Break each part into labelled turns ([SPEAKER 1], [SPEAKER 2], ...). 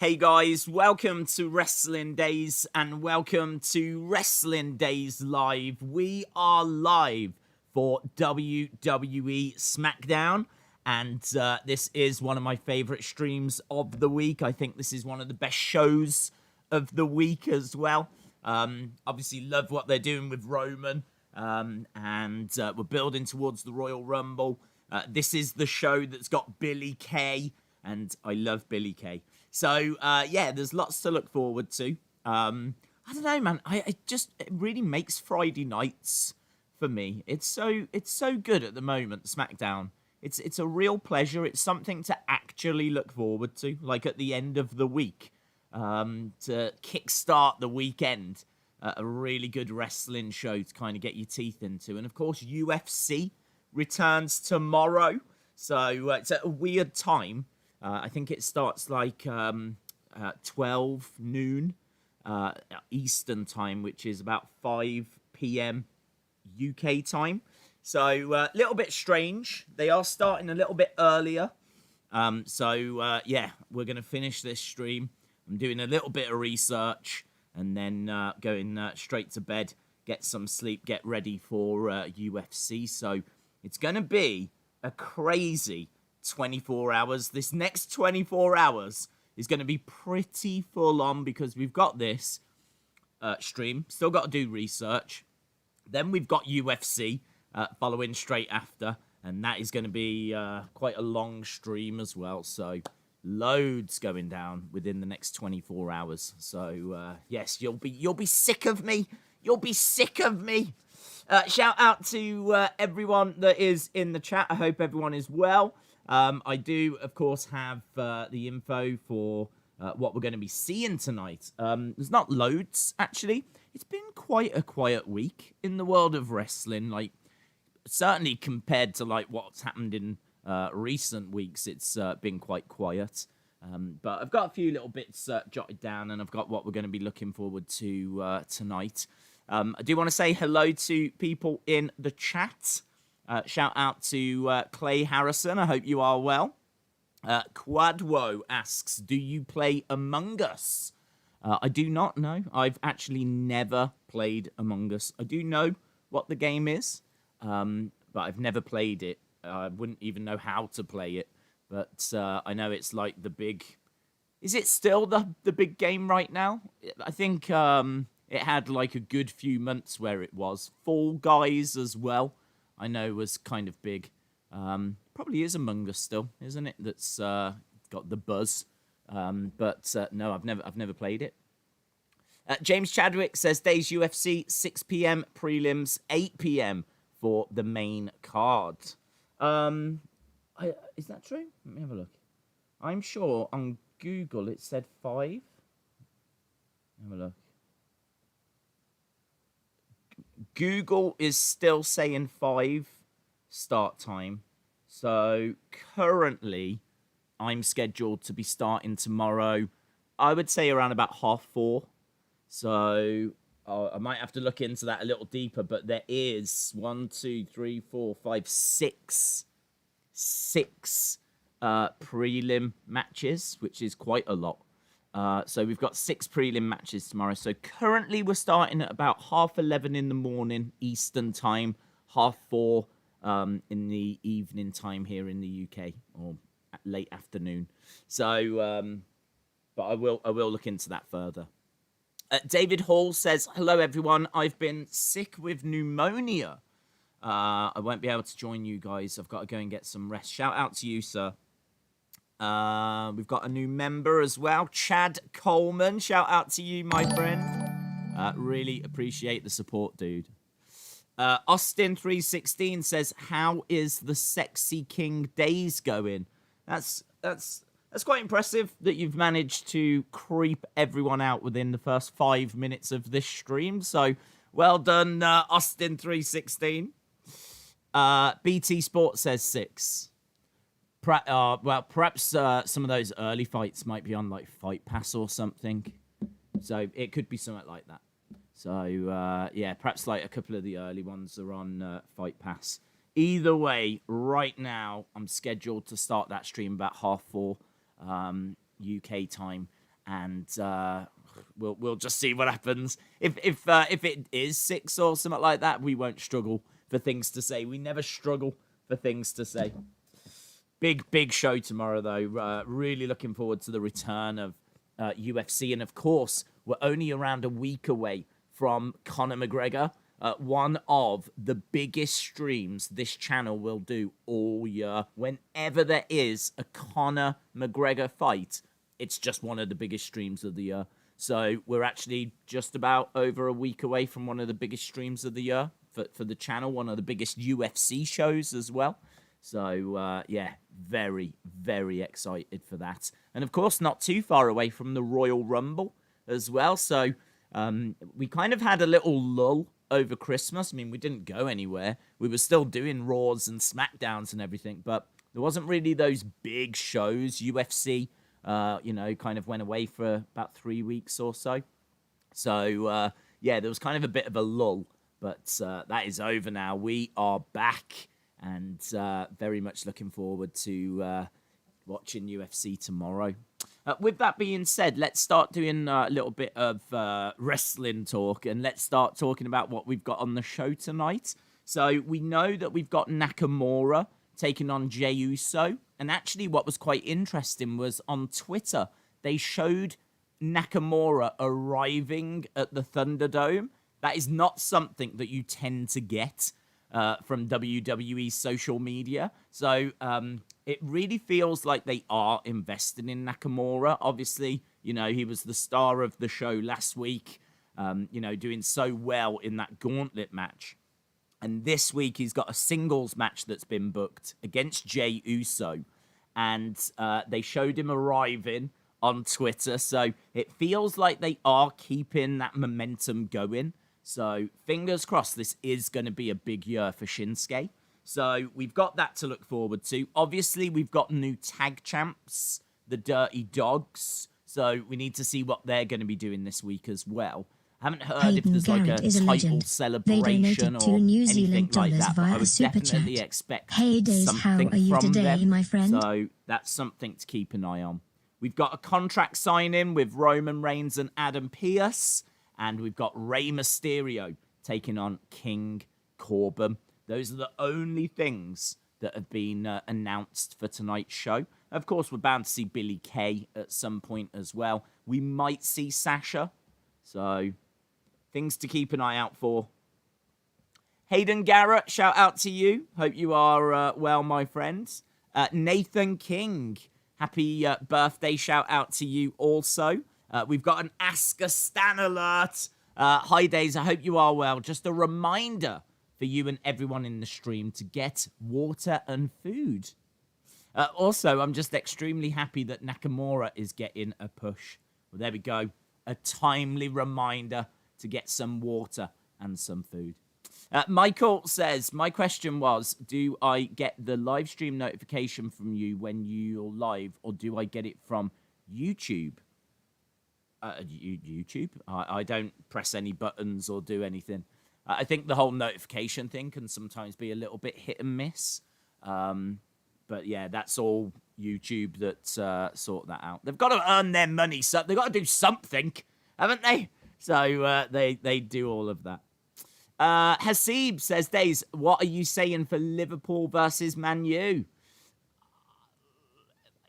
[SPEAKER 1] Hey guys, welcome to Wrestling Days and welcome to Wrestling Days Live. We are live for WWE Smackdown and this is one of my favorite streams of the week. I think this is one of the best shows of the week as well. Obviously love what they're doing with Roman and we're building towards the Royal Rumble. This is the show that's got Billy Kay and I love Billy Kay. So, yeah, there's lots to look forward to. I don't know, man. It really makes Friday nights for me. It's so good at the moment, SmackDown. It's a real pleasure. It's something to actually look forward to, like at the end of the week, to kickstart the weekend. A really good wrestling show to kind of get your teeth into. And, of course, UFC returns tomorrow. So, it's at a weird time. I think it starts like 12 noon Eastern time, which is about 5 p.m. UK time. So a little bit strange. They are starting a little bit earlier. Yeah, we're going to finish this stream. I'm doing a little bit of research and then going straight to bed, get some sleep, get ready for UFC. So it's going to be a crazy 24 hours. This next 24 hours is going to be pretty full on because we've got this stream, still got to do research. Then we've got UFC following straight after, and that is going to be quite a long stream as well. So loads going down within the next 24 hours. So yes, you'll be sick of me. You'll be sick of me. Shout out to everyone that is in the chat. I hope everyone is well. I do, of course, have the info for what we're going to be seeing tonight. There's not loads, actually. It's been quite a quiet week in the world of wrestling. Like, certainly compared to like what's happened in recent weeks, it's been quite quiet. But I've got a few little bits jotted down, and I've got what we're going to be looking forward to tonight. I do want to say hello to people in the chat. Shout out to Clay Harrison. I hope you are well. Quadwo asks, do you play Among Us? I do not know. I've actually never played Among Us. I do know what the game is, but I've never played it. I wouldn't even know how to play it. But I know it's like the big... Is it still the big game right now? I think it had like a good few months where it was. Fall Guys as well. I know was kind of big. Probably is Among Us still, isn't it? That's got the buzz. But no, I've never played it. James Chadwick says Days UFC 6 p.m. prelims 8 p.m. for the main card. Is that true? Let me have a look. I'm sure on Google it said 5. Have a look. Google is still saying 5 start time. So currently, I'm scheduled to be starting tomorrow. I would say around about 4:30. So I might have to look into that a little deeper. But there is 6 prelim matches, which is quite a lot. So we've got 6 prelim matches tomorrow. So currently we're starting at about 11:30 in the morning Eastern time, 4:30 in the evening time here in the UK, or late afternoon. So, but I will look into that further. David Hall says, hello everyone, I've been sick with pneumonia. I won't be able to join you guys. I've got to go and get some rest. Shout out to you, sir. We've got a new member as well, Chad Coleman. Shout out to you, my friend. Really appreciate the support, dude. Austin316 says, how is the Sexy King Days going? That's quite impressive that you've managed to creep everyone out within the first 5 minutes of this stream. So well done, Austin316. BT Sports says 6. Well, perhaps some of those early fights might be on like Fight Pass or something. So it could be something like that. So, yeah, perhaps like a couple of the early ones are on Fight Pass. Either way, right now, I'm scheduled to start that stream about 4:30 UK time. and we'll just see what happens. If it is 6 or something like that, we won't struggle for things to say. We never struggle for things to say. Big show tomorrow, though. Really looking forward to the return of UFC. And, of course, we're only around a week away from Conor McGregor. One of the biggest streams this channel will do all year. Whenever there is a Conor McGregor fight, it's just one of the biggest streams of the year. So we're actually just about over a week away from one of the biggest streams of the year for the channel. One of the biggest UFC shows as well. So, yeah, very, very excited for that. And, of course, not too far away from the Royal Rumble as well. So, we kind of had a little lull over Christmas. I mean, we didn't go anywhere. We were still doing Raws and Smackdowns and everything. But there wasn't really those big shows. UFC, kind of went away for about 3 weeks or so. So, yeah, there was kind of a bit of a lull. But that is over now. We are back. And very much looking forward to watching UFC tomorrow. With that being said, let's start doing a little bit of wrestling talk. And let's start talking about what we've got on the show tonight. So we know that we've got Nakamura taking on Jey Uso. And actually what was quite interesting was on Twitter, they showed Nakamura arriving at the Thunderdome. That is not something that you tend to get from WWE social media. So it really feels like they are investing in Nakamura. Obviously, he was the star of the show last week, doing so well in that gauntlet match. And this week he's got a singles match that's been booked against Jey Uso. And they showed him arriving on Twitter. So it feels like they are keeping that momentum going. So, fingers crossed, this is going to be a big year for Shinsuke. So, we've got that to look forward to. Obviously, we've got new tag champs, the Dirty Dogs. So, we need to see what they're going to be doing this week as well. I haven't heard if there's like a title celebration or anything like that, but I would definitely expect something from them. My friend? So, that's something to keep an eye on. We've got a contract sign-in with Roman Reigns and Adam Pearce. And we've got Rey Mysterio taking on King Corbin. Those are the only things that have been announced for tonight's show. Of course, we're bound to see Billie Kay at some point as well. We might see Sasha. So, things to keep an eye out for. Hayden Garrett, shout out to you. Hope you are well, my friends. Nathan King, happy birthday shout out to you also. We've got an Ask a Stan alert. Hi, Days. I hope you are well. Just a reminder for you and everyone in the stream to get water and food. Also, I'm just extremely happy that Nakamura is getting a push. Well, there we go. A timely reminder to get some water and some food. Michael says, my question was, do I get the live stream notification from you when you're live, or do I get it from YouTube? YouTube? I don't press any buttons or do anything. I think the whole notification thing can sometimes be a little bit hit and miss. But yeah, that's all YouTube that sort that out. They've got to earn their money, so they've got to do something, haven't they? So they do all of that. Hasib says, Days, what are you saying for Liverpool versus Man U?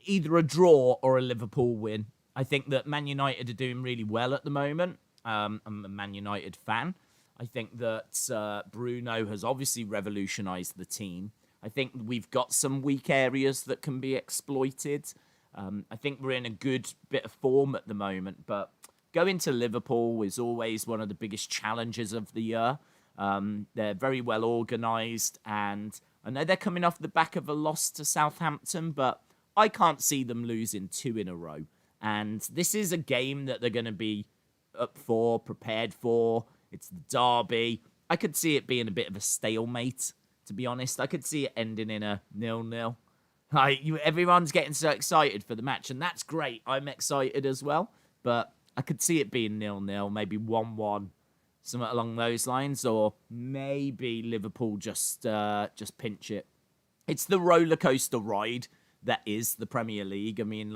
[SPEAKER 1] Either a draw or a Liverpool win. I think that Man United are doing really well at the moment. I'm a Man United fan. I think that Bruno has obviously revolutionised the team. I think we've got some weak areas that can be exploited. I think we're in a good bit of form at the moment, but going to Liverpool is always one of the biggest challenges of the year. They're very well organised, and I know they're coming off the back of a loss to Southampton, but I can't see them losing 2 in a row. And this is a game that they're going to be up for, prepared for. It's the derby. I could see it being a bit of a stalemate, to be honest. I could see it ending in a 0-0. Everyone's getting so excited for the match, and that's great. I'm excited as well. But I could see it being 0-0, maybe 1-1, something along those lines. Or maybe Liverpool just pinch it. It's the roller coaster ride that is the Premier League. I mean,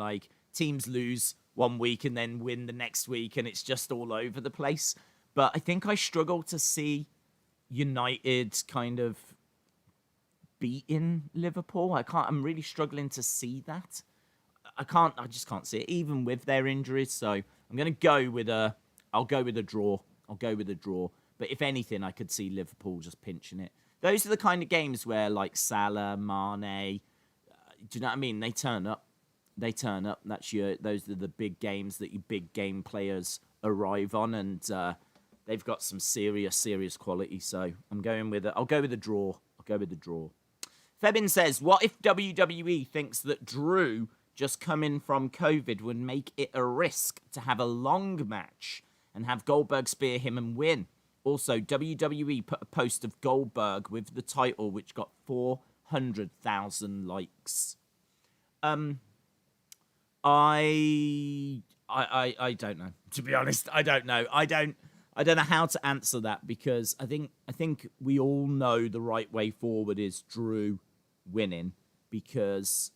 [SPEAKER 1] teams lose one week and then win the next week, and it's just all over the place. But I think I struggle to see United kind of beating Liverpool. I'm really struggling to see that. I just can't see it, even with their injuries. So I'm going to go with I'll go with a draw. But if anything, I could see Liverpool just pinching it. Those are the kind of games where, like, Salah, Mane, do you know what I mean? They turn up. Those are the big games that your big game players arrive on, and they've got some serious quality. So I'll go with a draw. Febin says, what if WWE thinks that Drew just coming from COVID would make it a risk to have a long match and have Goldberg spear him and win? Also, WWE put a post of Goldberg with the title, which got 400,000 likes. I don't know. To be honest, I don't know. I don't know how to answer that, because I think we all know the right way forward is Drew winning, because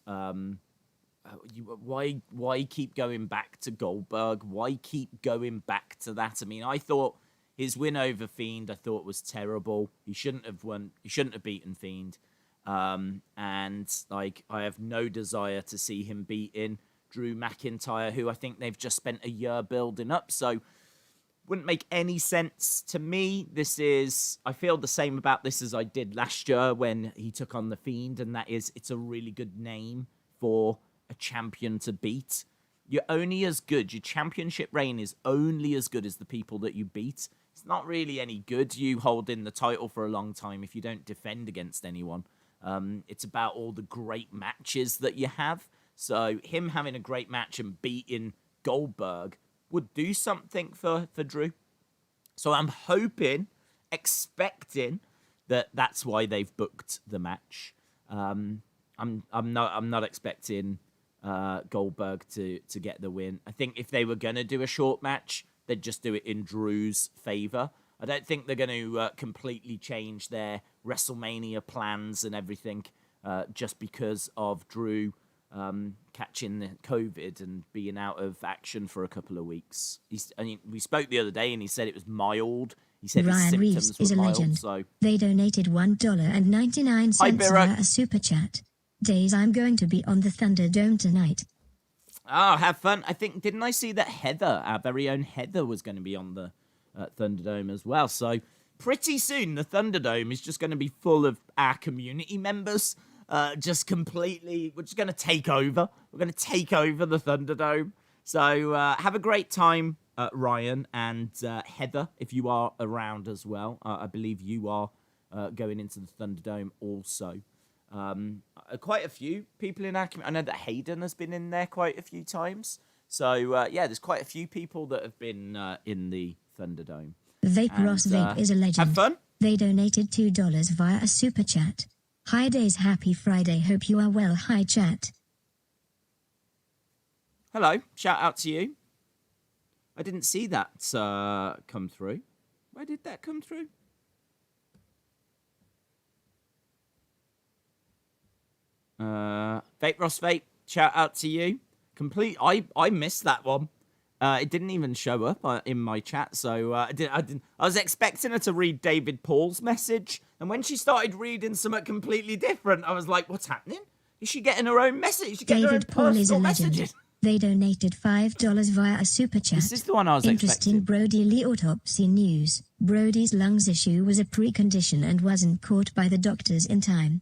[SPEAKER 1] why keep going back to Goldberg? Why keep going back to that? I mean, I thought his win over Fiend, I thought, was terrible. He shouldn't have won. He shouldn't have beaten Fiend. And like, I have no desire to see him beating Drew McIntyre, who I think they've just spent a year building up. So wouldn't make any sense to me. I feel the same about this as I did last year when he took on the Fiend, and that is, it's a really good name for a champion to beat. You're only as good. Your championship reign is only as good as the people that you beat. It's not really any good you holding the title for a long time if you don't defend against anyone. It's about all the great matches that you have. So him having a great match and beating Goldberg would do something for Drew. So I'm expecting that that's why they've booked the match. I'm not expecting Goldberg to get the win. I think if they were going to do a short match, they'd just do it in Drew's favor. I don't think they're going to completely change their WrestleMania plans and everything just because of Drew catching the COVID and being out of action for a couple of weeks. We spoke the other day and he said it was mild. He said
[SPEAKER 2] Ryan
[SPEAKER 1] his symptoms
[SPEAKER 2] Reeves is
[SPEAKER 1] were
[SPEAKER 2] a
[SPEAKER 1] mild.
[SPEAKER 2] legend.
[SPEAKER 1] So
[SPEAKER 2] they donated $1.99 via a super chat. Days, I'm going to be on the Thunderdome tonight.
[SPEAKER 1] Oh, have fun. Didn't I see that Heather, our very own Heather, was going to be on the Thunderdome as well? So pretty soon the Thunderdome is just going to be full of our community members. We're just going to take over. We're going to take over the Thunderdome. So have a great time, Ryan and Heather, if you are around as well. I believe you are going into the Thunderdome also. Quite a few people in our community. I know that Hayden has been in there quite a few times. So, there's quite a few people that have been in the Thunderdome.
[SPEAKER 2] Vaporos Vape is a legend.
[SPEAKER 1] Have fun.
[SPEAKER 2] They donated $2 via a super chat. Hi Days, happy Friday, hope you are well. Hi chat.
[SPEAKER 1] Hello, shout out to you. I didn't see that come through. Where did that come through? Vaporos Vape, shout out to you. I missed that one. It didn't even show up in my chat, so I was expecting her to read David Paul's message, and when she started reading something completely different, I was like, "What's happening? Is she getting her own message?
[SPEAKER 2] David Paul is a legend. They donated $5 via a super chat.
[SPEAKER 1] This is the one I was
[SPEAKER 2] Interesting
[SPEAKER 1] expecting.
[SPEAKER 2] Brody Lee autopsy news. Brody's lungs issue was a precondition and wasn't caught by the doctors in time.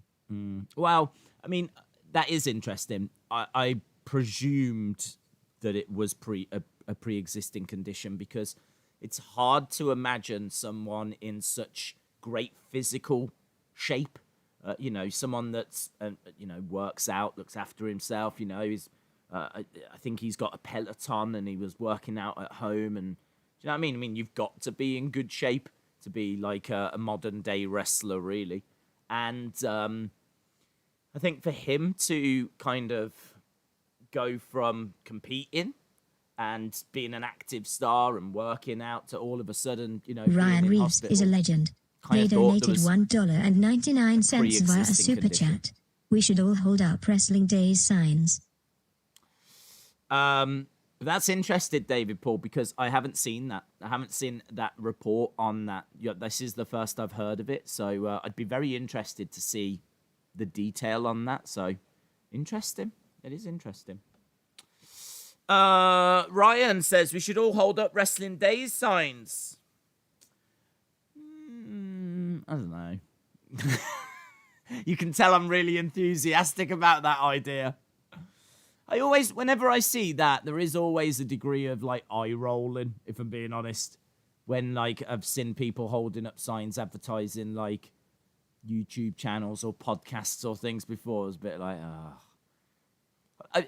[SPEAKER 1] Well, I mean, that is interesting. I presumed that it was a pre-existing condition, because it's hard to imagine someone in such great physical shape. Someone that's works out, looks after himself. I think he's got a Peloton and he was working out at home. And do you know what I mean? I mean, you've got to be in good shape to be like a modern day wrestler, really. And I think for him to kind of go from competing and being an active star and working out to all of a sudden,
[SPEAKER 2] Ryan Reeves is a legend. They donated $1.99 via a super chat. We should all hold up Wrestling Days signs.
[SPEAKER 1] That's interesting, David Paul, because I haven't seen that. I haven't seen that report on that. This is the first I've heard of it, so I'd be very interested to see the detail on that. So, interesting. It is interesting. Ryan says we should all hold up Wrestling Days signs. I don't know. You can tell I'm really enthusiastic about that idea. I always, whenever I see that, there is always a degree of, like, eye rolling, if I'm being honest. When, like, I've seen people holding up signs advertising, like, YouTube channels or podcasts or things before. It was a bit like,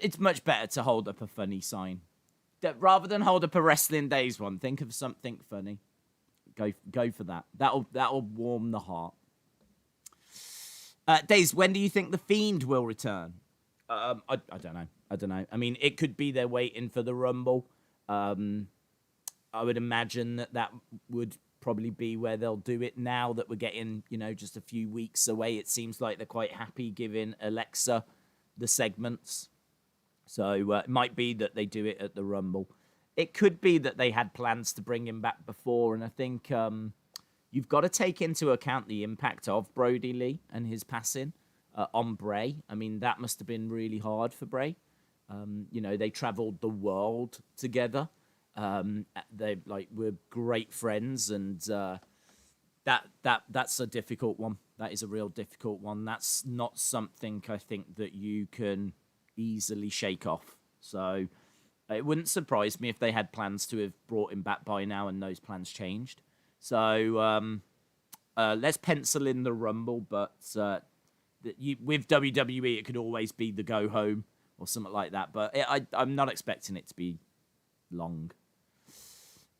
[SPEAKER 1] It's much better to hold up a funny sign. Rather than hold up a Wrestling Days one, think of something funny. Go for that. That'll warm the heart. Days, when do you think The Fiend will return? I don't know. I mean, it could be they're waiting for the Rumble. I would imagine that would probably be where they'll do it now that we're getting, just a few weeks away. It seems like they're quite happy giving Alexa the segments. So it might be that they do it at the Rumble. It could be that they had plans to bring him back before, and I think you've got to take into account the impact of Brody Lee and his passing on Bray. I mean, that must have been really hard for Bray. They traveled the world together. They were great friends, and that's a difficult one. That is a real difficult one. That's not something I think that you can easily shake off. So it wouldn't surprise me if they had plans to have brought him back by now, and those plans changed. So let's pencil in the Rumble, but with WWE, it could always be the go home or something like that. But I'm not expecting it to be long.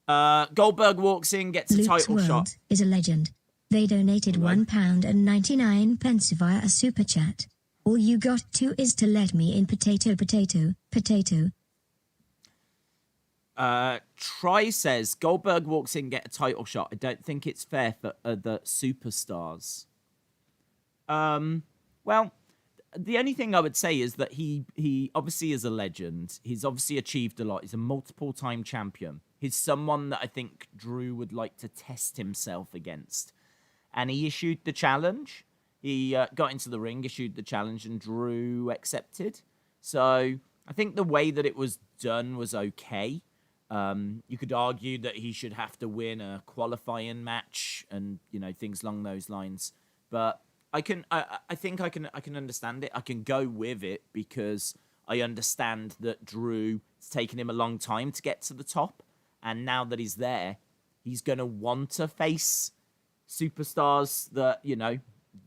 [SPEAKER 1] Goldberg walks in, gets a title shot.
[SPEAKER 2] Is a legend. They donated £1.99 via a super chat. All you got to is to let me in. Potato.
[SPEAKER 1] Try says Goldberg walks in, get a title shot. I don't think it's fair for other superstars. Well, the only thing I would say is that he obviously is a legend. He's obviously achieved a lot. He's a multiple-time champion. He's someone that I think Drew would like to test himself against. And he issued the challenge. He got into the ring, issued the challenge, and Drew accepted. So I think the way that it was done was okay. You could argue that he should have to win a qualifying match and, things along those lines. But I think I can understand it. I can go with it because I understand that Drew, it's taken him a long time to get to the top. And now that he's there, he's going to want to face superstars that,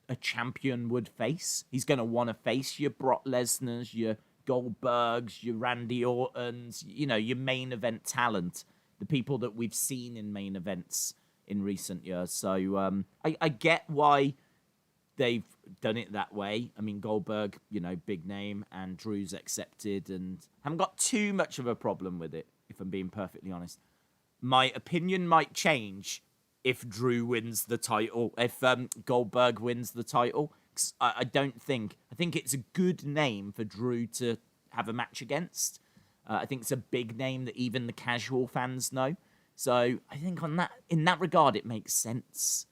[SPEAKER 1] a champion would face. He's going to want to face your Brock Lesnar's, your Goldbergs, your Randy Ortons, your main event talent, the people that we've seen in main events in recent years. So I get why they've done it that way. I mean, Goldberg, big name, and Drew's accepted, and haven't got too much of a problem with it, if I'm being perfectly honest. My opinion might change if Drew wins the title, if Goldberg wins the title. I think it's a good name for Drew to have a match against. I think it's a big name that even the casual fans know. So I think in that regard, it makes sense.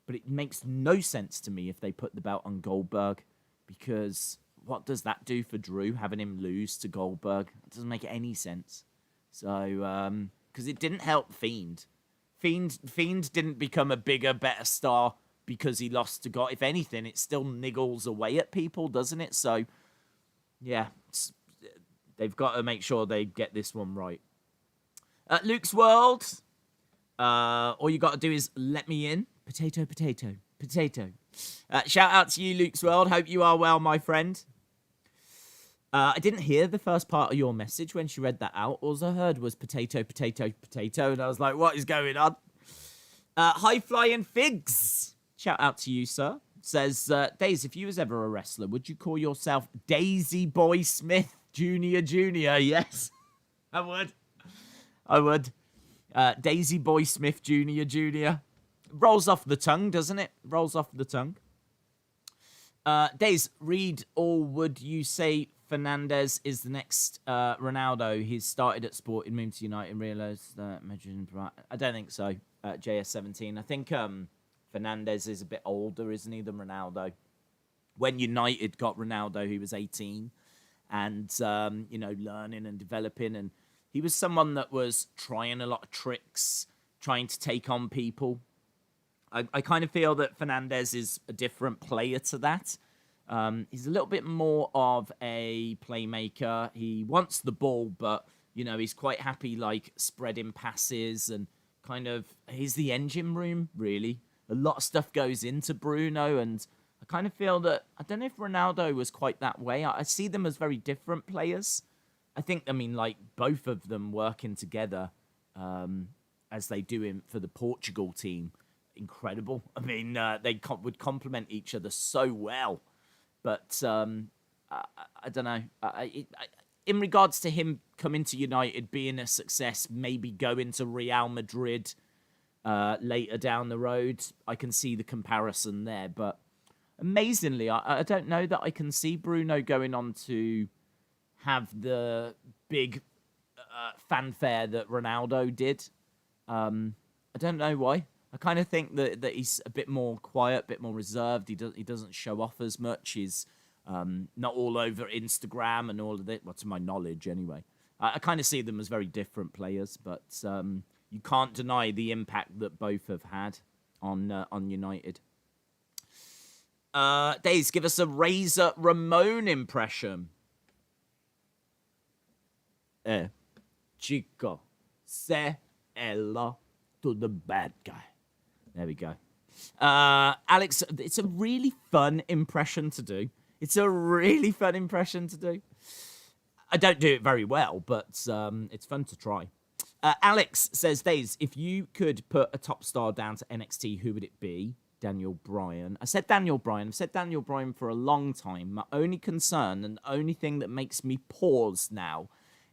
[SPEAKER 1] But it makes no sense to me if they put the belt on Goldberg, because what does that do for Drew, having him lose to Goldberg? It doesn't make any sense. So, because it didn't help Fiend. Fiend didn't become a bigger, better star because he lost to God. If anything, it still niggles away at people, doesn't it? So, yeah, they've got to make sure they get this one right. Luke's World. All you got to do is let me in. Potato. Shout out to you, Luke's World. Hope you are well, my friend. I didn't hear the first part of your message when she read that out. All I heard was potato. And I was like, what is going on? High Flying Figs. Shout out to you, sir. Says, Days, if you was ever a wrestler, would you call yourself Daisy Boy Smith Jr.? Yes, I would. Daisy Boy Smith Jr. Rolls off the tongue, doesn't it? Rolls off the tongue. Days, read, or would you say Fernandez is the next Ronaldo. He's started at Sporting, moved to United, realised that measuring. I don't think so. JS17. I think Fernandez is a bit older, isn't he, than Ronaldo? When United got Ronaldo, he was 18 and, learning and developing. And he was someone that was trying a lot of tricks, trying to take on people. I kind of feel that Fernandez is a different player to that. He's a little bit more of a playmaker. He wants the ball, but, he's quite happy, spreading passes and kind of, he's the engine room, really. A lot of stuff goes into Bruno, and I kind of feel that, I don't know if Ronaldo was quite that way. I see them as very different players. I think, both of them working together as they do for the Portugal team, incredible. They would complement each other so well. But I don't know. In regards to him coming to United, being a success, maybe going to Real Madrid later down the road, I can see the comparison there. But amazingly, I don't know that I can see Bruno going on to have the big fanfare that Ronaldo did. I don't know why. I kind of think that he's a bit more quiet, a bit more reserved. He doesn't show off as much. He's not all over Instagram and all of that. Well, to my knowledge, anyway. I kind of see them as very different players, but you can't deny the impact that both have had on United. Days, give us a Razor Ramon impression. Chico, say hello to the bad guy. There we go. Alex, it's a really fun impression to do. I don't do it very well, but it's fun to try. Alex says, Days, if you could put a top star down to NXT, who would it be? Daniel Bryan. I said Daniel Bryan. I've said Daniel Bryan for a long time. My only concern and the only thing that makes me pause now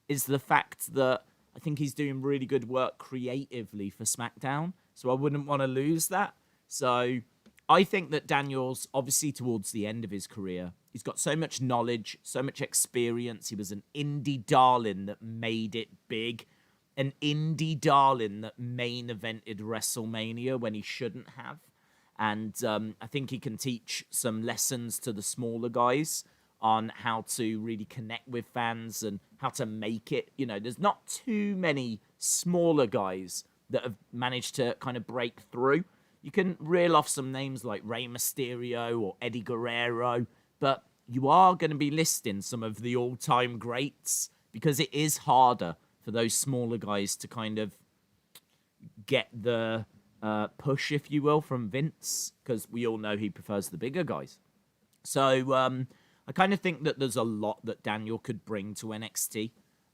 [SPEAKER 1] is the fact that I think he's doing really good work creatively for SmackDown. So I wouldn't want to lose that. So I think that Daniel's obviously towards the end of his career. He's got so much knowledge, so much experience. He was an indie darling that made it big. An indie darling that main evented WrestleMania when he shouldn't have. And I think he can teach some lessons to the smaller guys on how to really connect with fans and how to make it. There's not too many smaller guys that have managed to kind of break through. You can reel off some names like Rey Mysterio or Eddie Guerrero, but you are going to be listing some of the all-time greats because it is harder for those smaller guys to kind of get the push, if you will, from Vince, because we all know he prefers the bigger guys. So I kind of think that there's a lot that Daniel could bring to NXT.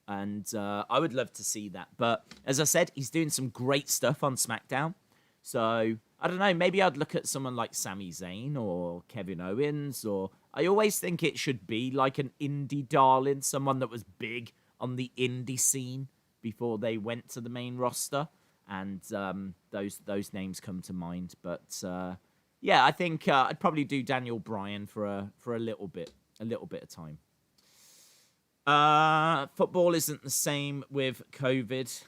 [SPEAKER 1] And I would love to see that. But as I said, he's doing some great stuff on SmackDown. So, I don't know, maybe I'd look at someone like Sami Zayn or Kevin Owens. Or I always think it should be like an indie darling, someone that was big on the indie scene before they went to the main roster. And those names come to mind. But, yeah, I think I'd probably do Daniel Bryan for a little bit of time. Football isn't the same with COVID.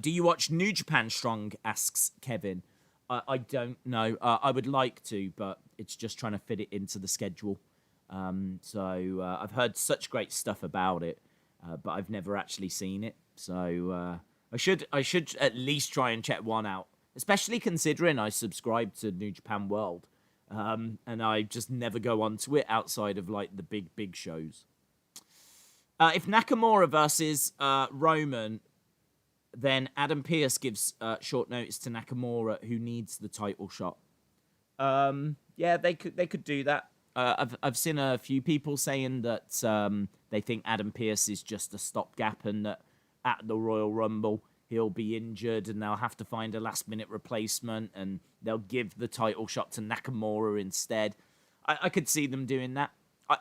[SPEAKER 1] Do you watch New Japan Strong? Asks Kevin. I don't know. I would like to, but it's just trying to fit it into the schedule. So I've heard such great stuff about it, but I've never actually seen it. So I should at least try and check one out, especially considering I subscribe to New Japan World, and I just never go onto it outside of like the big shows. If Nakamura versus Roman, then Adam Pearce gives short notice to Nakamura, who needs the title shot. Yeah, they could do that. I've seen a few people saying that they think Adam Pearce is just a stopgap and that at the Royal Rumble he'll be injured and they'll have to find a last-minute replacement and they'll give the title shot to Nakamura instead. I could see them doing that.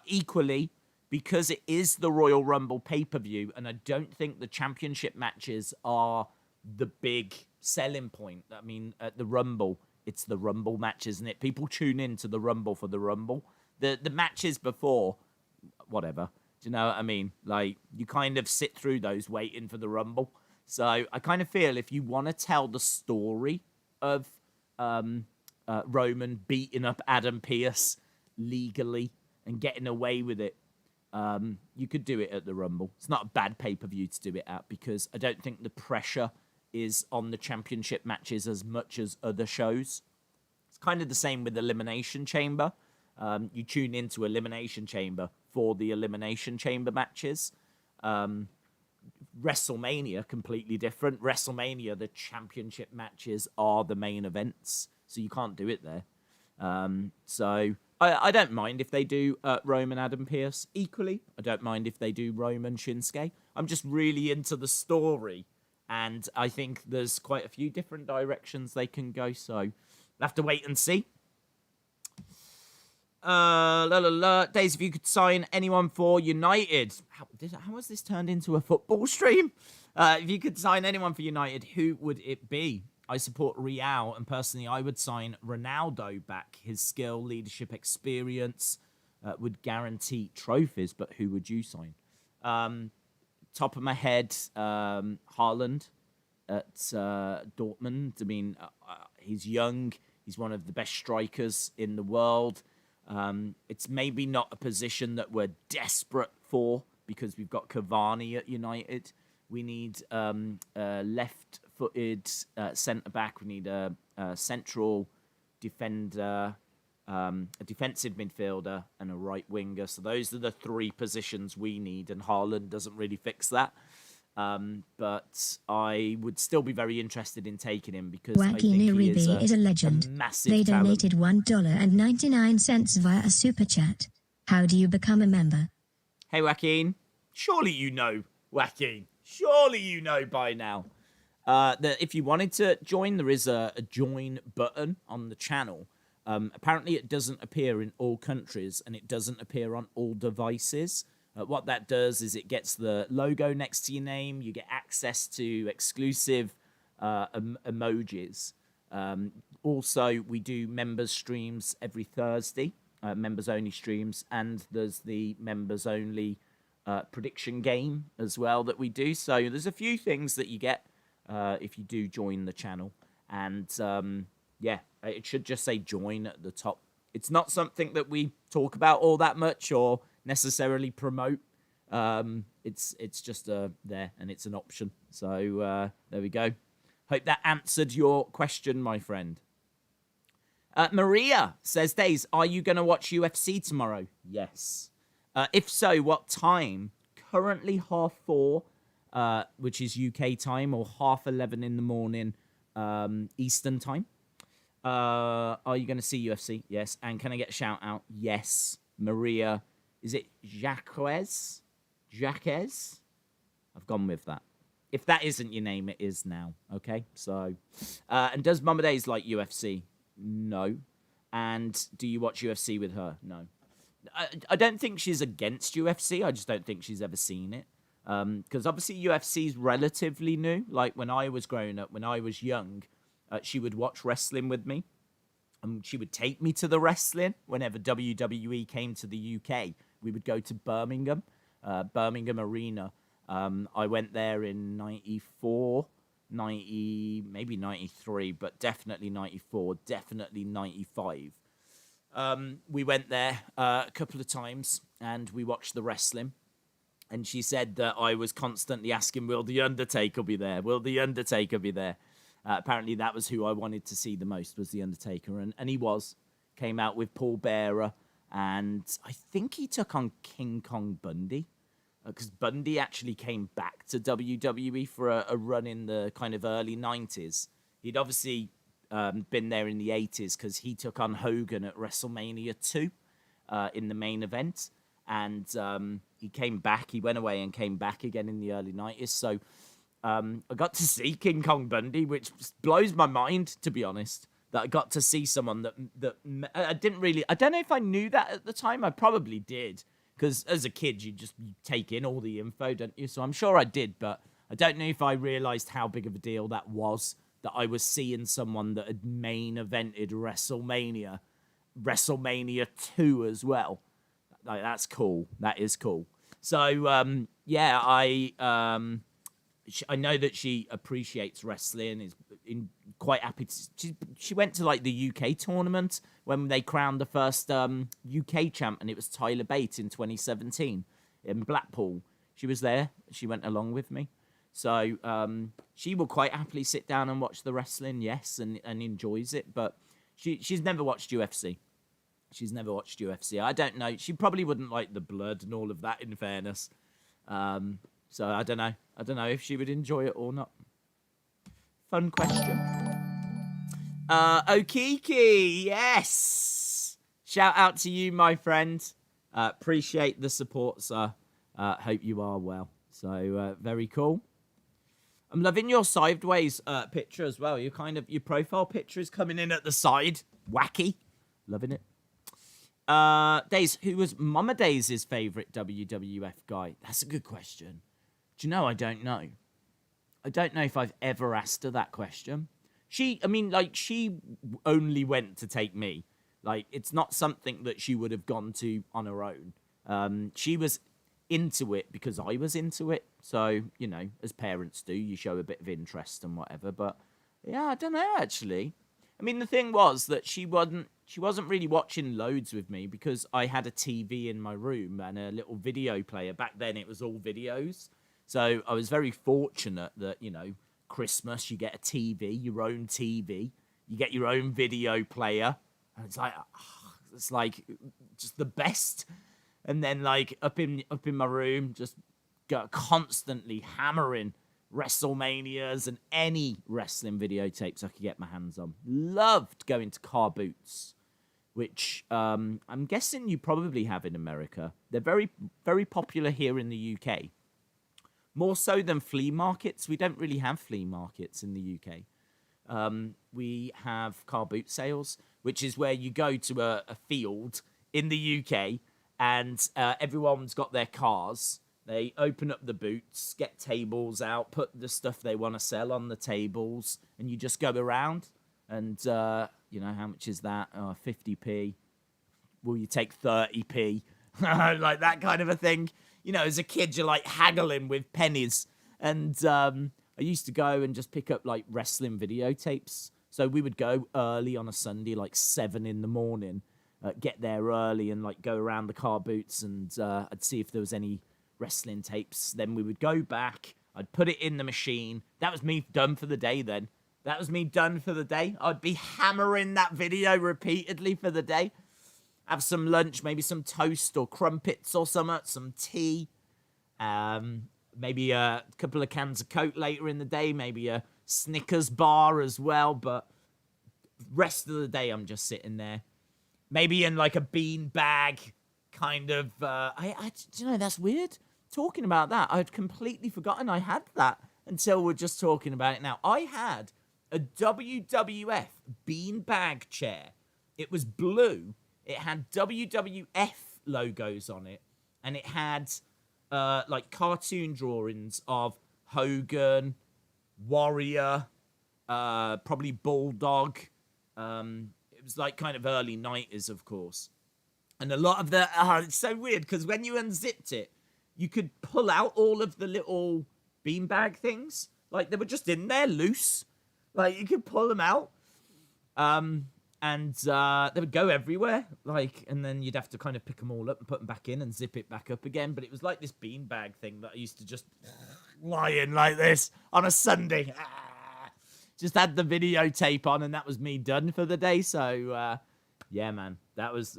[SPEAKER 1] Equally, because it is the Royal Rumble pay-per-view, and I don't think the championship matches are the big selling point. I mean, at the Rumble, it's the Rumble match, isn't it? People tune in to the Rumble for the Rumble. The matches before, whatever. Do you know what I mean? Like, you kind of sit through those waiting for the Rumble. So I kind of feel if you want to tell the story of Roman beating up Adam Pearce legally and getting away with it, you could do it at the Rumble. It's not a bad pay-per-view to do it at, because I don't think the pressure is on the championship matches as much as other shows. It's kind of the same with Elimination Chamber. You tune into Elimination Chamber for the Elimination Chamber matches. WrestleMania, completely different. WrestleMania, the championship matches are the main events, so you can't do it there. So I don't mind if they do Roman Adam Pearce. Equally, I don't mind if they do Roman Shinsuke. I'm just really into the story, and I think there's quite a few different directions they can go, so we'll have to wait and see. Days, if you could sign anyone for United. How has this turned into a football stream? If you could sign anyone for United, who would it be? I support Real, and personally, I would sign Ronaldo back. His skill, leadership, experience would guarantee trophies, but who would you sign? Top of my head, Haaland at Dortmund. I mean, he's young. He's one of the best strikers in the world. It's maybe not a position that we're desperate for because we've got Cavani at United. We need a left-footed centre-back. We need a central defender, a defensive midfielder, and a right winger. So those are the three positions we need, and Haaland doesn't really fix that. But I would still be very interested in taking him because I think he is a legend. Massive
[SPEAKER 2] They
[SPEAKER 1] talent.
[SPEAKER 2] donated $1.99 via a super chat. How do you become a member?
[SPEAKER 1] Hey, Joaquin. Surely you know, Joaquin. Surely you know by now. That if you wanted to join, there is a join button on the channel. Apparently, it doesn't appear in all countries, and it doesn't appear on all devices. What that does is it gets the logo next to your name. You get access to exclusive emojis. Also, we do members streams every Thursday, members-only streams, and there's the members-only prediction game as well that we do. So there's a few things that you get if you do join the channel. And, yeah, it should just say join at the top. It's not something that we talk about all that much or necessarily promote. It's just there, and it's an option. So there we go. Hope that answered your question, my friend. Maria says, Days, are you going to watch UFC tomorrow? Yes. If so, what time? Currently 4:30, which is UK time, or 11:30 in the morning Eastern time. Are you going to see UFC? Yes. And can I get a shout out? Yes. Maria, is it Jacques? I've gone with that. If that isn't your name, it is now. Okay? So, and does Mama Days like UFC? No. And do you watch UFC with her? No. I don't think she's against UFC. I just don't think she's ever seen it. Because obviously UFC is relatively new. Like when I was growing up, when I was young, she would watch wrestling with me. She would take me to the wrestling whenever WWE came to the UK. We would go to Birmingham Arena. I went there in 94, 90, maybe 93, but definitely 94, definitely 95. We went there a couple of times and we watched the wrestling. And she said that I was constantly asking, will The Undertaker be there? Will The Undertaker be there? Apparently that was who I wanted to see the most, was The Undertaker. And he was. Came out with Paul Bearer. And I think he took on King Kong Bundy. Because Bundy actually came back to WWE for a run in the kind of early 90s. He'd obviously been there in the 80s because he took on Hogan at WrestleMania 2 in the main event. And he came back. He went away and came back again in the early 90s. So I got to see King Kong Bundy, which blows my mind, to be honest, that I got to see someone that I didn't really... I don't know if I knew that at the time. I probably did. Because as a kid, you take in all the info, don't you? So I'm sure I did, but I don't know if I realised how big of a deal that was, that I was seeing someone that had main evented WrestleMania 2 as well. Like, that's cool. That is cool. So, yeah, I know that she appreciates wrestling, is quite happy. She went to, like, the UK tournament when they crowned the first UK champ, and it was Tyler Bate in 2017 in Blackpool. She was there. She went along with me. So she will quite happily sit down and watch the wrestling, yes, and enjoys it. But she's never watched UFC. She's never watched UFC. I don't know. She probably wouldn't like the blood and all of that, in fairness. So I don't know. I don't know if she would enjoy it or not. Fun question. Okiki, yes. Shout out to you, my friend. Appreciate the support, sir. Hope you are well. So very cool. I'm loving your sideways picture as well. Your profile picture is coming in at the side. Wacky. Loving it. Days, who was Mama Days' favourite WWF guy? That's a good question. Do you know, I don't know. I don't know if I've ever asked her that question. She only went to take me. Like, it's not something that she would have gone to on her own. She was into it because I was into it. So, you know, as parents do, you show a bit of interest and whatever. But, yeah, I don't know, actually. I mean, the thing was that she wasn't really watching loads with me because I had a TV in my room and a little video player. Back then, it was all videos. So I was very fortunate that, you know, Christmas, you get a TV, your own TV. You get your own video player. And it's like just the best. And then, like, up in my room, just constantly hammering WrestleManias and any wrestling videotapes I could get my hands on. Loved going to car boots, which I'm guessing you probably have in America. They're very, very popular here in the UK. More so than flea markets. We don't really have flea markets in the UK. We have car boot sales, which is where you go to a field in the UK and everyone's got their cars. They open up the boots, get tables out, put the stuff they want to sell on the tables, and you just go around. And, you know, how much is that? 50p. Will you take 30p? Like that kind of a thing. You know, as a kid, you're like haggling with pennies. And I used to go and just pick up like wrestling videotapes. So we would go early on a Sunday, like 7 in the morning, get there early and like go around the car boots and I'd see if there was any wrestling tapes. Then we would go back. I'd put it in the machine. That was me done for the day then. That was me done for the day. I'd be hammering that video repeatedly for the day. Have some lunch, maybe some toast or crumpets or something, some tea. Maybe a couple of cans of Coke later in the day, maybe a Snickers bar as well. But rest of the day, I'm just sitting there. Maybe in like a bean bag kind of... you know, that's weird. Talking about that, I'd completely forgotten I had that until we're just talking about it now. I had a WWF beanbag chair. It was blue. It had WWF logos on it. And it had, like, cartoon drawings of Hogan, Warrior, probably Bulldog. It was, like, kind of early 90s, of course. And a lot of the... it's so weird, because when you unzipped it, you could pull out all of the little beanbag things. Like, they were just in there, loose. Like, you could pull them out. And they would go everywhere. Like, and then you'd have to kind of pick them all up and put them back in and zip it back up again. But it was like this beanbag thing that I used to just lie in like this on a Sunday. Just had the videotape on and that was me done for the day. So, yeah, man, that was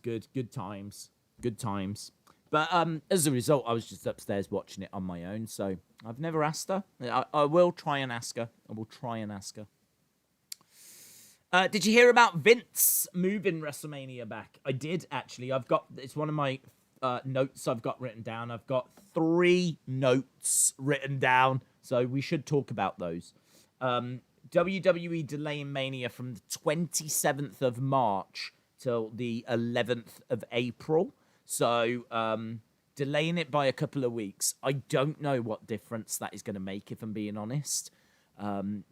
[SPEAKER 1] good. Good times. Good times. But as a result, I was just upstairs watching it on my own. So I've never asked her. I will try and ask her. I will try and ask her. Did you hear about Vince moving WrestleMania back? I did, actually. It's one of my notes I've got written down. I've got 3 notes written down. So we should talk about those. WWE delaying Mania from the 27th of March till the 11th of April. So, delaying it by a couple of weeks. I don't know what difference that is going to make, if I'm being honest.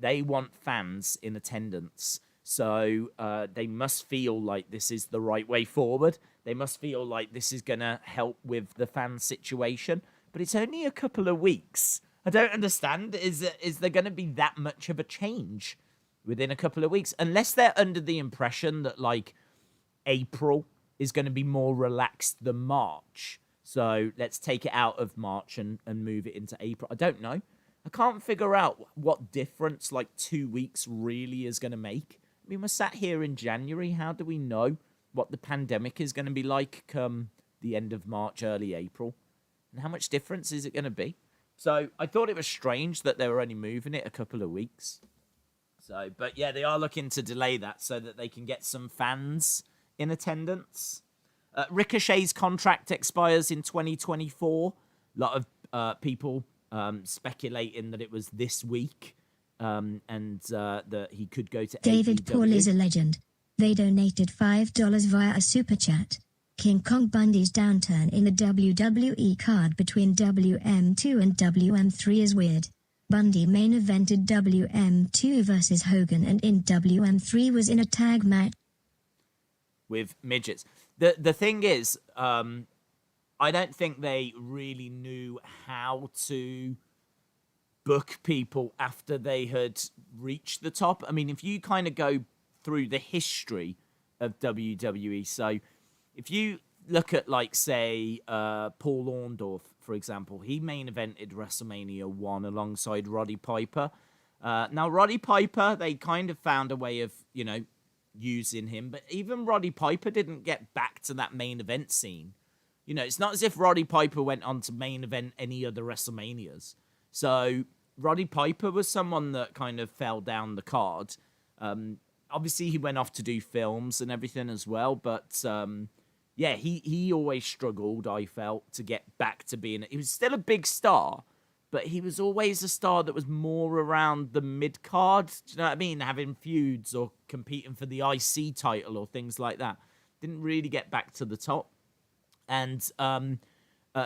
[SPEAKER 1] They want fans in attendance. So they must feel like this is the right way forward. They must feel like this is going to help with the fan situation. But it's only a couple of weeks. I don't understand. Is there going to be that much of a change within a couple of weeks? Unless they're under the impression that, like, April is going to be more relaxed than March. So let's take it out of March and move it into April. I don't know. I can't figure out what difference, like, 2 weeks really is going to make. I mean, we're sat here in January. How do we know what the pandemic is going to be like come the end of March, early April? And how much difference is it going to be? So I thought it was strange that they were only moving it a couple of weeks. So, but yeah, they are looking to delay that so that they can get some fans in attendance. Ricochet's contract expires in 2024. A lot of people speculating that it was this week. And that he could go to
[SPEAKER 2] David
[SPEAKER 1] AEW.
[SPEAKER 2] Paul is a legend. They donated $5 via a super chat. King Kong Bundy's downturn in the WWE card between WM2 and WM3 is weird. Bundy main evented WM2 versus Hogan and in WM3 was in a tag match
[SPEAKER 1] with midgets. The thing is, I don't think they really knew how to book people after they had reached the top. I mean, if you kind of go through the history of WWE, so if you look at, like, say, Paul Orndorff, for example, he main evented WrestleMania 1 alongside Roddy Piper. Now, Roddy Piper, they kind of found a way of, using him, but even Roddy Piper didn't get back to that main event scene. It's not as if Roddy Piper went on to main event any other WrestleManias. So Roddy Piper was someone that kind of fell down the card. Obviously, he went off to do films and everything as well, but he always struggled, I felt, to get back to being... He was still a big star, but he was always a star that was more around the mid-card. Do you know what I mean? Having feuds or competing for the IC title or things like that. Didn't really get back to the top. And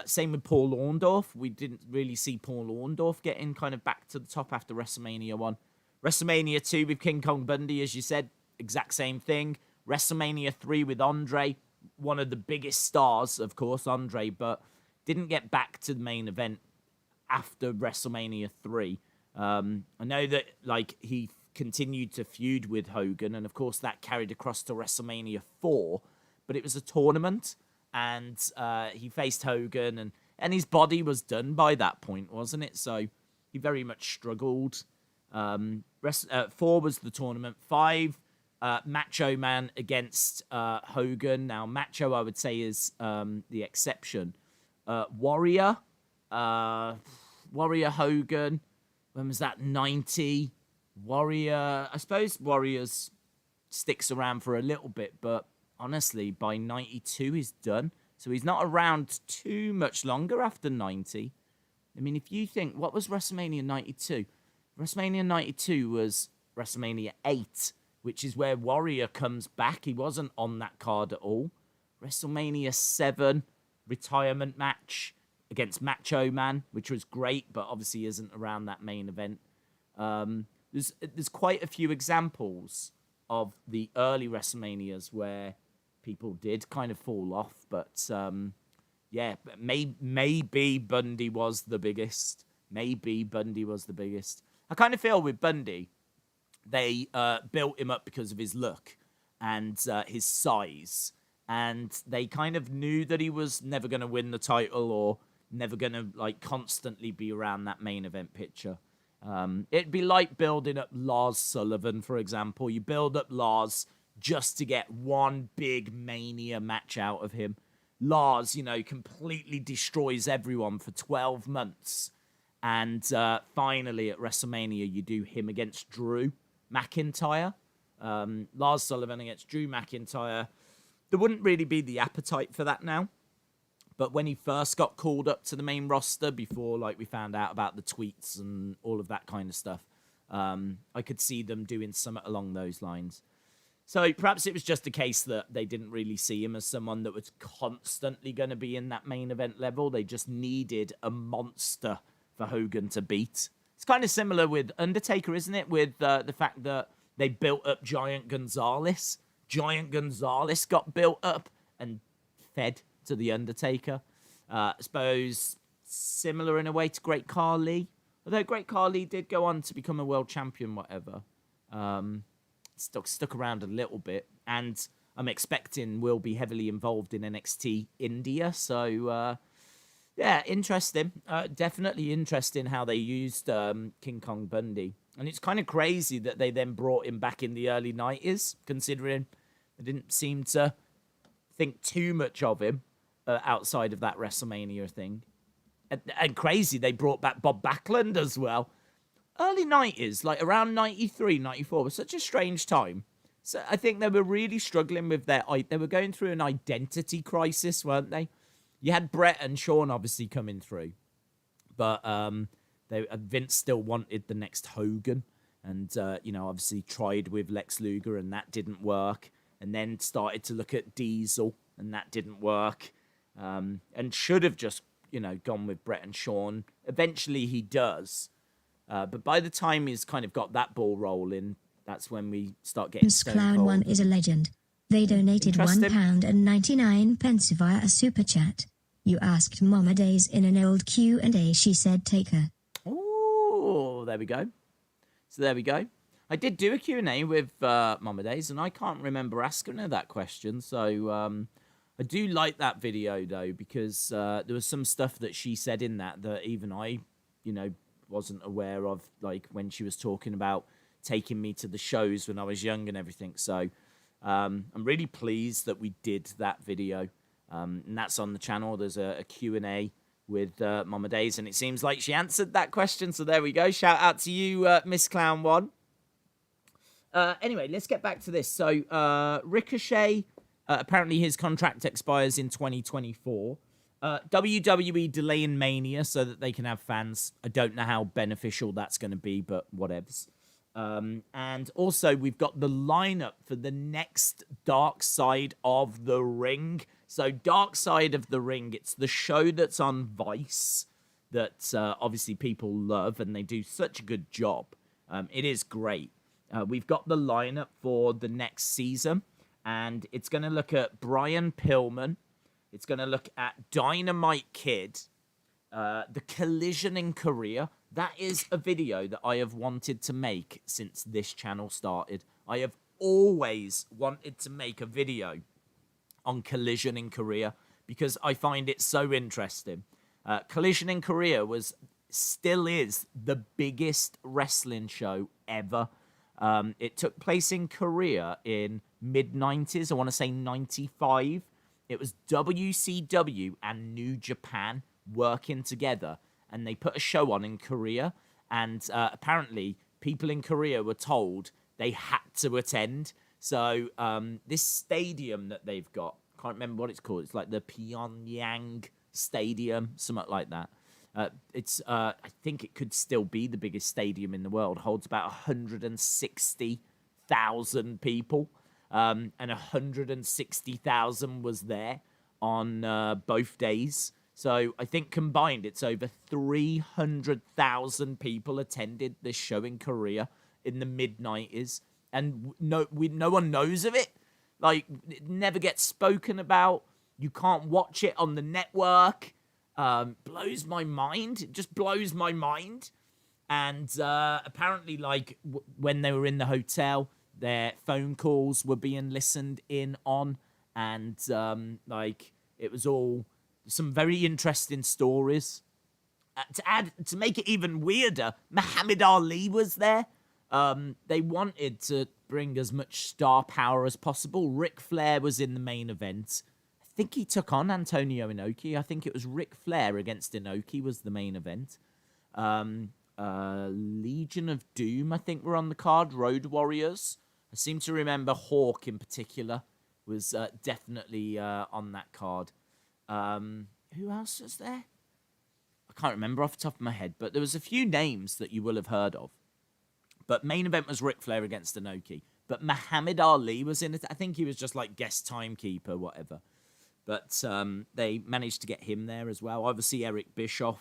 [SPEAKER 1] same with Paul Orndorff. We didn't really see Paul Orndorff getting kind of back to the top after WrestleMania 1. WrestleMania 2 with King Kong Bundy, as you said, exact same thing. WrestleMania 3 with Andre, one of the biggest stars, of course, Andre, but didn't get back to the main event after WrestleMania 3. I know that, like, he continued to feud with Hogan, and of course that carried across to WrestleMania 4, but it was a tournament, and he faced Hogan, and his body was done by that point, wasn't it? So he very much struggled. 4 was the tournament. 5, Macho Man against Hogan. Now, Macho, I would say, is the exception. Warrior Hogan. When was that? 90. Warrior. I suppose Warriors sticks around for a little bit, but honestly, by 92, he's done. So he's not around too much longer after 90. I mean, if you think, what was WrestleMania 92? WrestleMania 92 was WrestleMania 8, which is where Warrior comes back. He wasn't on that card at all. WrestleMania 7, retirement match against Macho Man, which was great, but obviously isn't around that main event. There's quite a few examples of the early WrestleManias where people did kind of fall off, but maybe Bundy was the biggest. I kind of feel with Bundy, they built him up because of his look and his size, and they kind of knew that he was never going to win the title or never going to, like, constantly be around that main event picture. It'd be like building up Lars Sullivan, for example. You build up Lars just to get one big Mania match out of him. Lars, completely destroys everyone for 12 months. And finally, at WrestleMania, you do him against Drew McIntyre. Lars Sullivan against Drew McIntyre. There wouldn't really be the appetite for that now. But when he first got called up to the main roster, before, like, we found out about the tweets and all of that kind of stuff, I could see them doing something along those lines. So perhaps it was just a case that they didn't really see him as someone that was constantly going to be in that main event level. They just needed a monster for Hogan to beat. It's kind of similar with Undertaker, isn't it? With the fact that they built up Giant Gonzalez. Giant Gonzalez got built up and fed to The Undertaker. I suppose similar in a way to Great Khali. Although Great Khali did go on to become a world champion, whatever. Stuck around a little bit. And I'm expecting will be heavily involved in NXT India. So, yeah, interesting. Definitely interesting how they used King Kong Bundy. And it's kind of crazy that they then brought him back in the early 90s, considering they didn't seem to think too much of him outside of that WrestleMania thing. And crazy, they brought back Bob Backlund as well. Early 90s, like around 93, 94, was such a strange time. So I think they were really struggling with they were going through an identity crisis, weren't they? You had Brett and Shawn obviously coming through. But Vince still wanted the next Hogan. And, obviously tried with Lex Luger and that didn't work. And then started to look at Diesel and that didn't work. And should have just, gone with Brett and Shawn. Eventually he does. But by the time he's kind of got that ball rolling, that's when we start getting Stone
[SPEAKER 2] Clown
[SPEAKER 1] Cold.
[SPEAKER 2] 1 is a legend. They donated £1.99 via a super chat. You asked Mama Days in an old Q&A. She said take her.
[SPEAKER 1] Oh, there we go. So there we go. I did do a Q&A with Mama Days, and I can't remember asking her that question. So I do like that video, though, because there was some stuff that she said in that even I, wasn't aware of, like when she was talking about taking me to the shows when I was young and everything. So I'm really pleased that we did that video. And that's on the channel. There's a Q&A with Mama Days, and it seems like she answered that question. So there we go. Shout out to you, Miss Clown 1. Anyway, let's get back to this. So Ricochet, apparently his contract expires in 2024. WWE delaying Mania so that they can have fans. I don't know how beneficial that's going to be, but whatevs. And also, we've got the lineup for the next Dark Side of the Ring. So, Dark Side of the Ring, it's the show that's on Vice that obviously people love, and they do such a good job. It is great. We've got the lineup for the next season, and it's going to look at Brian Pillman. It's going to look at Dynamite Kid, the Collision in Korea. That is a video that I have wanted to make since this channel started. I have always wanted to make a video on Collision in Korea because I find it so interesting. Collision in Korea still is the biggest wrestling show ever. It took place in Korea in mid-90s. I want to say 95. It was WCW and New Japan working together, and they put a show on in Korea, and apparently people in Korea were told they had to attend. So this stadium that they've got, can't remember what it's called. It's like the Pyongyang Stadium, something like that. I think it could still be the biggest stadium in the world. Holds about 160,000 people. And 160,000 was there on both days. So I think combined, it's over 300,000 people attended this show in Korea in the mid-90s. And no one knows of it. Like, it never gets spoken about. You can't watch it on the network. Blows my mind. It just blows my mind. And apparently, like, when they were in the hotel, their phone calls were being listened in on. And, it was all some very interesting stories. To make it even weirder, Muhammad Ali was there. They wanted to bring as much star power as possible. Ric Flair was in the main event. I think he took on Antonio Inoki. I think it was Ric Flair against Inoki was the main event. Legion of Doom, I think, were on the card. Road Warriors. I seem to remember Hawk in particular was definitely on that card. Who else was there? I can't remember off the top of my head, but there was a few names that you will have heard of. But main event was Ric Flair against Inoki. But Muhammad Ali was in it. I think he was just like guest timekeeper, whatever. But they managed to get him there as well. Obviously, Eric Bischoff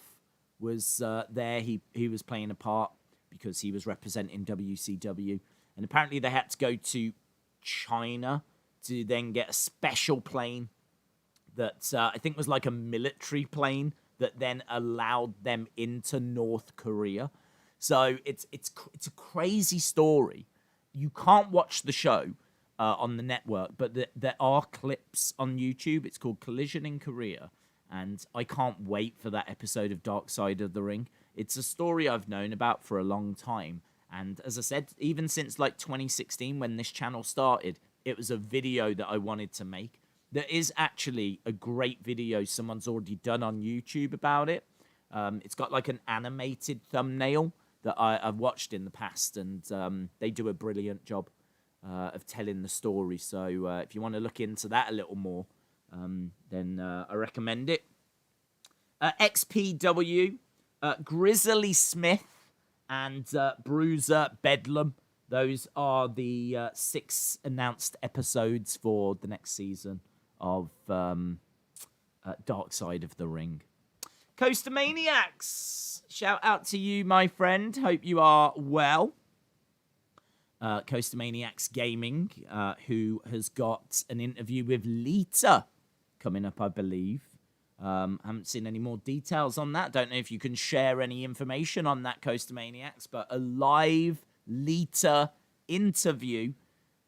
[SPEAKER 1] was there. He was playing a part because he was representing WCW. And apparently they had to go to China to then get a special plane that I think was like a military plane that then allowed them into North Korea. So it's a crazy story. You can't watch the show on the network, but there are clips on YouTube. It's called Collision in Korea, and I can't wait for that episode of Dark Side of the Ring. It's a story I've known about for a long time, and as I said, even since like 2016 when this channel started, it was a video that I wanted to make. There is actually a great video someone's already done on YouTube about it. It's got like an animated thumbnail that I've watched in the past, and they do a brilliant job of telling the story. So if you want to look into that a little more, then I recommend it. XPW, Grizzly Smith, and Bruiser Bedlam. Those are the 6 announced episodes for the next season of Dark Side of the Ring. Coaster Maniacs, shout out to you, my friend. Hope you are well. Coaster Maniacs Gaming, who has got an interview with Lita coming up, I believe. Haven't seen any more details on that. Don't know if you can share any information on that, Coaster Maniacs, but a live Lita interview.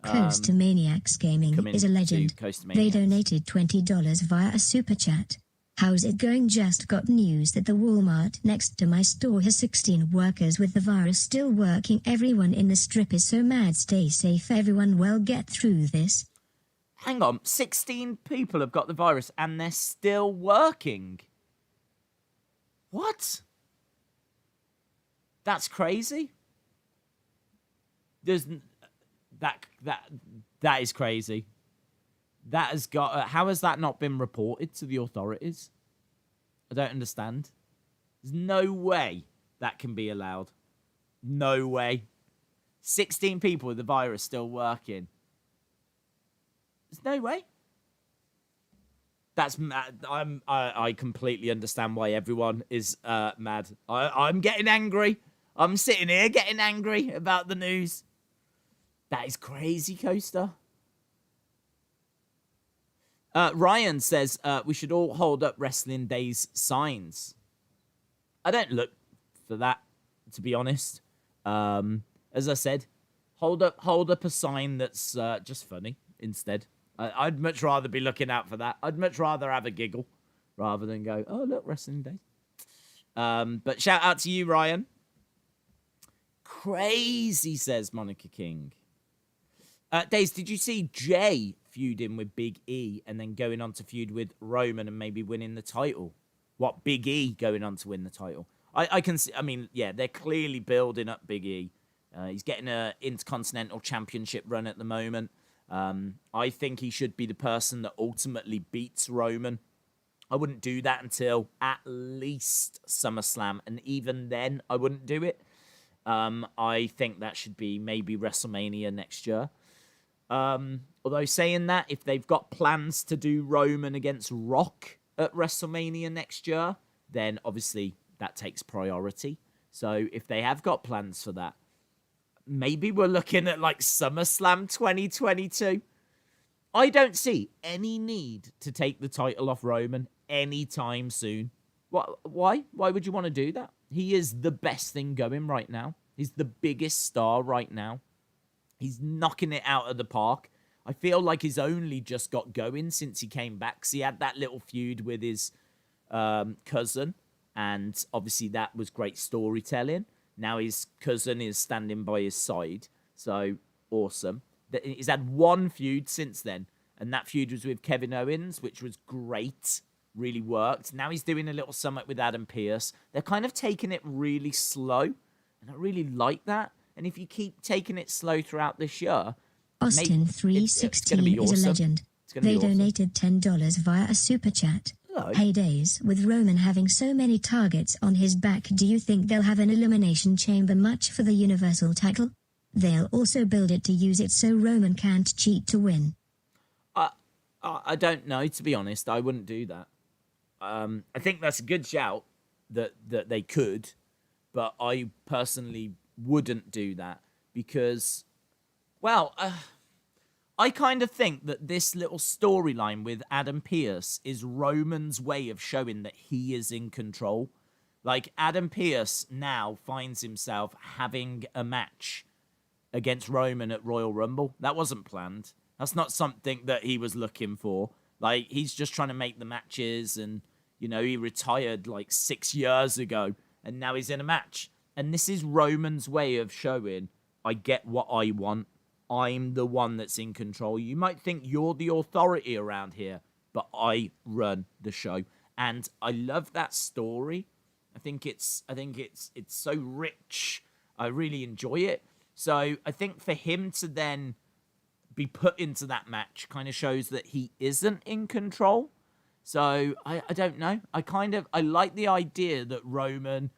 [SPEAKER 2] Coaster Maniacs Gaming is a legend. They donated $20 via a super chat. How's it going? Just got news that the Walmart next to my store has 16 workers with the virus still working. Everyone in the strip is so mad. Stay safe, everyone. Well, get through this.
[SPEAKER 1] Hang on, 16 people have got the virus and they're still working. What? That's crazy. There's that is crazy. That has got. How has that not been reported to the authorities? I don't understand. There's no way that can be allowed. No way. 16 people with the virus still working. There's no way. That's mad. I completely understand why everyone is mad. I'm getting angry. I'm sitting here getting angry about the news. That is crazy, Coaster. Ryan says we should all hold up Wrestling Days signs. I don't look for that, to be honest. As I said, hold up a sign that's just funny instead. I'd much rather be looking out for that. I'd much rather have a giggle rather than go, oh, look, Wrestling Days. But shout out to you, Ryan. Crazy, says Monica King. Days, did you see Jay feuding with Big E and then going on to feud with Roman and maybe winning the title? What, Big E going on to win the title? I can see, I mean, yeah, they're clearly building up Big E. He's getting an Intercontinental Championship run at the moment. I think he should be the person that ultimately beats Roman. I wouldn't do that until at least SummerSlam, and even then, I wouldn't do it. I think that should be maybe WrestleMania next year. Although saying that, if they've got plans to do Roman against Rock at WrestleMania next year, then obviously that takes priority. So if they have got plans for that, maybe we're looking at like SummerSlam 2022. I don't see any need to take the title off Roman anytime soon. Why? Why would you want to do that? He is the best thing going right now. He's the biggest star right now. He's knocking it out of the park. I feel like he's only just got going since he came back. So he had that little feud with his cousin, and obviously that was great storytelling. Now his cousin is standing by his side, so awesome. He's had one feud since then, and that feud was with Kevin Owens, which was great, really worked. Now he's doing a little summit with Adam Pearce. They're kind of taking it really slow, and I really like that. And if you keep taking it slow throughout this year,
[SPEAKER 2] Austin316 is a legend. They donated $10 via a super chat.
[SPEAKER 1] Hello.
[SPEAKER 2] Hey Days, with Roman having so many targets on his back, do you think they'll have an elimination chamber match for the Universal title? They'll also build it to use it so Roman can't cheat to win.
[SPEAKER 1] I don't know, to be honest. I wouldn't do that. I think that's a good shout that they could, but I personally wouldn't do that because Well, I kind of think that this little storyline with Adam Pearce is Roman's way of showing that he is in control. Like, Adam Pearce now finds himself having a match against Roman at Royal Rumble. That wasn't planned. That's not something that he was looking for. Like, he's just trying to make the matches, and, you know, he retired like 6 years ago, and now he's in a match. And this is Roman's way of showing, I get what I want. I'm the one that's in control. You might think you're the authority around here, but I run the show. And I love that story. I think it's so rich. I really enjoy it. So I think for him to then be put into that match kind of shows that he isn't in control. So I don't know. I like the idea that Roman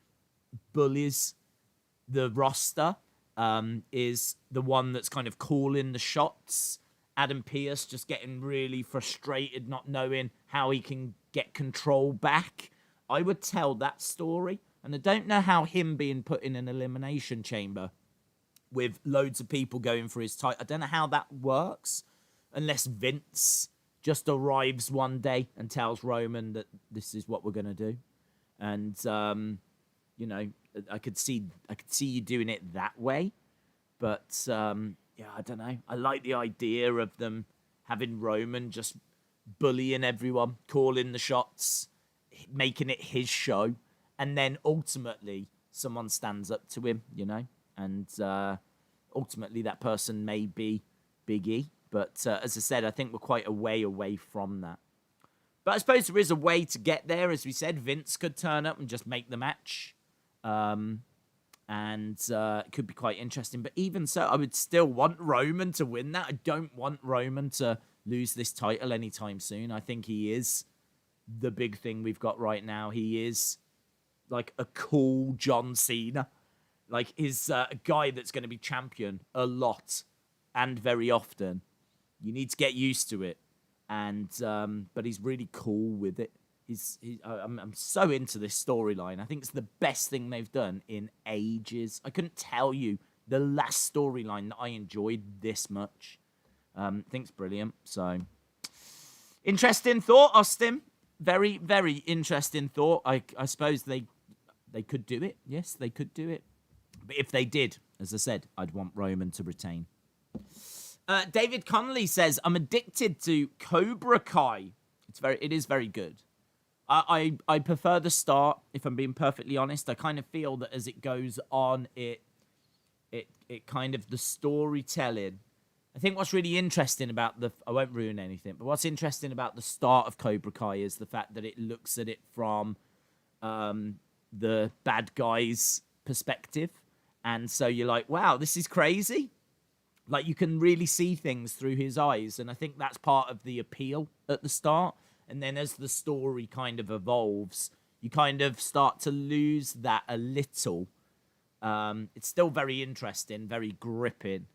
[SPEAKER 1] bullies the roster. Is the one that's kind of calling the shots. Adam Pearce just getting really frustrated, not knowing how he can get control back. I would tell that story. And I don't know how him being put in an elimination chamber with loads of people going for his title, I don't know how that works. Unless Vince just arrives one day and tells Roman that this is what we're going to do. And, you know, I could see you doing it that way, but yeah, I don't know. I like the idea of them having Roman just bullying everyone, calling the shots, making it his show, and then ultimately someone stands up to him, you know, and ultimately that person may be Big E. But as I said, I think we're quite a way away from that. But I suppose there is a way to get there. As we said, Vince could turn up and just make the match. And it could be quite interesting. But even so, I would still want Roman to win that. I don't want Roman to lose this title anytime soon. I think he is the big thing we've got right now. He is like a cool John Cena. Like, he's a guy that's going to be champion a lot and very often. You need to get used to it. And but he's really cool with it. I'm so into this storyline. I think it's the best thing they've done in ages. I couldn't tell you the last storyline that I enjoyed this much. I think it's brilliant. So, interesting thought, Austin. Very, very interesting thought. I suppose they could do it. Yes, they could do it. But if they did, as I said, I'd want Roman to retain. David Connolly says, I'm addicted to Cobra Kai. It is very good. I prefer the start, if I'm being perfectly honest. I kind of feel that as it goes on, it kind of the storytelling. I think what's really interesting about I won't ruin anything, but what's interesting about the start of Cobra Kai is the fact that it looks at it from the bad guy's perspective. And so you're like, wow, this is crazy. Like, you can really see things through his eyes. And I think that's part of the appeal at the start. And then as the story kind of evolves, you kind of start to lose that a little. It's still very interesting, very gripping.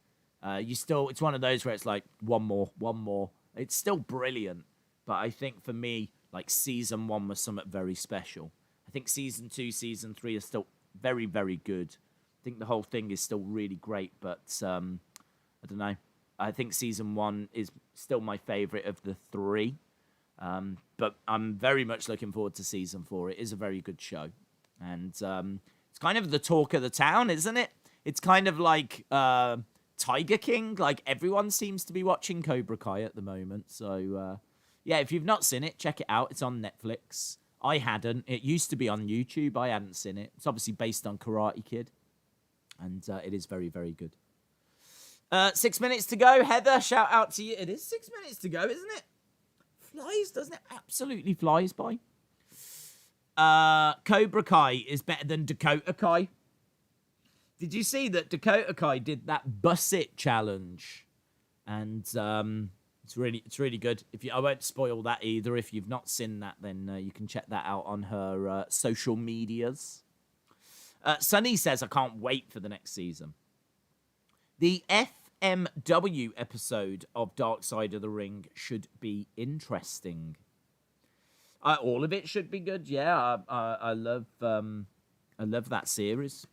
[SPEAKER 1] It's one of those where it's like, one more. It's still brilliant. But I think for me, like, season 1 was something very special. I think season 2, season 3 are still very, very good. I think the whole thing is still really great, but I don't know. I think season 1 is still my favorite of the 3. But I'm very much looking forward to season 4. It is a very good show. And it's kind of the talk of the town, isn't it? It's kind of like Tiger King. Like, everyone seems to be watching Cobra Kai at the moment. So, yeah, if you've not seen it, check it out. It's on Netflix. I hadn't. It used to be on YouTube. I hadn't seen it. It's obviously based on Karate Kid. And it is very, very good. 6 minutes to go. Heather, shout out to you. It is 6 minutes to go, isn't it? Flies, doesn't it? Absolutely flies by. Cobra Kai is better than Dakota Kai. Did you see that Dakota Kai did that Bus It challenge? And it's really good. I won't spoil that either. If you've not seen that, then you can check that out on her social medias. Sunny says, I can't wait for the next season. The FMW episode of Dark Side of the Ring should be interesting. All of it should be good. Yeah, I love that series.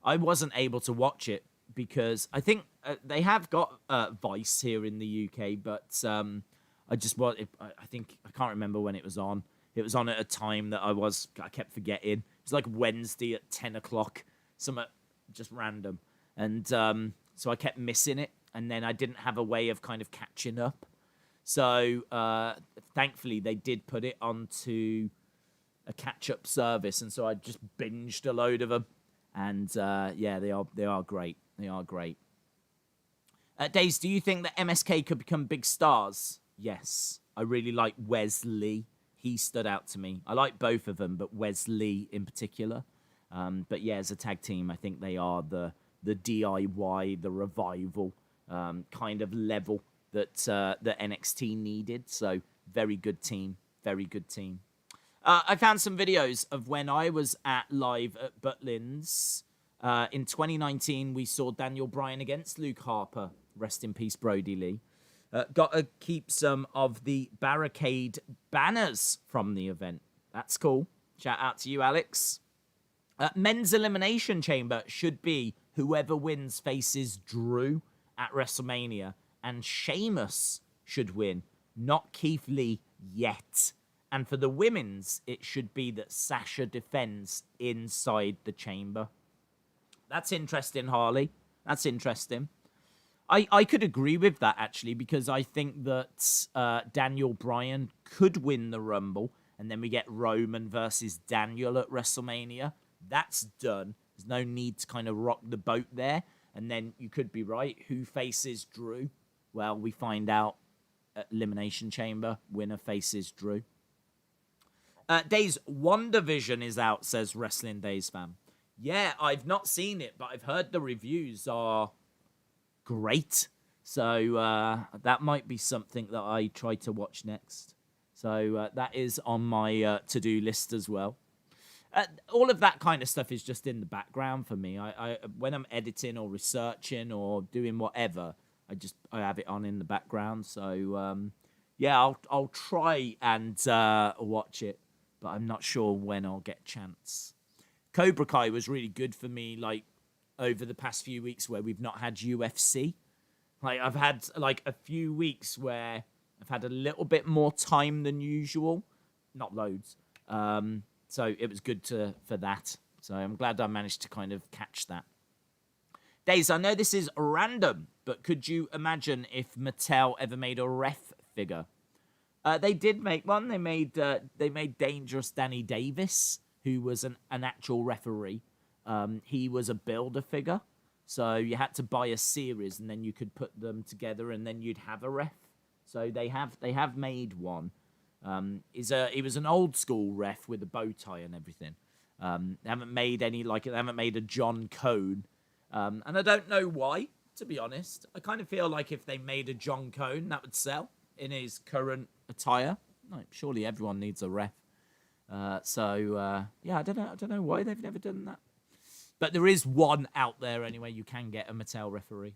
[SPEAKER 1] I wasn't able to watch it because I think they have got Vice here in the UK, but I just I think I can't remember when it was on. It was on at a time that I kept forgetting. It was like Wednesday at 10 o'clock, something just random, and so I kept missing it, and then I didn't have a way of kind of catching up. So thankfully they did put it onto a catch-up service, and so I just binged a load of them, and yeah, they are great. They are great. Days, do you think that MSK could become big stars? Yes, I really like Wesley. He stood out to me. I like both of them, but Wesley in particular. But yeah, as a tag team, I think they are the DIY, the revival kind of level that NXT needed. So very good team, very good team. I found some videos of when I was at live at Butlins. In 2019, we saw Daniel Bryan against Luke Harper. Rest in peace, Brody Lee. Got to keep some of the barricade banners from the event. That's cool. Shout out to you, Alex. Men's Elimination Chamber should be whoever wins faces Drew at WrestleMania. And Sheamus should win, not Keith Lee yet. And for the women's, it should be that Sasha defends inside the chamber. That's interesting, Harley. That's interesting. I could agree with that, actually, because I think that Daniel Bryan could win the Rumble, and then we get Roman versus Daniel at WrestleMania. That's done. There's no need to kind of rock the boat there. And then you could be right. Who faces Drew? Well, we find out at Elimination Chamber. Winner faces Drew. Days, WandaVision is out, says Wrestling Days fan. Yeah, I've not seen it, but I've heard the reviews are great. So that might be something that I try to watch next. So that is on my to-do list as well. All of that kind of stuff is just in the background for me. I when I'm editing or researching or doing whatever, I have it on in the background. So yeah, I'll try and watch it, but I'm not sure when I'll get a chance. Cobra Kai was really good for me, like over the past few weeks where we've not had UFC. Like I've had like a few weeks where I've had a little bit more time than usual, not loads. So it was good for that. So I'm glad I managed to kind of catch that. Days, I know this is random, but could you imagine if Mattel ever made a ref figure? They did make one. They made Dangerous Danny Davis, who was an actual referee. He was a builder figure, so you had to buy a series and then you could put them together and then you'd have a ref. So they have made one. He was an old school ref with a bow tie and everything. They haven't made any they haven't made a John Cone, and I don't know why. To be honest, I kind of feel like if they made a John Cone, that would sell in his current attire. Like, surely everyone needs a ref. So yeah, I don't know why they've never done that. But there is one out there anyway. You can get a Mattel referee.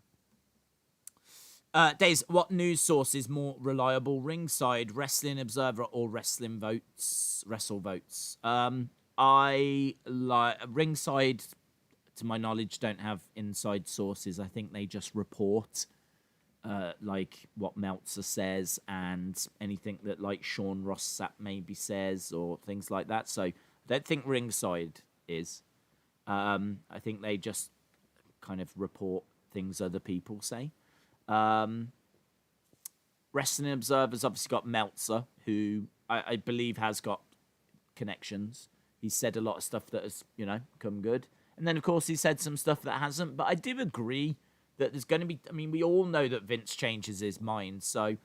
[SPEAKER 1] Days, what news source is more reliable? Ringside, Wrestling Observer, or Wrestling Votes? Wrestle Votes. I like Ringside. To my knowledge, don't have inside sources. I think they just report like what Meltzer says and anything that like Sean Ross Sapp maybe says or things like that. So I don't think Ringside is. I think they just kind of report things other people say. Wrestling Observer's obviously got Meltzer, who I believe has got connections. He's said a lot of stuff that has, come good. And then, of course, he said some stuff that hasn't. But I do agree that there's going to be... I mean, we all know that Vince changes his mind. So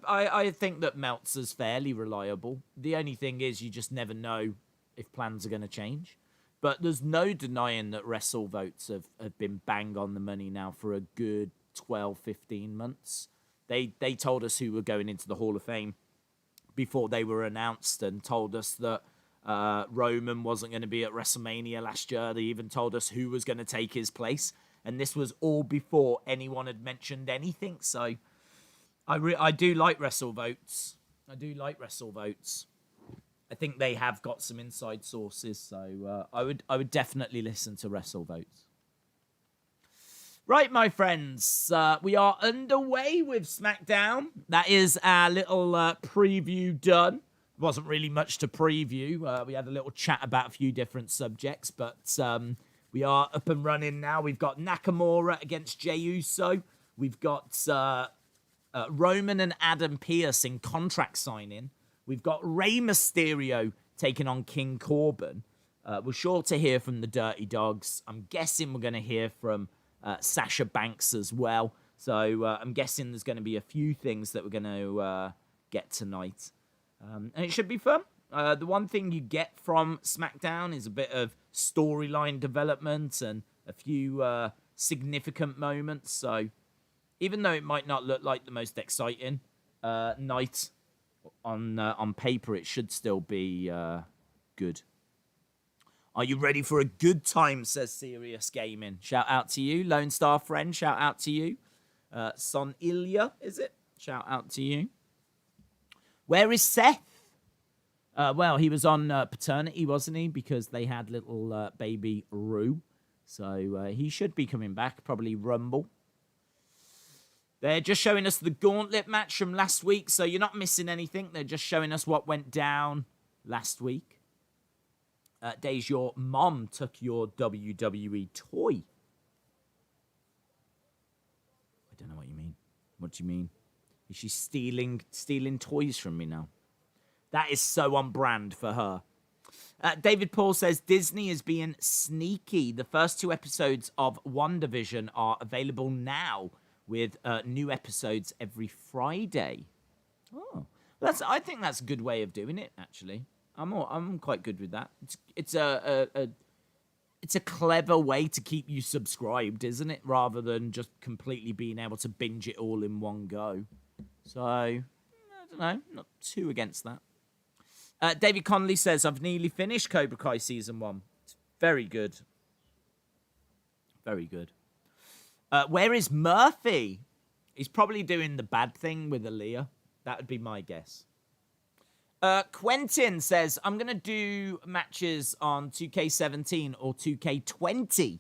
[SPEAKER 1] I think that Meltzer's fairly reliable. The only thing is you just never know if plans are going to change. But there's no denying that Wrestle Votes have been bang on the money now for a good 12, 15 months. They told us who were going into the Hall of Fame before they were announced and told us that Roman wasn't going to be at WrestleMania last year. They even told us who was going to take his place. And this was all before anyone had mentioned anything. So I do like Wrestle Votes. I think they have got some inside sources, so I would definitely listen to Wrestle Votes. Right, my friends, we are underway with SmackDown. That is our little preview done. Wasn't really much to preview. We had a little chat about a few different subjects, but we are up and running now. We've got Nakamura against Jey Uso. We've got Roman and Adam Pearce in contract signing. We've got Rey Mysterio taking on King Corbin. We're sure to hear from the Dirty Dogs. I'm guessing we're going to hear from Sasha Banks as well. So I'm guessing there's going to be a few things that we're going to get tonight. And it should be fun. The one thing you get from SmackDown is a bit of storyline development and a few significant moments. So even though it might not look like the most exciting night on paper, it should still be good. Are you ready for a good time, says Serious Gaming. Shout out to you. Lone Star Friend, shout out to you. Son Ilya, is it? Shout out to you. Where is Seth? Well, he was on paternity, wasn't he? Because they had little baby Rue. So he should be coming back, probably Rumble. They're just showing us the gauntlet match from last week, so you're not missing anything. They're just showing us what went down last week. Days, your mom took your WWE toy. I don't know what you mean. What do you mean? Is she stealing toys from me now? That is so on brand for her. David Paul says, Disney is being sneaky. The first 2 episodes of WandaVision are available now with new episodes every Friday. Oh, I think that's a good way of doing it, actually. I'm quite good with that. It's a clever way to keep you subscribed, isn't it? Rather than just completely being able to binge it all in one go. So, I don't know. Not too against that. David Connolly says, I've nearly finished Cobra Kai Season 1. It's very good. Very good. Where is Murphy? He's probably doing the bad thing with Aaliyah. That would be my guess. Quentin says, I'm going to do matches on 2K17 or 2K20.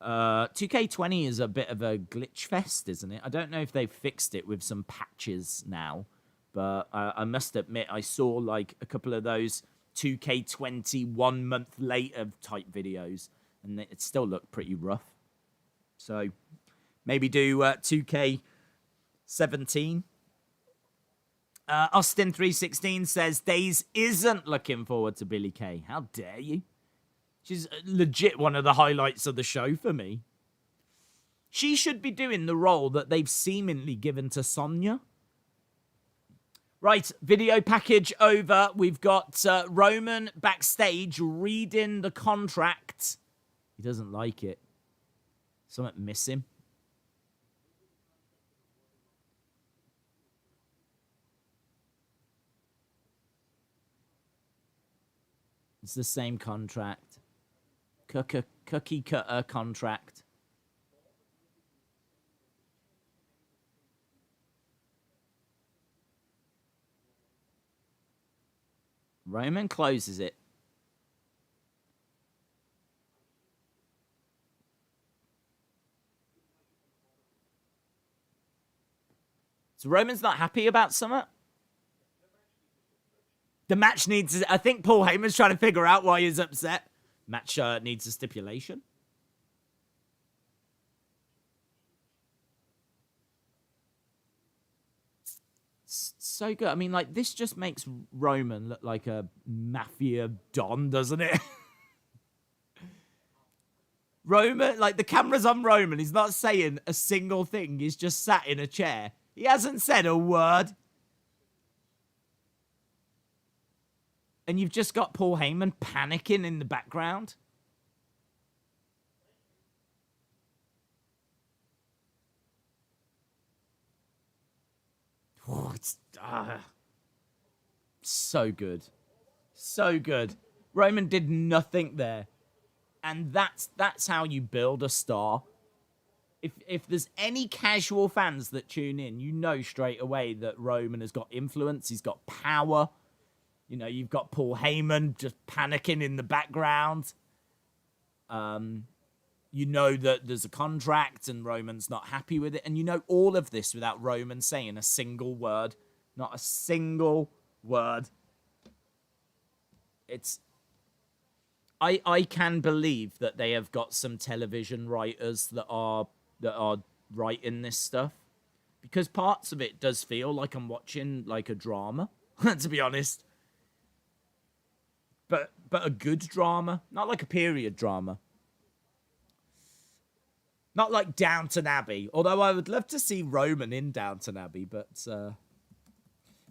[SPEAKER 1] 2K20 is a bit of a glitch fest, isn't it? I don't know if they've fixed it with some patches now, but I must admit I saw like a couple of those 2K20 1 month later type videos, and it still looked pretty rough. So maybe do 2K17. Austin316 says, Days isn't looking forward to Billie Kay. How dare you? She's legit one of the highlights of the show for me. She should be doing the role that they've seemingly given to Sonya. Right, video package over. We've got Roman backstage reading the contract. He doesn't like it. Something miss him. It's the same contract. Cookie cutter contract. Roman closes it. So Roman's not happy about something? The match needs... I think Paul Heyman's trying to figure out why he's upset. Match needs a stipulation. It's so good. I mean, like, this just makes Roman look like a mafia don, doesn't it? Roman, like, the camera's on Roman. He's not saying a single thing. He's just sat in a chair. He hasn't said a word. And you've just got Paul Heyman panicking in the background. Oh, it's so good. So good. Roman did nothing there. And that's how you build a star. If there's any casual fans that tune in, you know straight away that Roman has got influence, he's got power. You know, you've got Paul Heyman just panicking in the background. You know that there's a contract and Roman's not happy with it. And you know all of this without Roman saying a single word. Not a single word. It's... I can believe that they have got some television writers that are writing this stuff. Because parts of it does feel like I'm watching like a drama, to be honest. But a good drama. Not like a period drama. Not like Downton Abbey. Although I would love to see Roman in Downton Abbey. But,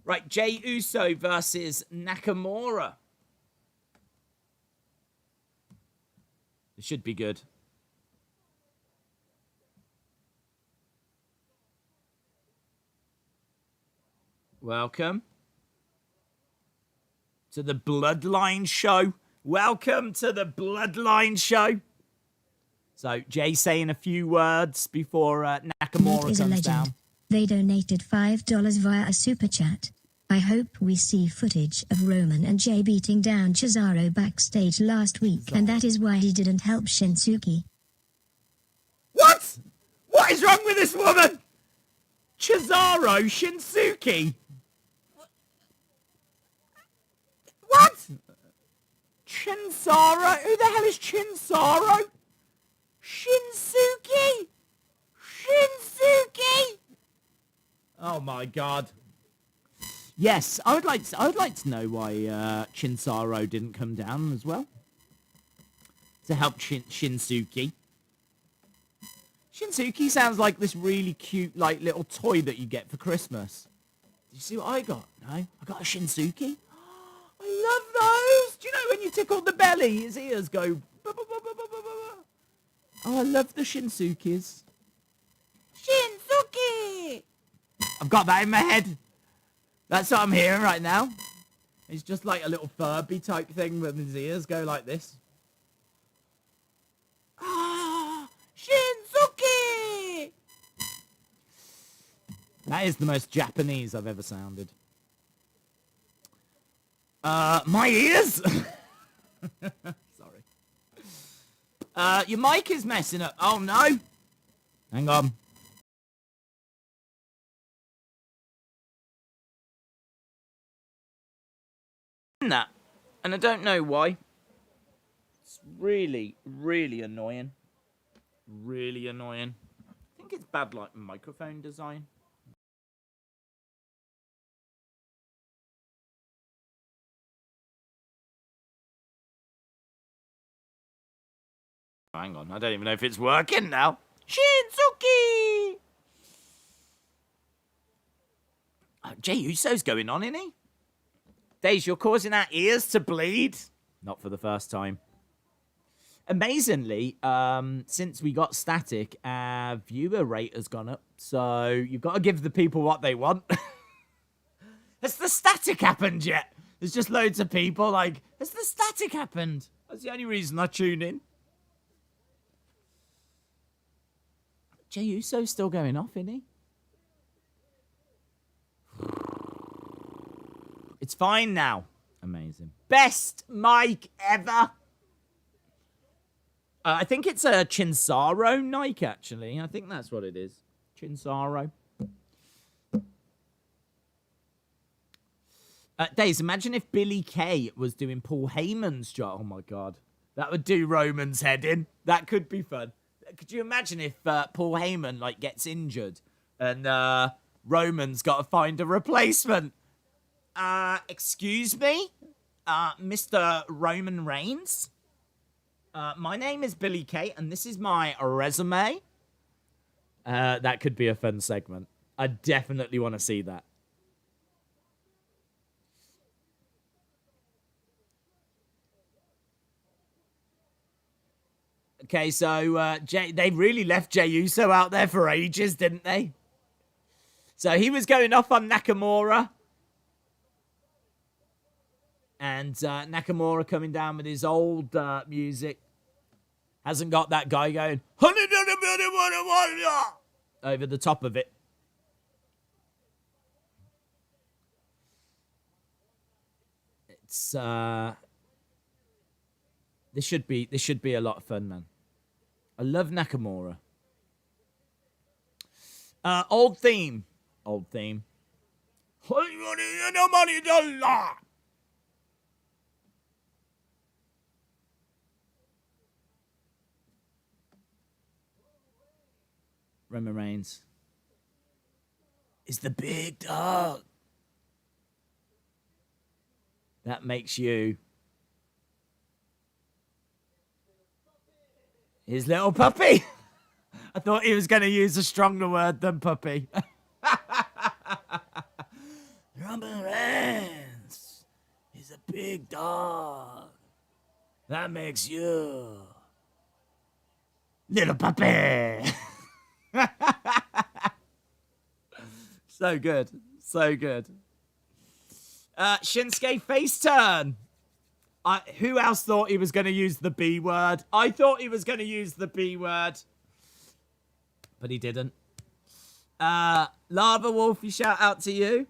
[SPEAKER 1] right, Jey Uso versus Nakamura. It should be good. Welcome to the Bloodline show. Welcome to the Bloodline show. So, Jay saying a few words before Nakamura comes down.
[SPEAKER 2] They donated $5 via a super chat. I hope we see footage of Roman and Jay beating down Cesaro backstage last week, and that is why he didn't help Shinsuke.
[SPEAKER 1] What? What is wrong with this woman? Cesaro, Shinsuke? What? Chinsaro? Who the hell is Chinsaro? Shinsuke? Shinsuke? Oh my god. Yes, I would like to know why Chinsaro didn't come down as well. To help Shinsuke. Shinsuke sounds like this really cute like little toy that you get for Christmas. Did you see what I got? No? I got a Shinsuke. I love those. Do you know when you tickle the belly, his ears go... Oh, I love the Shinsukes. Shinsuke! I've got that in my head. That's what I'm hearing right now. It's just like a little Furby type thing with his ears go like this. Ah, Shinsuke! That is the most Japanese I've ever sounded. My ears? Sorry. Your mic is messing up. Oh, no. Hang on. That. And I don't know why. It's really, really annoying. Really annoying. I think it's bad, like, microphone design. Hang on, I don't even know if it's working now. Shinsuke! Jey Uso's going on, isn't he? Daze, you're causing our ears to bleed. Not for the first time. Amazingly, since we got static, our viewer rate has gone up. So you've got to give the people what they want. Has the static happened yet? There's just loads of people like, has the static happened? That's the only reason I tune in. Jey Uso's still going off, isn't he? It's fine now. Amazing. Best mic ever. I think it's a Chinsaro mic, actually. I think that's what it is. Chinsaro. Daze, imagine if Billy Kay was doing Paul Heyman's job. Oh, my God. That would do Roman's head in. That could be fun. Could you imagine if Paul Heyman, like, gets injured and Roman's got to find a replacement? Excuse me? Mr. Roman Reigns? My name is Billy Kay, and this is my resume. That could be a fun segment. I definitely want to see that. Okay, so they really left Jey Uso out there for ages, didn't they? So he was going off on Nakamura. And Nakamura coming down with his old music. Hasn't got that guy going over the top of it. It's this should be a lot of fun, man. I love Nakamura. Old theme. Old theme. Roman Reigns is the big dog. That makes you his little puppy. I thought he was going to use a stronger word than puppy. Roman Reigns is a big dog. That makes you little puppy. So good. So good. Shinsuke face turn. Who else thought he was going to use the B word? I thought he was going to use the B word. But he didn't. Lava Wolfie, shout out to you.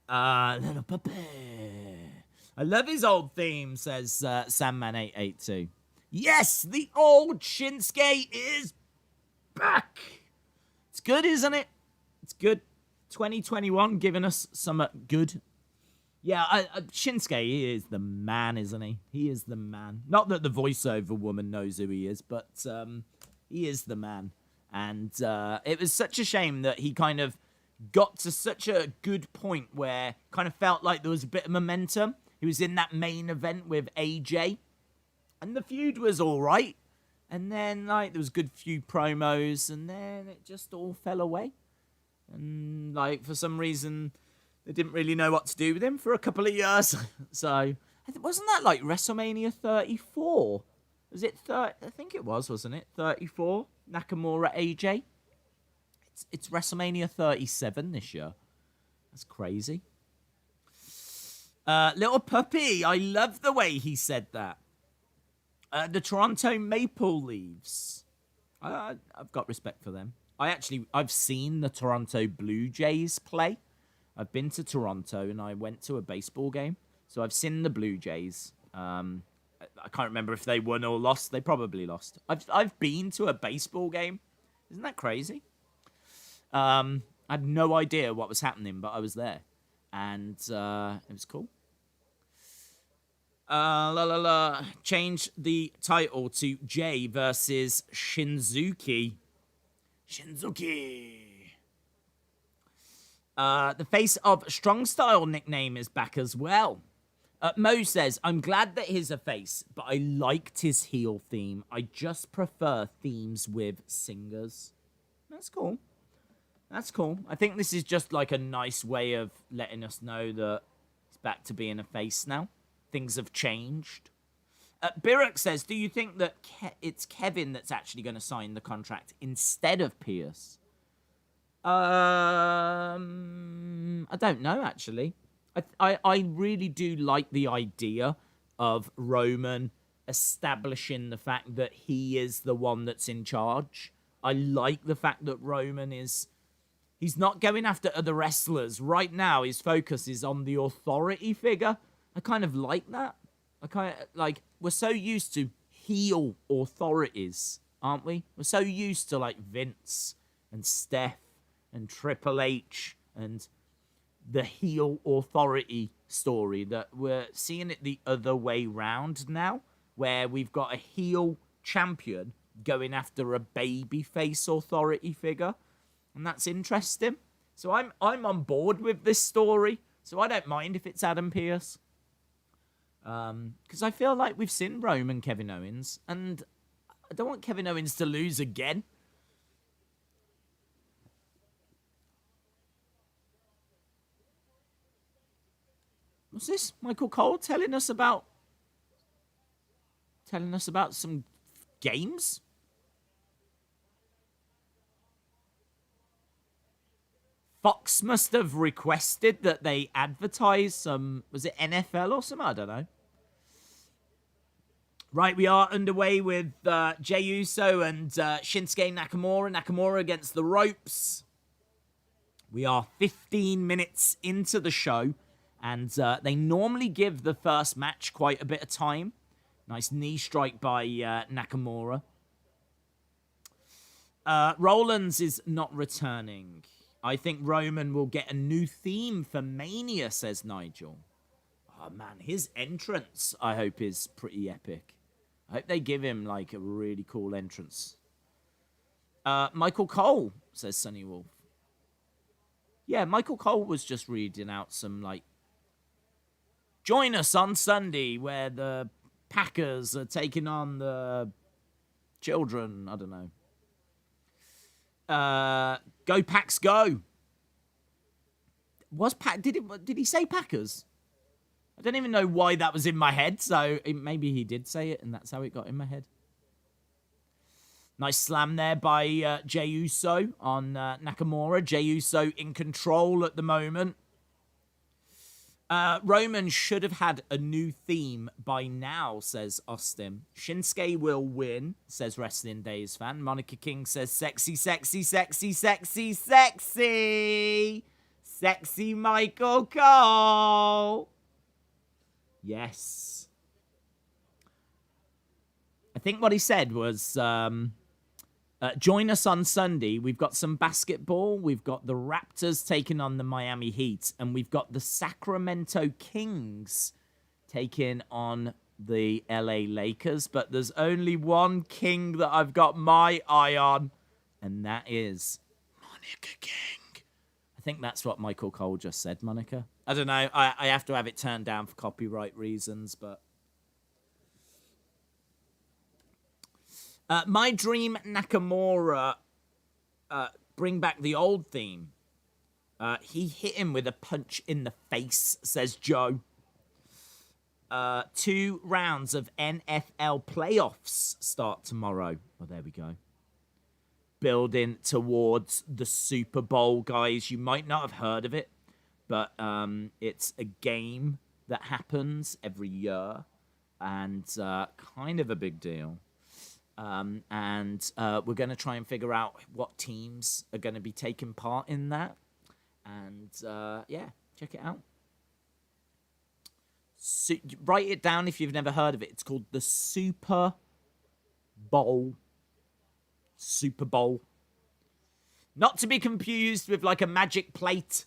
[SPEAKER 1] Little puppy. I love his old theme, says Sandman882. Yes, the old Shinsuke is back. It's good, isn't it? It's good. 2021 giving us some good. Yeah, Shinsuke, he is the man, isn't he? He is the man. Not that the voiceover woman knows who he is, but he is the man. And it was such a shame that he kind of got to such a good point where kind of felt like there was a bit of momentum. He was in that main event with AJ. And the feud was all right. And then, like, there was a good few promos. And then it just all fell away. And, like, for some reason, they didn't really know what to do with him for a couple of years. So, wasn't that, like, WrestleMania 34? Was it 30? I think it was, wasn't it? 34? Nakamura AJ? It's WrestleMania 37 this year. That's crazy. Little puppy. I love the way he said that. The Toronto Maple Leafs. I've got respect for them. I've seen the Toronto Blue Jays play. I've been to Toronto and I went to a baseball game. So I've seen the Blue Jays. I can't remember if they won or lost. They probably lost. I've been to a baseball game. Isn't that crazy? I had no idea what was happening, but I was there. And it was cool. Change the title to Jay versus Shinzuki. The face of Strong Style nickname is back as well. Mo says, I'm glad that he's a face, but I liked his heel theme. I just prefer themes with singers. That's cool. That's cool. I think this is just like a nice way of letting us know that he's back to being a face now. Things have changed. Birek says, do you think that it's Kevin that's actually going to sign the contract instead of Pierce? I don't know, actually. I really do like the idea of Roman establishing the fact that he is the one that's in charge. I like the fact that Roman he's not going after other wrestlers. Right now, his focus is on the authority figure. I kind of like that. We're so used to heel authorities, aren't we? We're so used to, like, Vince and Steph and Triple H and the heel authority story that we're seeing it the other way round now, where we've got a heel champion going after a babyface authority figure. And that's interesting. So I'm on board with this story. So I don't mind if it's Adam Pearce. Because I feel like we've seen Roman Kevin Owens, and I don't want Kevin Owens to lose again. What's this? Michael Cole telling us about some games? Fox must have requested that they advertise some, was it NFL or something? I don't know. Right, we are underway with Jey Uso and Shinsuke Nakamura. Nakamura against the ropes. We are 15 minutes into the show, and they normally give the first match quite a bit of time. Nice knee strike by Nakamura. Rollins is not returning. I think Roman will get a new theme for Mania, says Nigel. Oh, man, his entrance, I hope, is pretty epic. I hope they give him, like, a really cool entrance. Michael Cole, says Sonny Wolf. Yeah, Michael Cole was just reading out some, like, join us on Sunday where the Packers are taking on the children. I don't know. Go Packs go. Did he say Packers? I don't even know why that was in my head, so maybe he did say it and that's how it got in my head. Nice slam there by Jey Uso on Nakamura. Jey Uso in control at the moment. Roman should have had a new theme by now, says Austin. Shinsuke will win, says Wrestling Days fan. Monica King says sexy, sexy, sexy, sexy, sexy. Sexy Michael Cole. Yes. I think what he said was, join us on Sunday. We've got some basketball. We've got the Raptors taking on the Miami Heat. And we've got the Sacramento Kings taking on the LA Lakers. But there's only one king that I've got my eye on. And that is Monica King. I think that's what Michael Cole just said, Monica. I don't know. I have to have it turned down for copyright reasons, but... My Dream Nakamura, bring back the old theme. He hit him with a punch in the face, says Joe. 2 rounds of NFL playoffs start tomorrow. Well, there we go. Building towards the Super Bowl, guys. You might not have heard of it, but it's a game that happens every year and kind of a big deal. And we're going to try and figure out what teams are going to be taking part in that. And, yeah, check it out. Write it down if you've never heard of it. It's called the Super Bowl. Super Bowl. Not to be confused with, like, a magic plate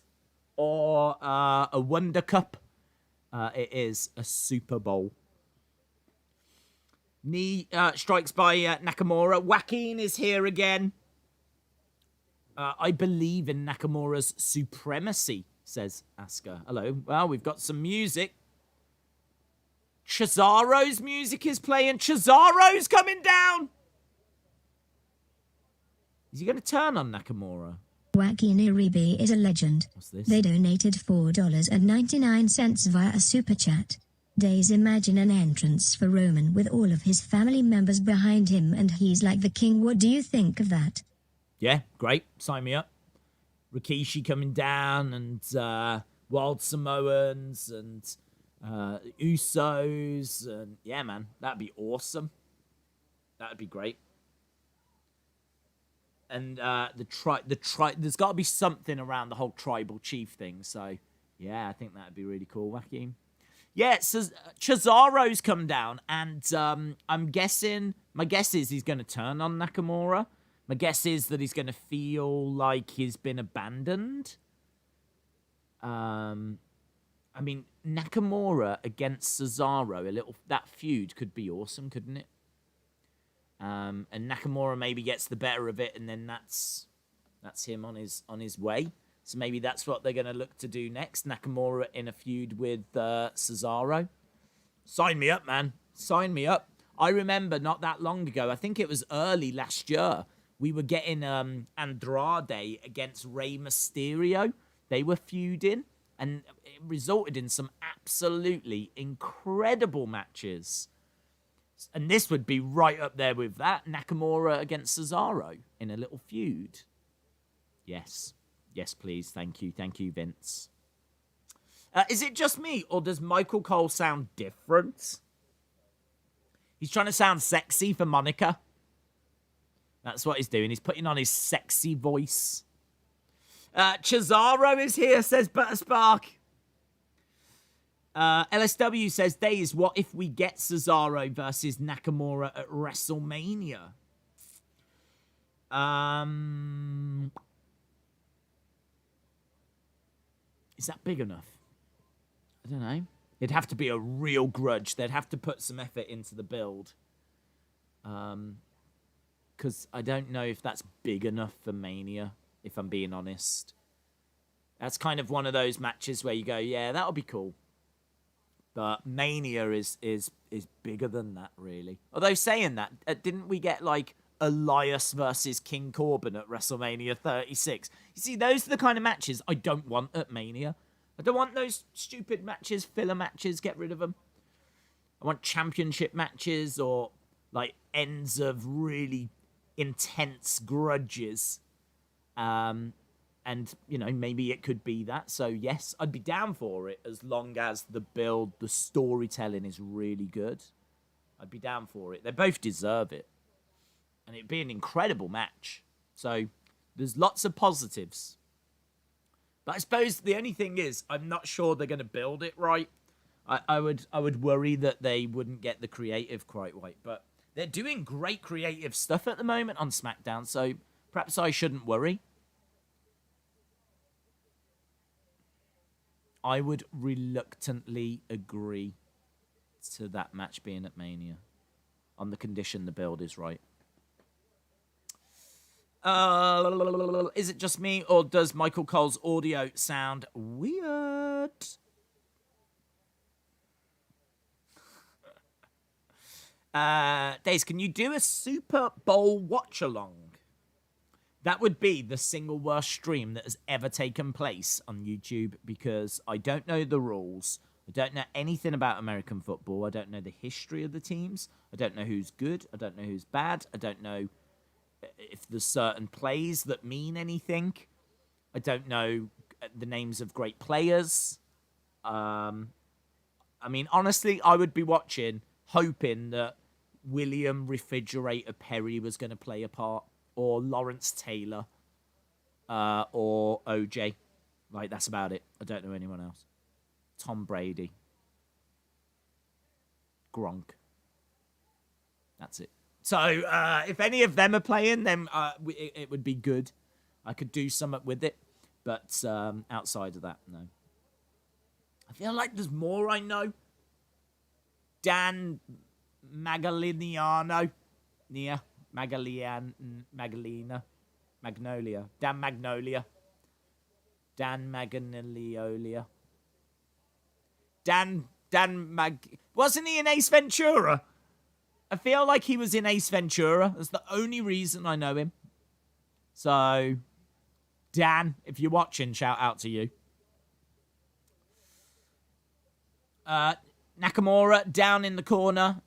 [SPEAKER 1] or a Wonder Cup. It is a Super Bowl. Knee strikes by Nakamura. Joaquin is here again. I believe in Nakamura's supremacy, says Asuka. Hello. Well, we've got some music. Cesaro's music is playing. Cesaro's coming down. Is he going to turn on Nakamura?
[SPEAKER 2] Joaquin Iribe is a legend.
[SPEAKER 1] What's this?
[SPEAKER 2] They donated $4.99 via a super chat. Days imagine an entrance for Roman with all of his family members behind him and he's like the king. What do you think of that?
[SPEAKER 1] Yeah, great. Sign me up. Rikishi coming down and Wild Samoans and Usos. And yeah, man, that'd be awesome. That'd be great. And there's got to be something around the whole tribal chief thing. So yeah, I think that'd be really cool, Joaquin. Yeah, so Cesaro's come down, and I'm guessing, my guess is he's going to turn on Nakamura. My guess is that he's going to feel like he's been abandoned. I mean, Nakamura against Cesaro, that feud could be awesome, couldn't it? And Nakamura maybe gets the better of it, and then that's him on his way. So maybe that's what they're going to look to do next. Nakamura in a feud with Cesaro. Sign me up, man. Sign me up. I remember not that long ago, I think it was early last year, we were getting Andrade against Rey Mysterio. They were feuding, and it resulted in some absolutely incredible matches. And this would be right up there with that. Nakamura against Cesaro in a little feud. Yes. Yes, please. Thank you. Thank you, Vince. Is it just me, or does Michael Cole sound different? He's trying to sound sexy for Monica. That's what he's doing. He's putting on his sexy voice. Cesaro is here, says Butterspark. LSW says, Days, what if we get Cesaro versus Nakamura at WrestleMania? Is that big enough? I don't know. It'd have to be a real grudge. They'd have to put some effort into the build. Because I don't know if that's big enough for Mania, if I'm being honest. That's kind of one of those matches where you go, yeah, that'll be cool. But Mania is bigger than that, really. Although saying that, didn't we get like Elias versus King Corbin at WrestleMania 36? You see, those are the kind of matches I don't want at Mania. I don't want those stupid matches, filler matches, get rid of them. I want championship matches or like ends of really intense grudges. And, you know, maybe it could be that. So, yes, I'd be down for it as long as the build, the storytelling is really good. I'd be down for it. They both deserve it. And it'd be an incredible match. So, there's lots of positives. But I suppose the only thing is, I'm not sure they're going to build it right. I would worry that they wouldn't get the creative quite right. But they're doing great creative stuff at the moment on SmackDown. So, perhaps I shouldn't worry. I would reluctantly agree to that match being at Mania on the condition the build is right. Is it just me or does Michael Cole's audio sound weird? Days, can you do a Super Bowl watch along? That would be the single worst stream that has ever taken place on YouTube because I don't know the rules. I don't know anything about American football. I don't know the history of the teams. I don't know who's good. I don't know who's bad. I don't know if there's certain plays that mean anything. I don't know the names of great players. I mean, honestly, I would be watching hoping that William Refrigerator Perry was going to play a part. Or Lawrence Taylor, or OJ. Right, that's about it. I don't know anyone else. Tom Brady. Gronk. That's it. So, if any of them are playing, then it would be good. I could do something with it. But outside of that, no. I feel like there's more I know. Dan Magaliano. Nia. Magnolia. Dan Magnoliolia. Wasn't he in Ace Ventura? I feel like he was in Ace Ventura. That's the only reason I know him. So, Dan, if you're watching, shout out to you. Nakamura down in the corner.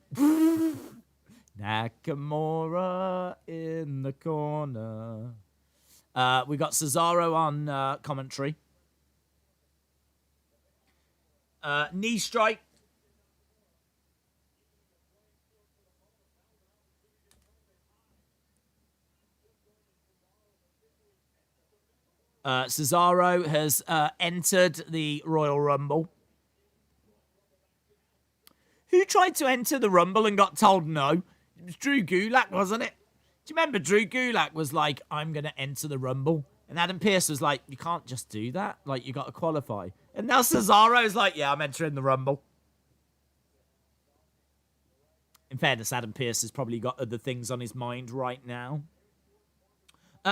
[SPEAKER 1] Nakamura in the corner. We got Cesaro on commentary. Knee strike. Cesaro has entered the Royal Rumble. Who tried to enter the Rumble and got told no? It was Drew Gulak, wasn't it? Do you remember Drew Gulak was like, I'm going to enter the Rumble? And Adam Pearce was like, you can't just do that. Like, you got to qualify. And now Cesaro's like, yeah, I'm entering the Rumble. In fairness, Adam Pearce has probably got other things on his mind right now.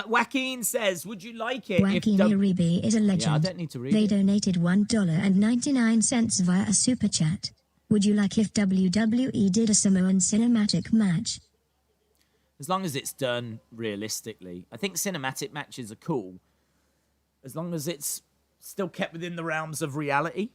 [SPEAKER 1] Joaquin says, would you like it
[SPEAKER 2] Joaquin Uribe is a legend.
[SPEAKER 1] Yeah, I don't need to read
[SPEAKER 2] They
[SPEAKER 1] it.
[SPEAKER 2] donated $1.99 via a super chat. Would you like if WWE did a Samoan cinematic match?
[SPEAKER 1] As long as it's done realistically. I think cinematic matches are cool. As long as it's still kept within the realms of reality.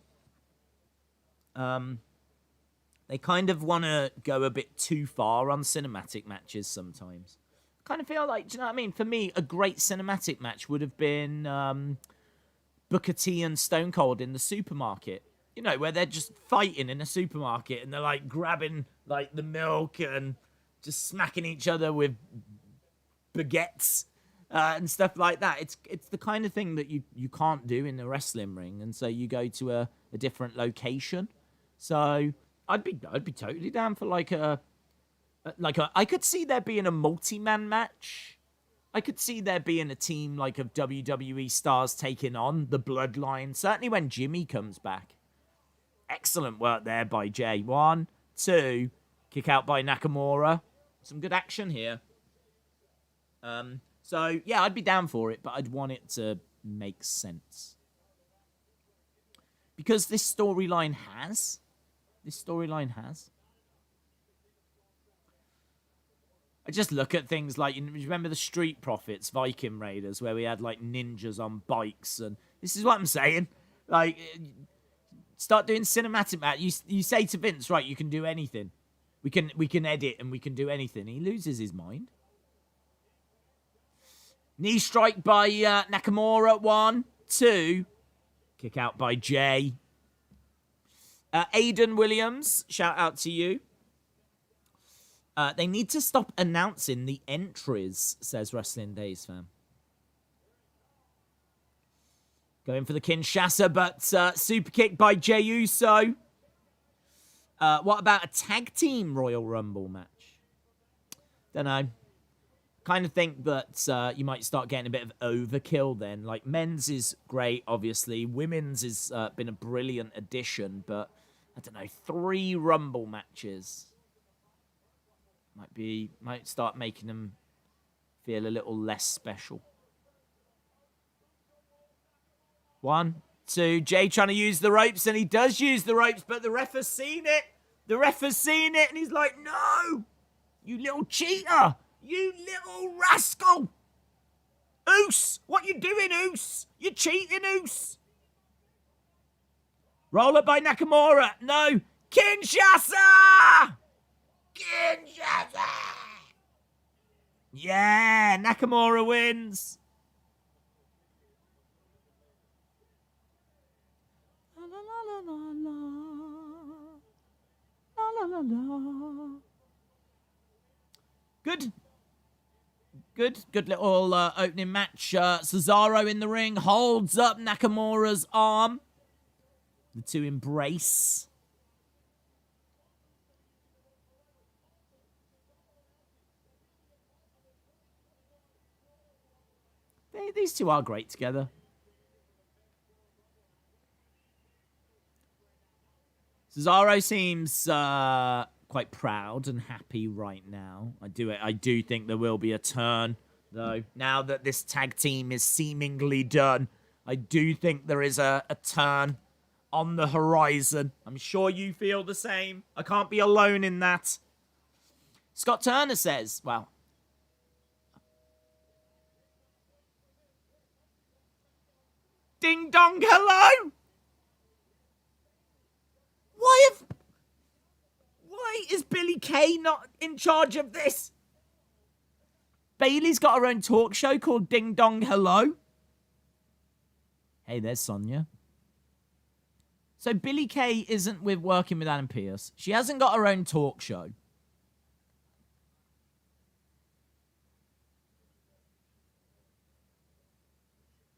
[SPEAKER 1] They kind of want to go a bit too far on cinematic matches sometimes. I kind of feel like, do you know what I mean? For me, a great cinematic match would have been Booker T and Stone Cold in the supermarket. You know, where they're just fighting in a supermarket and they're like grabbing like the milk and just smacking each other with baguettes and stuff like that. It's the kind of thing that you can't do in the wrestling ring, and so you go to a different location. So I'd be totally down for I could see there being a multi-man match. I could see there being a team like of WWE stars taking on the Bloodline. Certainly when Jimmy comes back. Excellent work there by Jay. 1, 2, kick out by Nakamura. Some good action here. So, yeah, I'd be down for it, but I'd want it to make sense. Because this storyline has. I just look at things like, you remember the Street Profits, Viking Raiders, where we had like ninjas on bikes, and this is what I'm saying. Like, start doing cinematic match. You say to Vince, right, you can do anything. We can edit and we can do anything. He loses his mind. Knee strike by Nakamura. 1, 2. Kick out by Jay. Aiden Williams, shout out to you. They need to stop announcing the entries, says Wrestling Days fan. Going for the Kinshasa, but super kick by Jey Uso. What about a tag team Royal Rumble match? Don't know. Kind of think that you might start getting a bit of overkill then. Like, men's is great, obviously. Women's has been a brilliant addition, but I don't know, 3 Rumble matches might start making them feel a little less special. 1, 2. Jay trying to use the ropes, and he does use the ropes, but the ref has seen it. The ref has seen it, and he's like, no! You little cheater! You little rascal! Oos! What you doing, Oos? You're cheating, Oos! Roll up by Nakamura. No! Kinshasa! Kinshasa! Yeah! Nakamura wins! La la la la la la la la. Good. Good little opening match. Cesaro in the ring holds up Nakamura's arm. The two embrace. These two are great together. Cesaro seems quite proud and happy right now. I do think there will be a turn, though. Now that this tag team is seemingly done, I do think there is a turn on the horizon. I'm sure you feel the same. I can't be alone in that. Scott Turner says, well, ding dong, hello! Why is Billy Kay not in charge of this? Bailey's got her own talk show called Ding Dong Hello. Hey, there's Sonya. So Billy Kay isn't working with Adam Pearce. She hasn't got her own talk show.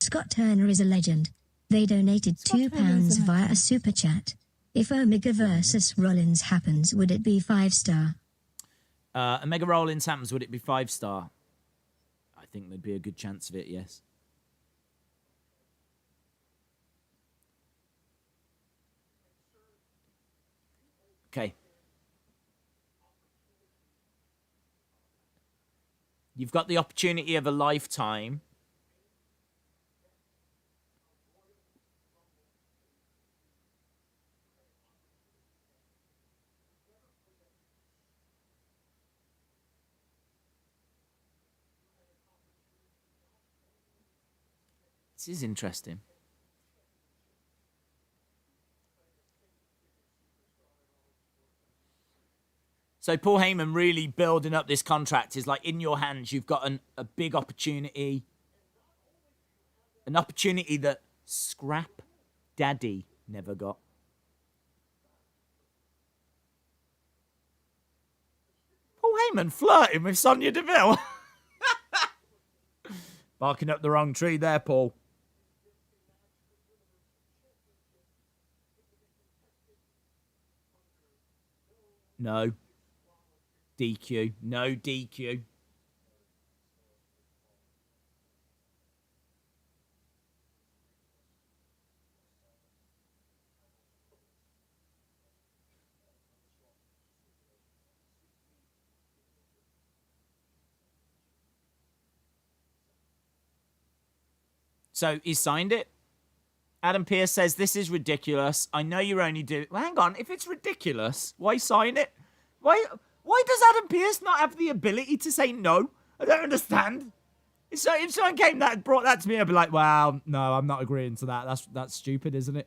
[SPEAKER 2] Scott Turner is a legend. They donated £2 via a super chat. If Omega versus Rollins happens, would it be 5-star?
[SPEAKER 1] Omega Rollins happens, would it be 5-star? I think there'd be a good chance of it, yes. Okay. You've got the opportunity of a lifetime. This is interesting. So Paul Heyman really building up this contract is like, in your hands, you've got a big opportunity. An opportunity that Scrap Daddy never got. Paul Heyman flirting with Sonya Deville. Barking up the wrong tree there, Paul. No. DQ. No DQ. So he signed it. Adam Pearce says, this is ridiculous. I know you're only doing... Well, hang on. If it's ridiculous, why sign it? Why does Adam Pearce not have the ability to say no? I don't understand. If someone came that brought that to me, I'd be like, wow, no, I'm not agreeing to that. That's stupid, isn't it?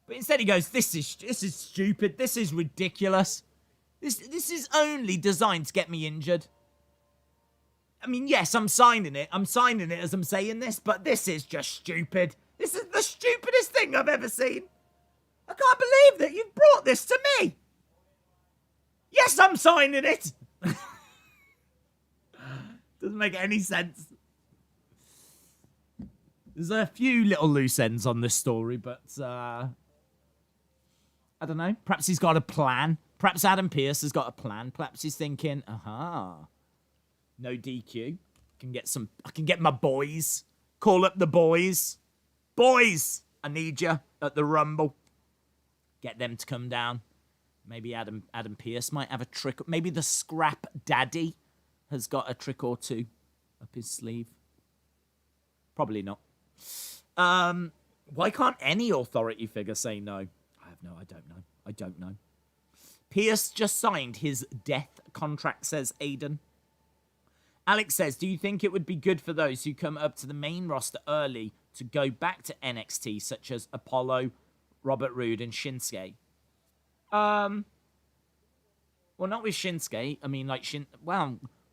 [SPEAKER 1] But instead he goes, this is stupid. This is ridiculous. This is only designed to get me injured. I mean, yes, I'm signing it. I'm signing it as I'm saying this, but this is just stupid. This is the stupidest thing I've ever seen. I can't believe that you've brought this to me. Yes, I'm signing it. Doesn't make any sense. There's a few little loose ends on this story, but I don't know. Perhaps he's got a plan. Perhaps Adam Pearce has got a plan. Perhaps he's thinking, no DQ. I can get my boys. Call up the boys. Boys, I need you at the Rumble. Get them to come down. Maybe Adam Pearce might have a trick. Maybe the Scrap Daddy has got a trick or two up his sleeve. Probably not. Why can't any authority figure say no? I don't know. Pearce just signed his death contract, says Aiden. Alex says, do you think it would be good for those who come up to the main roster early to go back to NXT, such as Apollo, Robert Roode, and Shinsuke? Well, not with Shinsuke. I mean, like,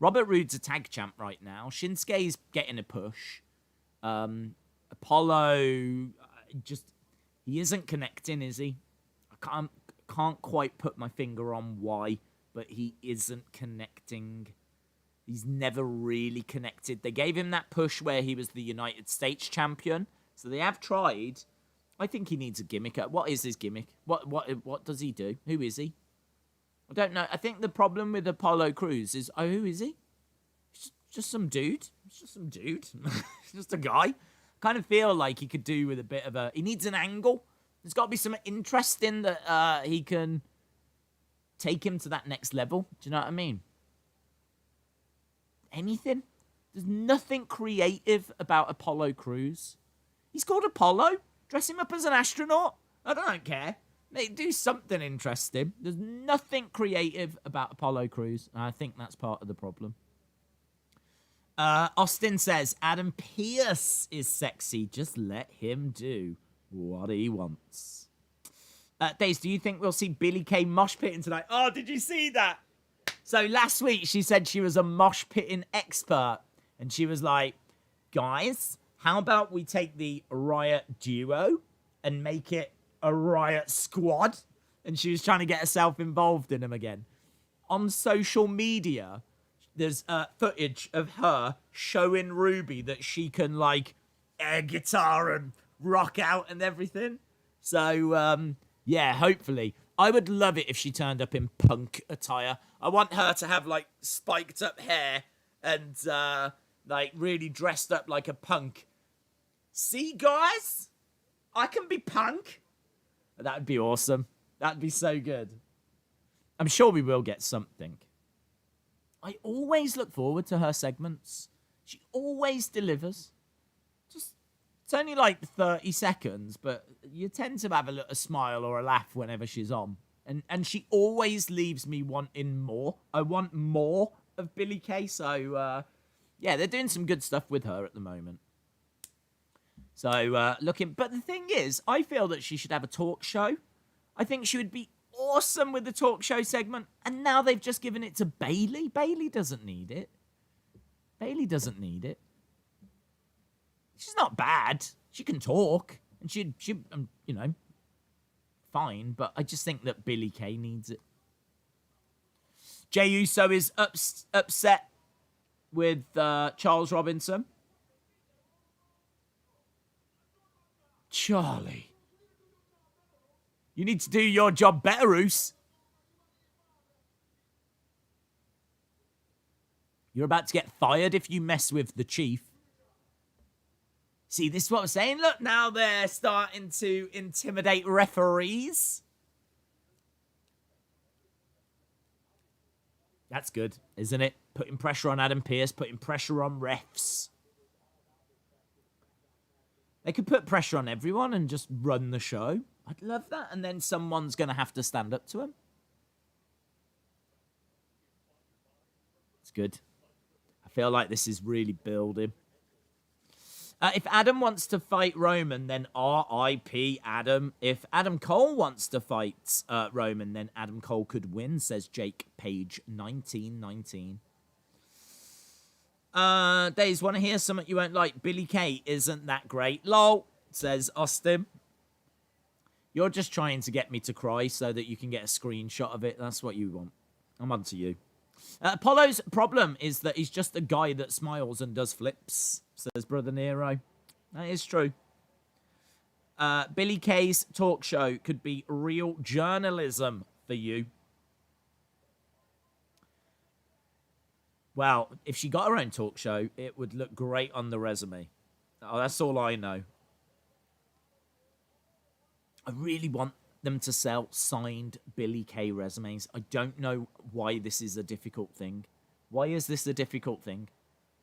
[SPEAKER 1] Robert Roode's a tag champ right now. Shinsuke's getting a push. Apollo, he isn't connecting, is he? I can't quite put my finger on why, but he isn't connecting. He's never really connected. They gave him that push where he was the United States champion, so they have tried. I think he needs a gimmick. What is his gimmick? What does he do? Who is he? I don't know. I think the problem with Apollo Crews is, who is he? He's just some dude. He's just some dude. Just a guy. Kind of feel like he could do with a bit of he needs an angle. There's got to be some interest in that he can take him to that next level. Do you know what I mean? Anything? There's nothing creative about Apollo Crews. He's called Apollo. Dress him up as an astronaut. I don't care. They do something interesting. There's nothing creative about Apollo Crews, and I think that's part of the problem. Austin says, Adam Pearce is sexy. Just let him do what he wants. Daze, do you think we'll see Billie Kay mosh pitting tonight? Oh, did you see that? So last week she said she was a mosh pitting expert. And she was like, guys, how about we take the Riot duo and make it a Riot squad? And she was trying to get herself involved in them again. On social media, there's footage of her showing Ruby that she can, like, air guitar and rock out and everything. So, yeah, hopefully. I would love it if she turned up in punk attire. I want her to have, like, spiked up hair and, like, really dressed up like a punk. See, guys? I can be punk. That would be awesome. That'd be so good. I'm sure we will get something. I always look forward to her segments. She always delivers. It's only like 30 seconds, but you tend to have a smile or a laugh whenever she's on. And she always leaves me wanting more. I want more of Billie Kay. So, yeah, they're doing some good stuff with her at the moment. So, but the thing is, I feel that she should have a talk show. I think she would be awesome with the talk show segment. And now they've just given it to Bayley. Bayley doesn't need it. Bayley doesn't need it. She's not bad. She can talk. And she you know, fine. But I just think that Billie Kay needs it. Jey Uso is upset with Charles Robinson. Charlie. You need to do your job better, Uso. You're about to get fired if you mess with the chief. See, this is what I'm saying. Look, now they're starting to intimidate referees. That's good, isn't it? Putting pressure on Adam Pearce, putting pressure on refs. They could put pressure on everyone and just run the show. I'd love that. And then someone's going to have to stand up to him. It's good. I feel like this is really building. If Adam wants to fight Roman, then R.I.P. Adam. If Adam Cole wants to fight Roman, then Adam Cole could win, says Jake Page 1919. Days, want to hear something you won't like? Billy Kay isn't that great. Lol, says Austin. You're just trying to get me to cry so that you can get a screenshot of it. That's what you want. I'm on to you. Apollo's problem is that he's just a guy that smiles and does flips, says Brother Nero. That is true. Billy Kay's talk show could be real journalism for you. Well, if she got her own talk show, it would look great on the resume. Oh, that's all I know. I really want them to sell signed Billy Kay resumes. I don't know why this is a difficult thing. Why is this a difficult thing?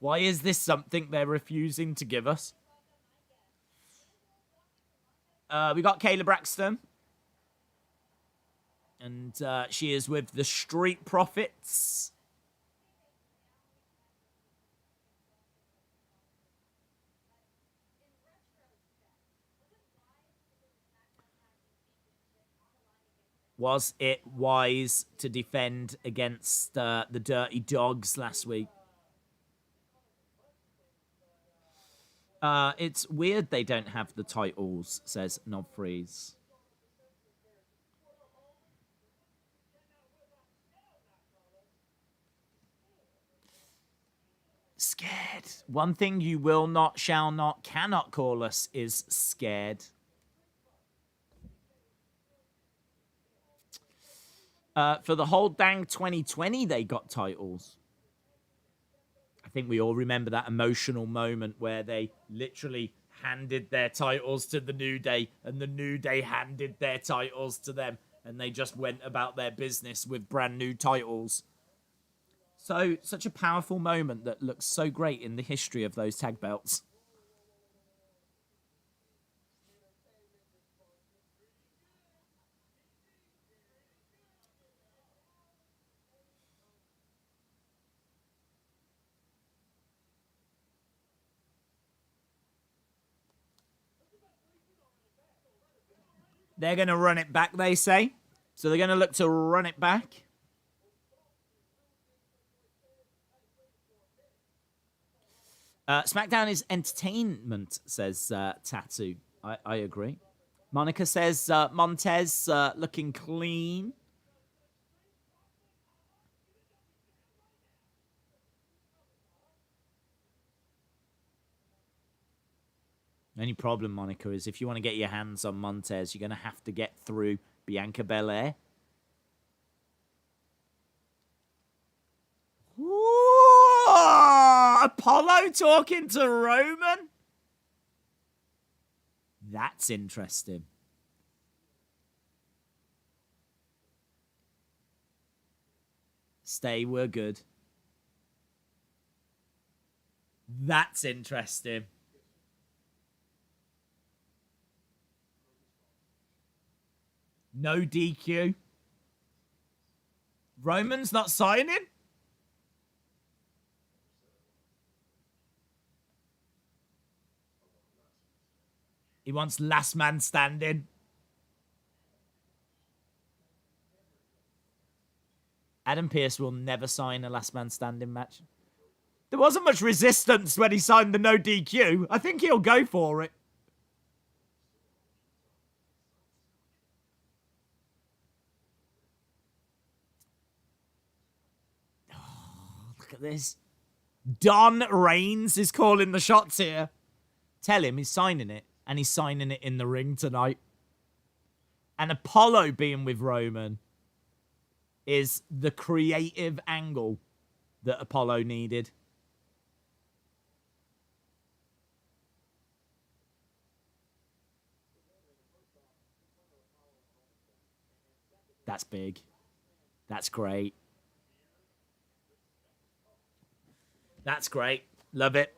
[SPEAKER 1] Why is this something they're refusing to give us? We got Kayla Braxton. And she is with the Street Profits. Was it wise to defend against the Dirty Dogs last week? It's weird they don't have the titles, says Nobfreeze. Scared. One thing you will not, shall not, cannot call us is scared. For the whole dang 2020, they got titles. I think we all remember that emotional moment where they literally handed their titles to the New Day, and the New Day handed their titles to them, and they just went about their business with brand new titles. So, such a powerful moment that looks so great in the history of those tag belts. They're going to run it back, they say. So they're going to look to run it back. SmackDown is entertainment, says Tattoo. I agree. Monica says Montez looking clean. The only problem, Monica, is if you want to get your hands on Montez, you're going to have to get through Bianca Belair. Ooh, Apollo talking to Roman? That's interesting. Stay, we're good. That's interesting. No DQ. Roman's not signing? He wants last man standing. Adam Pearce will never sign a last man standing match. There wasn't much resistance when he signed the no DQ. I think he'll go for it. Look at this. Don Reigns is calling the shots here. Tell him he's signing it, and he's signing it in the ring tonight. And Apollo being with Roman is the creative angle that Apollo needed. That's big. That's great. That's great. Love it.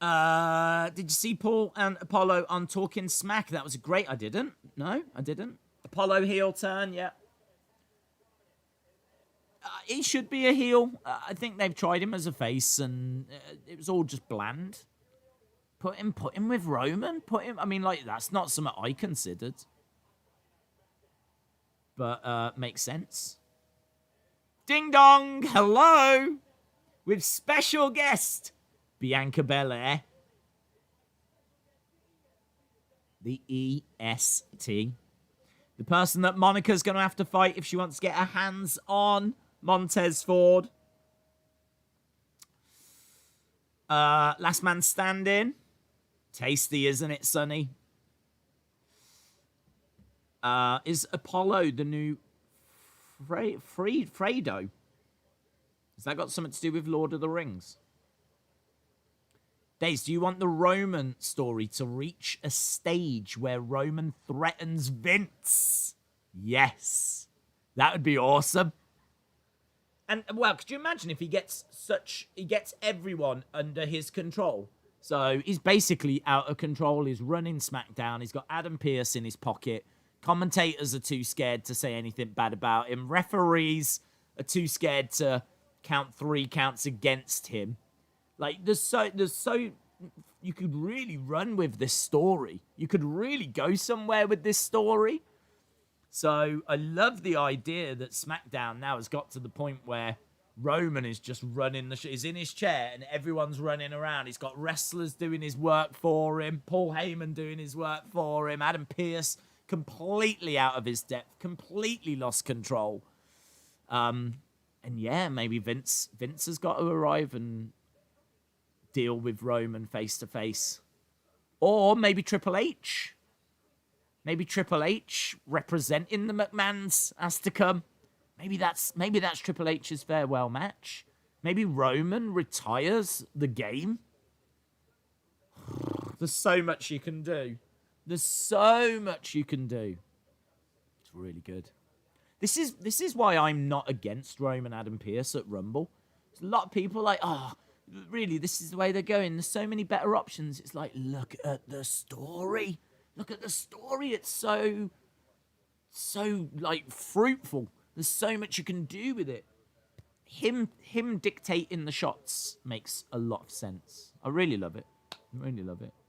[SPEAKER 1] Did you see Paul and Apollo on Talking Smack? That was great. I didn't. No, I didn't. Apollo heel turn, yeah. He should be a heel. I think they've tried him as a face, and it was all just bland. Put him with Roman. I mean, like, that's not something I considered. But makes sense. Ding dong, hello, with special guest Bianca Belair. The EST. The person that Monica's going to have to fight if she wants to get her hands on Montez Ford. Last man standing. Tasty, isn't it, Sonny? Is Apollo the new Fredo? Has that got something to do with Lord of the Rings? Daze, do you want the Roman story to reach a stage where Roman threatens Vince? Yes. That would be awesome. And, well, could you imagine if he gets everyone under his control? So he's basically out of control. He's running SmackDown. He's got Adam Pearce in his pocket. Commentators are too scared to say anything bad about him. Referees are too scared to count 3 counts against him. Like, there's so you could really run with this story. You could really go somewhere with this story. So I love the idea that SmackDown now has got to the point where Roman is just running the show. He's in his chair and everyone's running around. He's got wrestlers doing his work for him. Paul Heyman doing his work for him. Adam Pearce completely out of his depth. Completely lost control. And yeah, maybe Vince has got to arrive and deal with Roman face to face. Or maybe Triple H. Maybe Triple H representing the McMahons has to come. Maybe that's Triple H's farewell match. Maybe Roman retires the game. There's so much you can do. It's really good. This is why I'm not against Roman Adam Pearce at Rumble. There's a lot of people like, oh, really, this is the way they're going. There's so many better options. It's like, look at the story. Look at the story. It's so like fruitful. There's so much you can do with it. Him dictating the shots makes a lot of sense. I really love it.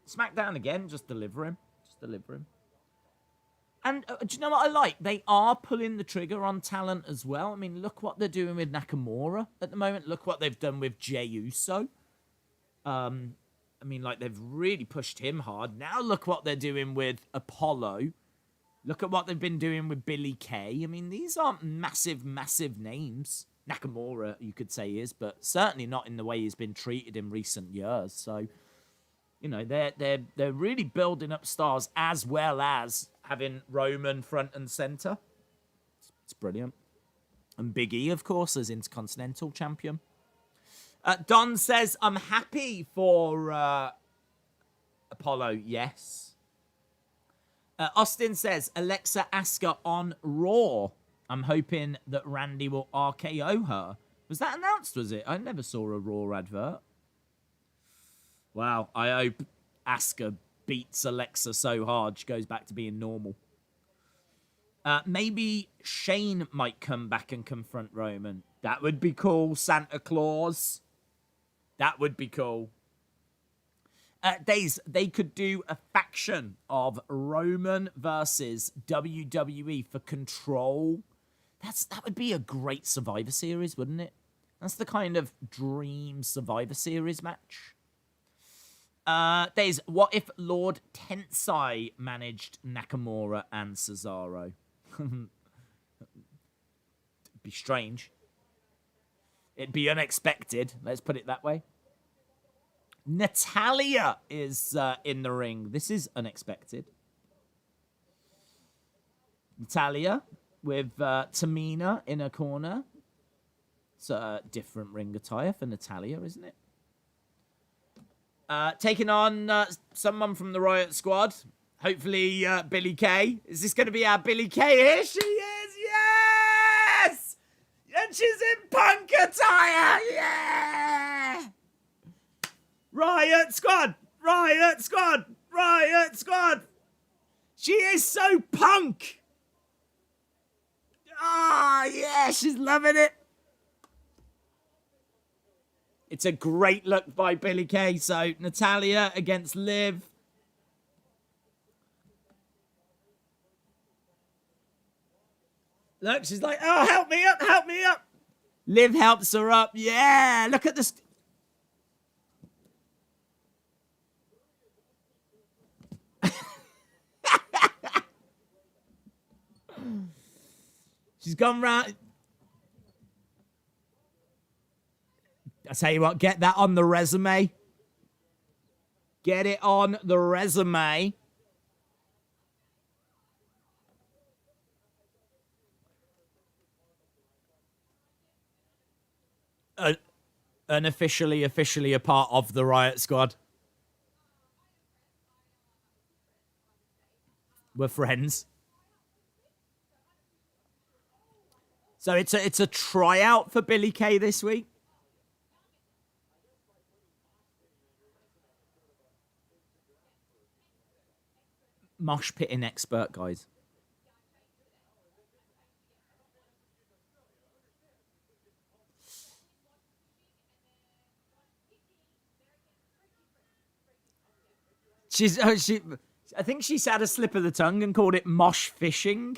[SPEAKER 1] SmackDown again, just deliver him. And do you know what I like? They are pulling the trigger on talent as well. I mean, look what they're doing with Nakamura at the moment. Look what they've done with Jey Uso. I mean, like, they've really pushed him hard. Now look what they're doing with Apollo. Look at what they've been doing with Billy Kay. I mean, these aren't massive names. Nakamura, you could say, is, but certainly not in the way he's been treated in recent years. So, you know, they're really building up stars as well as having Roman front and center. It's brilliant. And Big E, of course, as Intercontinental Champion. Don says, I'm happy for Apollo. Yes. Austin says, Alexa Asuka on Raw. I'm hoping that Randy will RKO her. Was that announced, was it? I never saw a Raw advert. Wow, I hope Asuka beats Alexa so hard she goes back to being normal. Maybe Shane might come back and confront Roman. That would be cool, Santa Claus. That would be cool. They could do a faction of Roman versus WWE for control. That would be a great Survivor Series, wouldn't it? That's the kind of dream Survivor Series match. What if Lord Tensai managed Nakamura and Cesaro? It'd be strange. It'd be unexpected. Let's put it that way. Natalya is in the ring. This is unexpected. Natalya with Tamina in her corner. It's a different ring attire for Natalya, isn't it? Taking on someone from the Riot Squad. Hopefully Billy Kay. Is this going to be our Billy Kay? Here she is. Yes! And she's in punk attire. Yeah! Riot Squad! Riot Squad! Riot Squad! She is so punk! Ah, yeah, she's loving it. It's a great look by Billie Kay. So, Natalya against Liv. Look, she's like, oh, help me up, help me up. Liv helps her up. Yeah, look at this. She's gone round. I tell you what, get that on the resume. Get it on the resume. Unofficially, officially a part of the Riot Squad. We're friends. So it's a tryout for Billie Kay this week. Mosh pitting expert, guys. I think she's had a slip of the tongue and called it mosh fishing.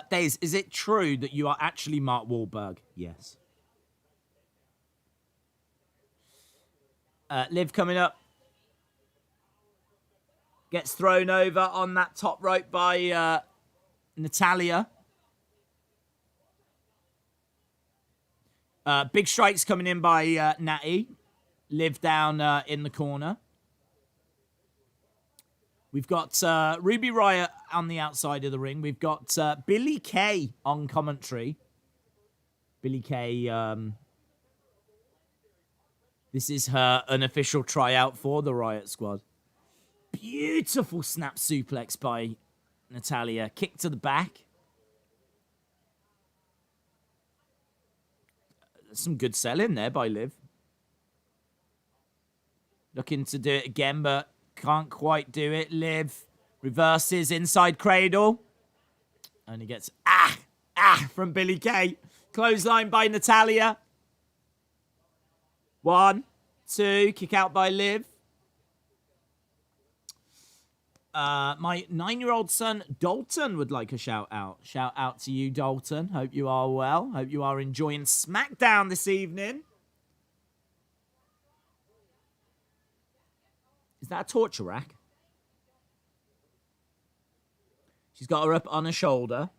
[SPEAKER 1] Days, is it true that you are actually Mark Wahlberg? Yes. Liv coming up. Gets thrown over on that top rope by Natalya. Big strikes coming in by Natty. Liv down in the corner. We've got Ruby Riott on the outside of the ring. We've got Billie Kay on commentary. Billie Kay, this is her unofficial tryout for the Riot Squad. Beautiful snap suplex by Natalya. Kick to the back. Some good selling there by Liv. Looking to do it again, but can't quite do it. Liv reverses inside cradle. Only gets from Billie Kay. Clothesline by Natalya. 1, 2, kick out by Liv. My 9-year-old son, Dalton, would like a shout out. Shout out to you, Dalton. Hope you are well. Hope you are enjoying Smackdown this evening. Is that a torture rack? She's got her up on her shoulder.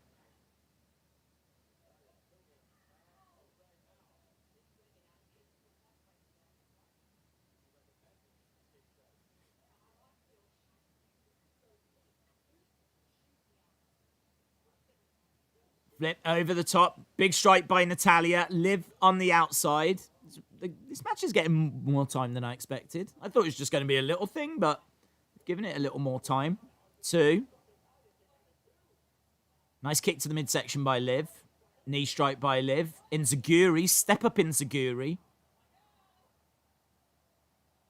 [SPEAKER 1] Flip over the top. Big strike by Natalya. Liv on the outside. This match is getting more time than I expected. I thought it was just going to be a little thing, but giving it a little more time. 2. Nice kick to the midsection by Liv. Knee strike by Liv. Enziguri. Step up Enziguri.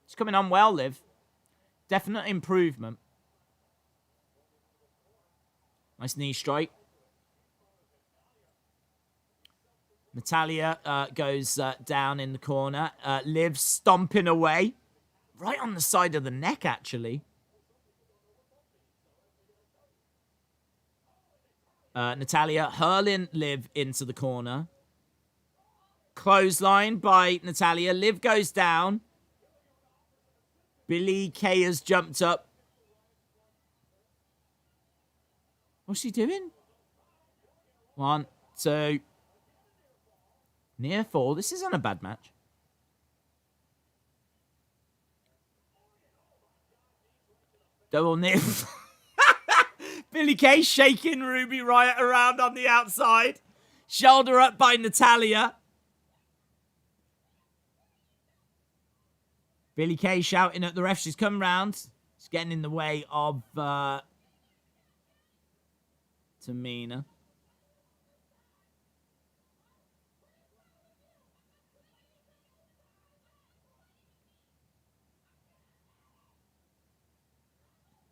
[SPEAKER 1] It's coming on well, Liv. Definite improvement. Nice knee strike. Natalya goes down in the corner. Liv stomping away. Right on the side of the neck, actually. Natalya hurling Liv into the corner. Clothesline by Natalya. Liv goes down. Billie Kay has jumped up. What's she doing? 1, 2... Near fall. This isn't a bad match. Double near. Billie Kay shaking Ruby Riott around on the outside. Shoulder up by Natalya. Billie Kay shouting at the ref. She's come round. She's getting in the way of Tamina.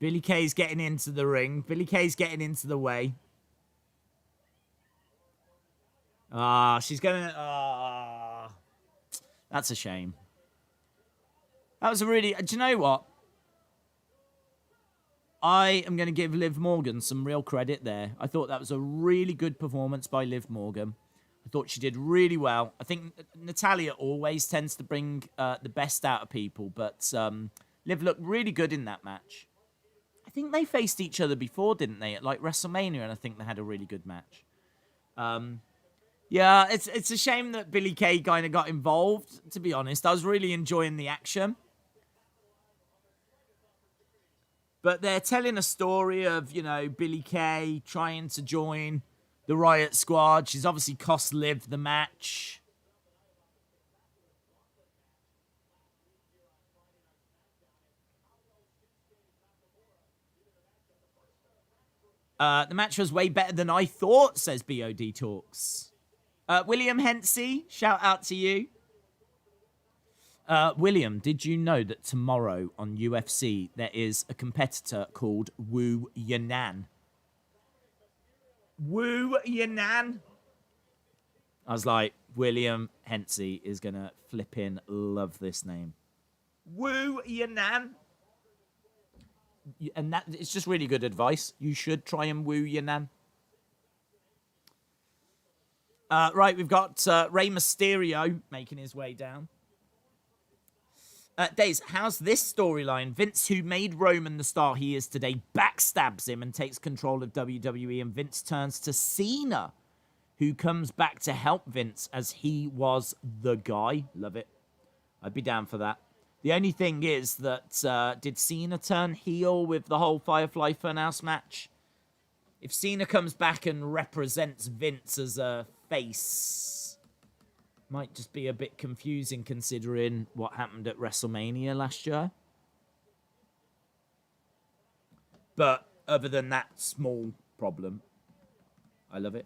[SPEAKER 1] Billie Kay's getting into the ring. Billie Kay's getting into the way. She's gonna... That's a shame. That was a really... Do you know what? I am going to give Liv Morgan some real credit there. I thought that was a really good performance by Liv Morgan. I thought she did really well. I think Natalya always tends to bring the best out of people, but Liv looked really good in that match. I think they faced each other before, didn't they? At like WrestleMania, and I think they had a really good match. Yeah, it's a shame that Billie Kay kind of got involved, to be honest. I was really enjoying the action. But they're telling a story of, you know, Billie Kay trying to join the Riot Squad. She's obviously cost Liv the match. The match was way better than I thought, says BOD Talks. William Hensey, shout out to you. William, did you know that tomorrow on UFC there is a competitor called Wu Yanan? Wu Yanan? I was like, William Hensey is going to flipping love this name. Wu Yanan? And that it's just really good advice. You should try and woo Yanan. Right, we've got Rey Mysterio making his way down. Days, how's this storyline? Vince, who made Roman the star he is today, backstabs him and takes control of WWE, and Vince turns to Cena, who comes back to help Vince as he was the guy. Love it. I'd be down for that. The only thing is that, did Cena turn heel with the whole Firefly Funhouse match? If Cena comes back and represents Vince as a face... might just be a bit confusing considering what happened at WrestleMania last year. But other than that small problem, I love it.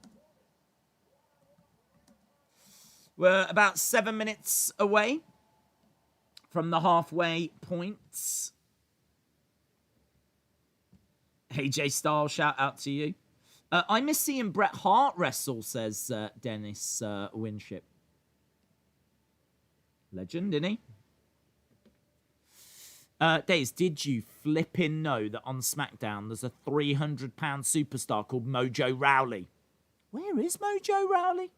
[SPEAKER 1] We're about 7 minutes away from the halfway point. AJ Styles, shout out to you. I miss seeing Bret Hart wrestle, says Dennis Winship. Legend, isn't he? Days, did you flipping know that on SmackDown there's a 300-pound superstar called Mojo Rawley? Where is Mojo Rawley?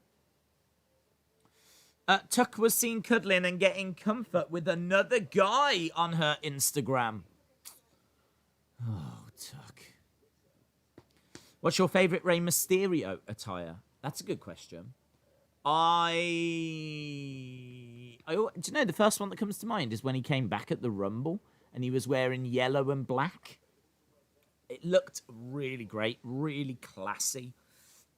[SPEAKER 1] Tuck was seen cuddling and getting comfort with another guy on her Instagram. Oh, Tuck. What's your favourite Rey Mysterio attire? That's a good question. Do you know, the first one that comes to mind is when he came back at the Rumble and he was wearing yellow and black. It looked really great, really classy.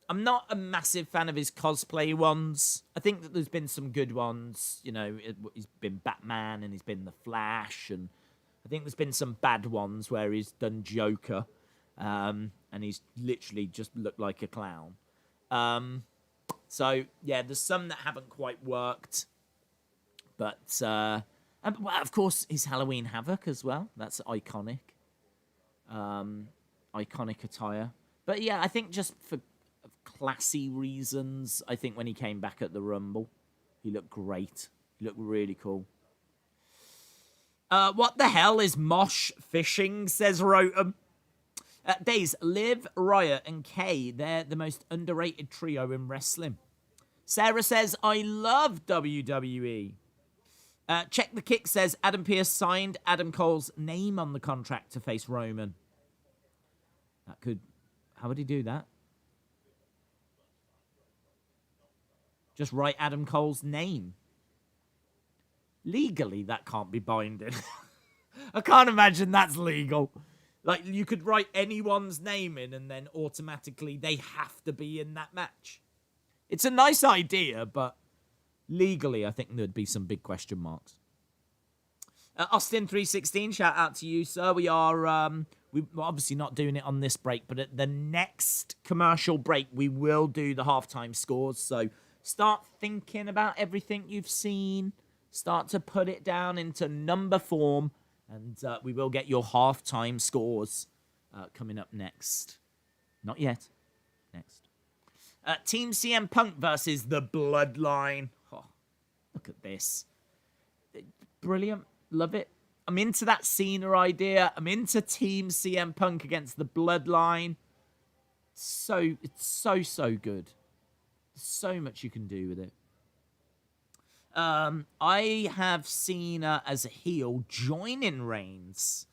[SPEAKER 1] I'm not a massive fan of his cosplay ones. I think that there's been some good ones. You know, he's been Batman and he's been The Flash. And I think there's been some bad ones where he's done Joker. And he's literally just looked like a clown. So, yeah, there's some that haven't quite worked. But, well, of course, his Halloween Havoc as well. That's iconic. Iconic attire. But, yeah, I think just for classy reasons, I think when he came back at the Rumble, he looked great. He looked really cool. What the hell is Mosh fishing, says Rotem. Days, Liv, Riot, and Kay, they're the most underrated trio in wrestling. Sarah says, I love WWE. Check the Kick says, Adam Pearce signed Adam Cole's name on the contract to face Roman. That could... How would he do that? Just write Adam Cole's name. Legally, that can't be binding. I can't imagine that's legal. Like, you could write anyone's name in and then automatically they have to be in that match. It's a nice idea, but legally, I think there'd be some big question marks. Austin316, shout out to you, sir. We're obviously not doing it on this break, but at the next commercial break, we will do the halftime scores. So start thinking about everything you've seen. Start to put it down into number form. And we will get your halftime scores coming up next. Not yet. Next. Team CM Punk versus the Bloodline. Oh, look at this. Brilliant. Love it. I'm into that Cena idea. I'm into Team CM Punk against the Bloodline. It's so good. So much you can do with it. I have Cena as a heel joining Reigns.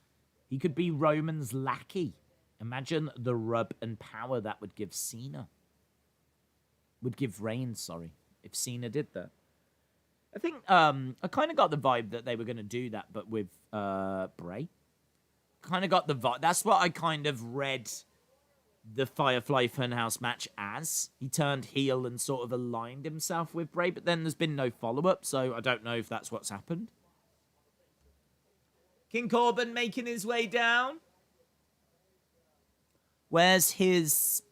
[SPEAKER 1] He could be Roman's lackey. Imagine the rub and power that would give Cena. Would give Reigns, sorry, if Cena did that. I think I kind of got the vibe that they were going to do that, but with Bray. Kind of got the vibe. That's what I kind of read the Firefly Funhouse match as. He turned heel and sort of aligned himself with Bray, but then there's been no follow-up, so I don't know if that's what's happened. King Corbin making his way down. Where are the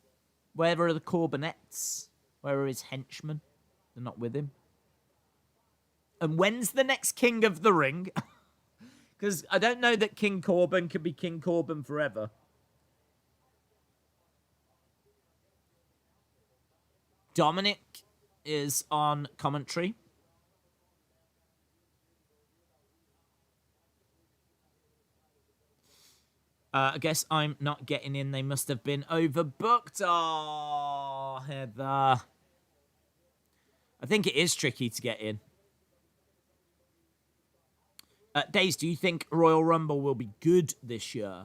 [SPEAKER 1] Corbinettes? Where are his henchmen? They're not with him. And when's the next King of the Ring? Because I don't know that King Corbin could be King Corbin forever. Dominic is on commentary. I guess I'm not getting in. They must have been overbooked. Oh, Heather. I think it is tricky to get in. Days, do you think Royal Rumble will be good this year?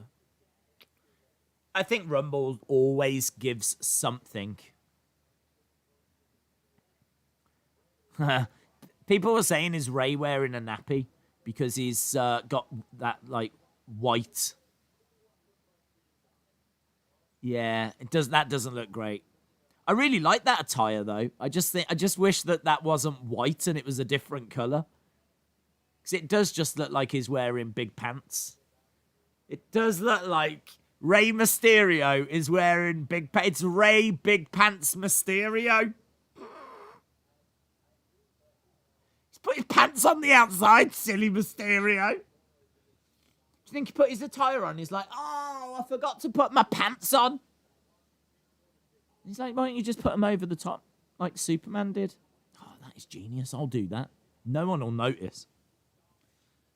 [SPEAKER 1] I think Rumble always gives something. People were saying, is Ray wearing a nappy? Because he's got that, like, white. Yeah, that doesn't look great. I really like that attire, though. I just wish that wasn't white and it was a different colour. Because it does just look like he's wearing big pants. It does look like Rey Mysterio is wearing big pants. It's Rey Big Pants Mysterio. Put his pants on the outside, silly Mysterio. Do you think he put his attire on? He's like, oh, I forgot to put my pants on. He's like, why don't you just put them over the top like Superman did? Oh, that is genius. I'll do that. No one will notice.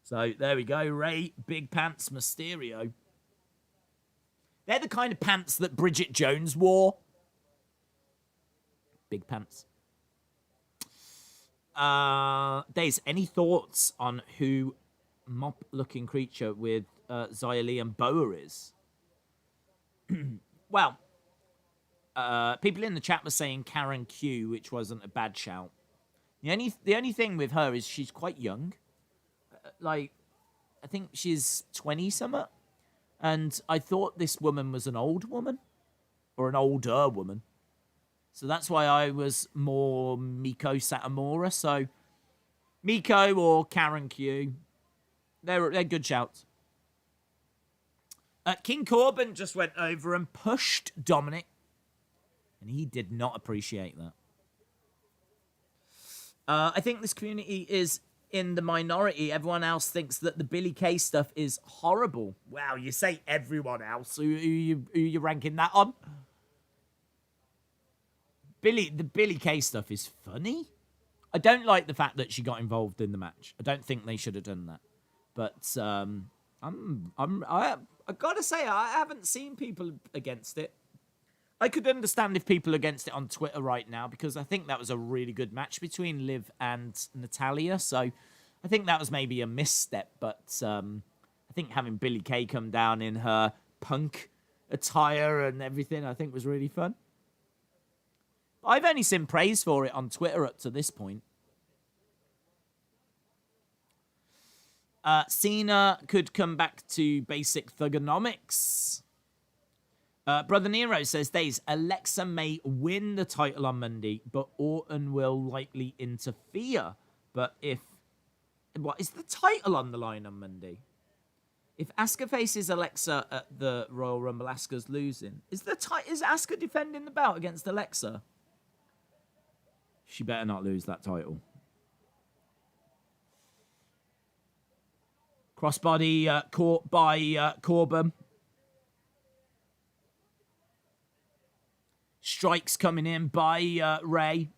[SPEAKER 1] So there we go. Rey Big Pants Mysterio. They're the kind of pants that Bridget Jones wore. Big pants. Days, any thoughts on who mop-looking creature with Xia Li and Boa is? Well, people in the chat were saying Karen Q, which wasn't a bad shout. The only thing with her is she's quite young. Like, I think she's 20-something. And I thought this woman was an old woman. Or an older woman. So that's why I was more Miko Satomura. So Miko or Karen Q, they're good shouts. King Corbin just went over and pushed Dominic, and he did not appreciate that. I think this community is in the minority. Everyone else thinks that the Billy Kay stuff is horrible. Wow, you say everyone else. Who you ranking that on? The Billy Kay stuff is funny. I don't like the fact that she got involved in the match. I don't think they should have done that. But I gotta say, I haven't seen people against it. I could understand if people are against it on Twitter right now, because I think that was a really good match between Liv and Natalya. So I think that was maybe a misstep. But I think having Billy Kay come down in her punk attire and everything, I think was really fun. I've only seen praise for it on Twitter up to this point. Cena could come back to basic thugonomics. Brother Nero says, Days, Alexa may win the title on Monday, but Orton will likely interfere. But what is the title on the line on Monday? If Asuka faces Alexa at the Royal Rumble, Asuka's losing. Is Asuka defending the belt against Alexa? She better not lose that title. Crossbody caught by Corbin. Strikes coming in by Ray.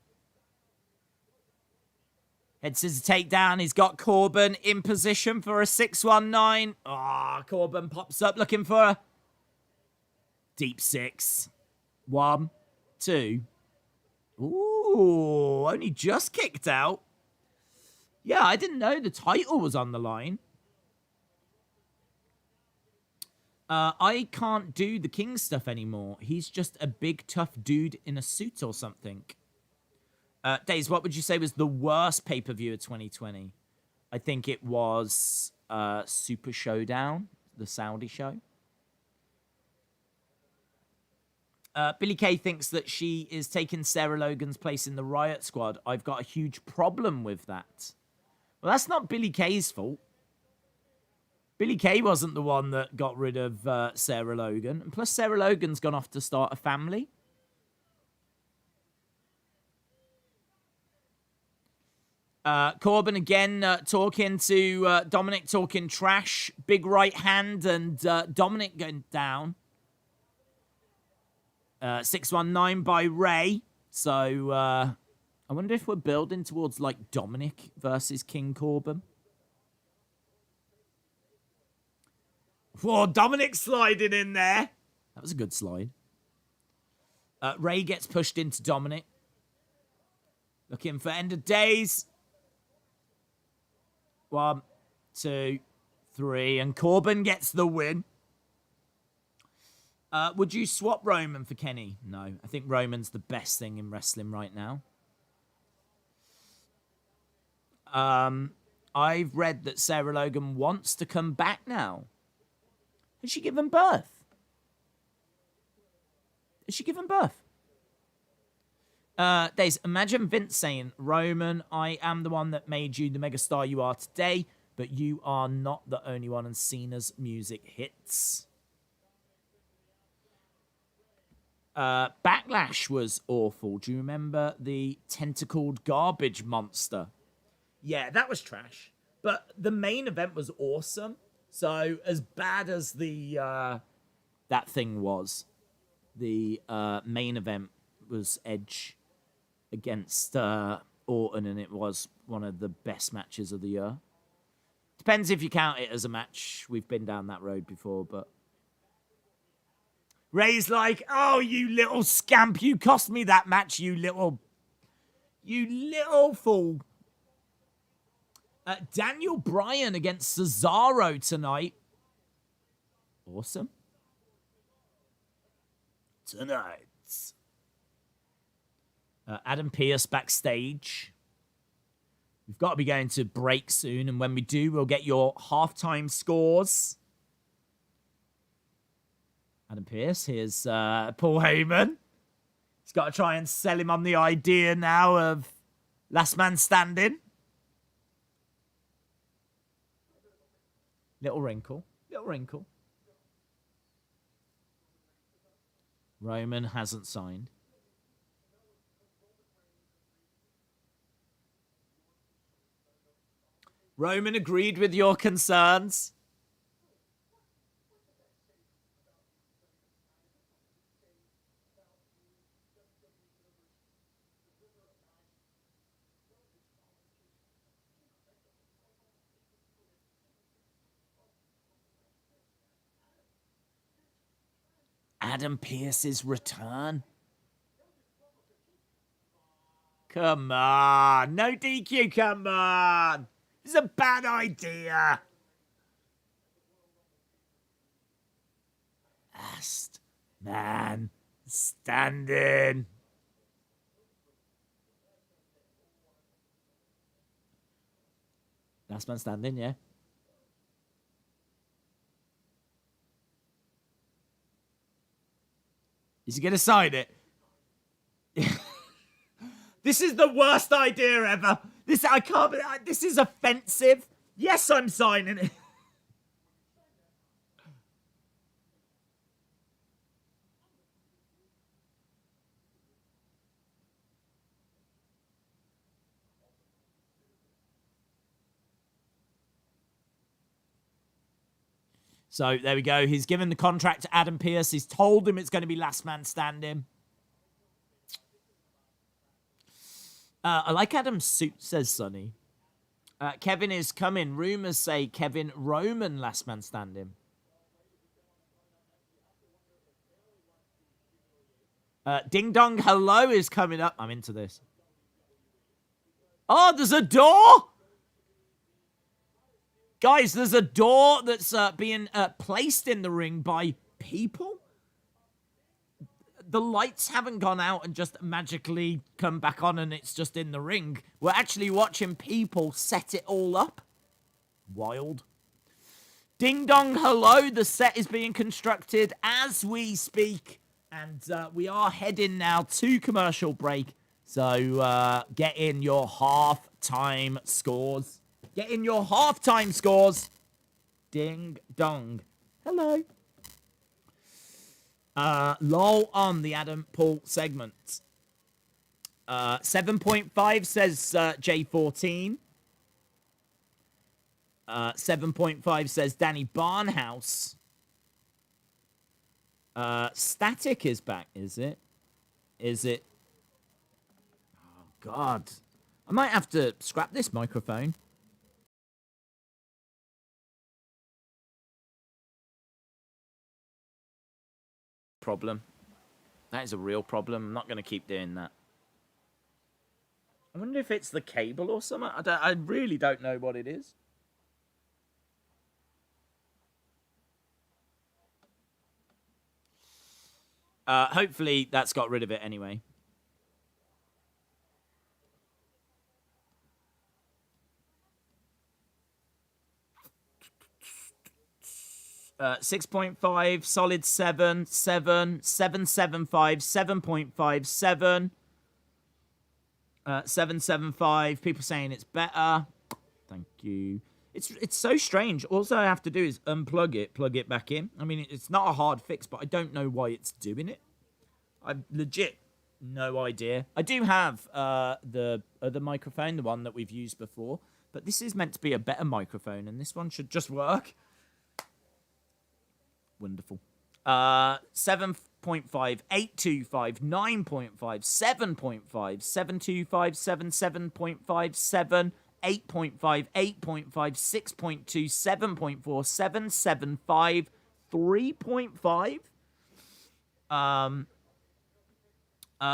[SPEAKER 1] Head scissor takedown. He's got Corbin in position for a 619. Ah, Corbin pops up looking for a deep six. 1, 2. Ooh, only just kicked out. Yeah, I didn't know the title was on the line. I can't do the King stuff anymore. He's just a big, tough dude in a suit or something. Days, what would you say was the worst pay-per-view of 2020? I think it was Super Showdown, the Saudi show. Billy Kay thinks that she is taking Sarah Logan's place in the Riot Squad. I've got a huge problem with that. Well, that's not Billy Kay's fault. Billy Kay wasn't the one that got rid of Sarah Logan. And plus, Sarah Logan's gone off to start a family. Corbin again talking to Dominic, talking trash. Big right hand and Dominic going down. 619 by Ray. So I wonder if we're building towards like Dominic versus King Corbin. Whoa, Dominic sliding in there. That was a good slide. Ray gets pushed into Dominic. Looking for end of days. 1, 2, 3. And Corbin gets the win. Would you swap Roman for Kenny? No. I think Roman's the best thing in wrestling right now. I've read that Sarah Logan wants to come back now. Has she given birth? Has she given birth? Days, imagine Vince saying, Roman, I am the one that made you the megastar you are today, but you are not the only one, and Cena's music hits. Backlash was awful. Do you remember the tentacled garbage monster? Yeah, that was trash. But the main event was awesome. So as bad as the that thing was, the main event was Edge against Orton, and it was one of the best matches of the year. Depends if you count it as a match. We've been down that road before, but Ray's like, oh, you little scamp, you cost me that match, you little fool. Daniel Bryan against Cesaro tonight. Awesome. Tonight. Adam Pearce backstage. We've got to be going to break soon, and when we do, we'll get your halftime scores. Adam Pearce, here's Paul Heyman. He's got to try and sell him on the idea now of last man standing. Little wrinkle. Roman hasn't signed. Roman agreed with your concerns. Adam Pearce's return. Come on. No DQ, come on. This is a bad idea. Last man standing. Last man standing, yeah. Is he going to sign it? This is the worst idea ever. This is offensive. Yes, I'm signing it. So there we go. He's given the contract to Adam Pearce. He's told him it's going to be last man standing. I like Adam's suit, says Sonny. Kevin is coming. Rumors say Kevin Roman last man standing. Ding Dong Hello is coming up. I'm into this. Oh, there's a door! Guys, there's a door that's being placed in the ring by people. The lights haven't gone out and just magically come back on and it's just in the ring. We're actually watching people set it all up. Wild. Ding Dong Hello, the set is being constructed as we speak. And we are heading now to commercial break. So get in your half-time scores. Get in your half-time scores. Ding dong. Hello. Lol on the Adam Paul segment. 7.5 says J14. 7.5 says Danny Barnhouse. Static is back, is it? Is it? Oh, God. I might have to scrap this microphone. Problem. That is a real problem. I'm not going to keep doing that. I wonder if it's the cable or something. I really don't know what it is. Hopefully that's got rid of it anyway. 6.5, solid 7, 7, 7.75, 7.5, 7, 7.75. People saying it's better. Thank you. It's so strange. All I have to do is unplug it, plug it back in. I mean, it's not a hard fix, but I don't know why it's doing it. I've legit no idea. I do have the other microphone, the one that we've used before, but this is meant to be a better microphone, and this one should just work. Wonderful. 7.5, 8.25, 9.5, 7.5, 7.25, 7, 7.5, 7, 8.5, 8.5, 6.2, 7.4, 7.75, 3.5.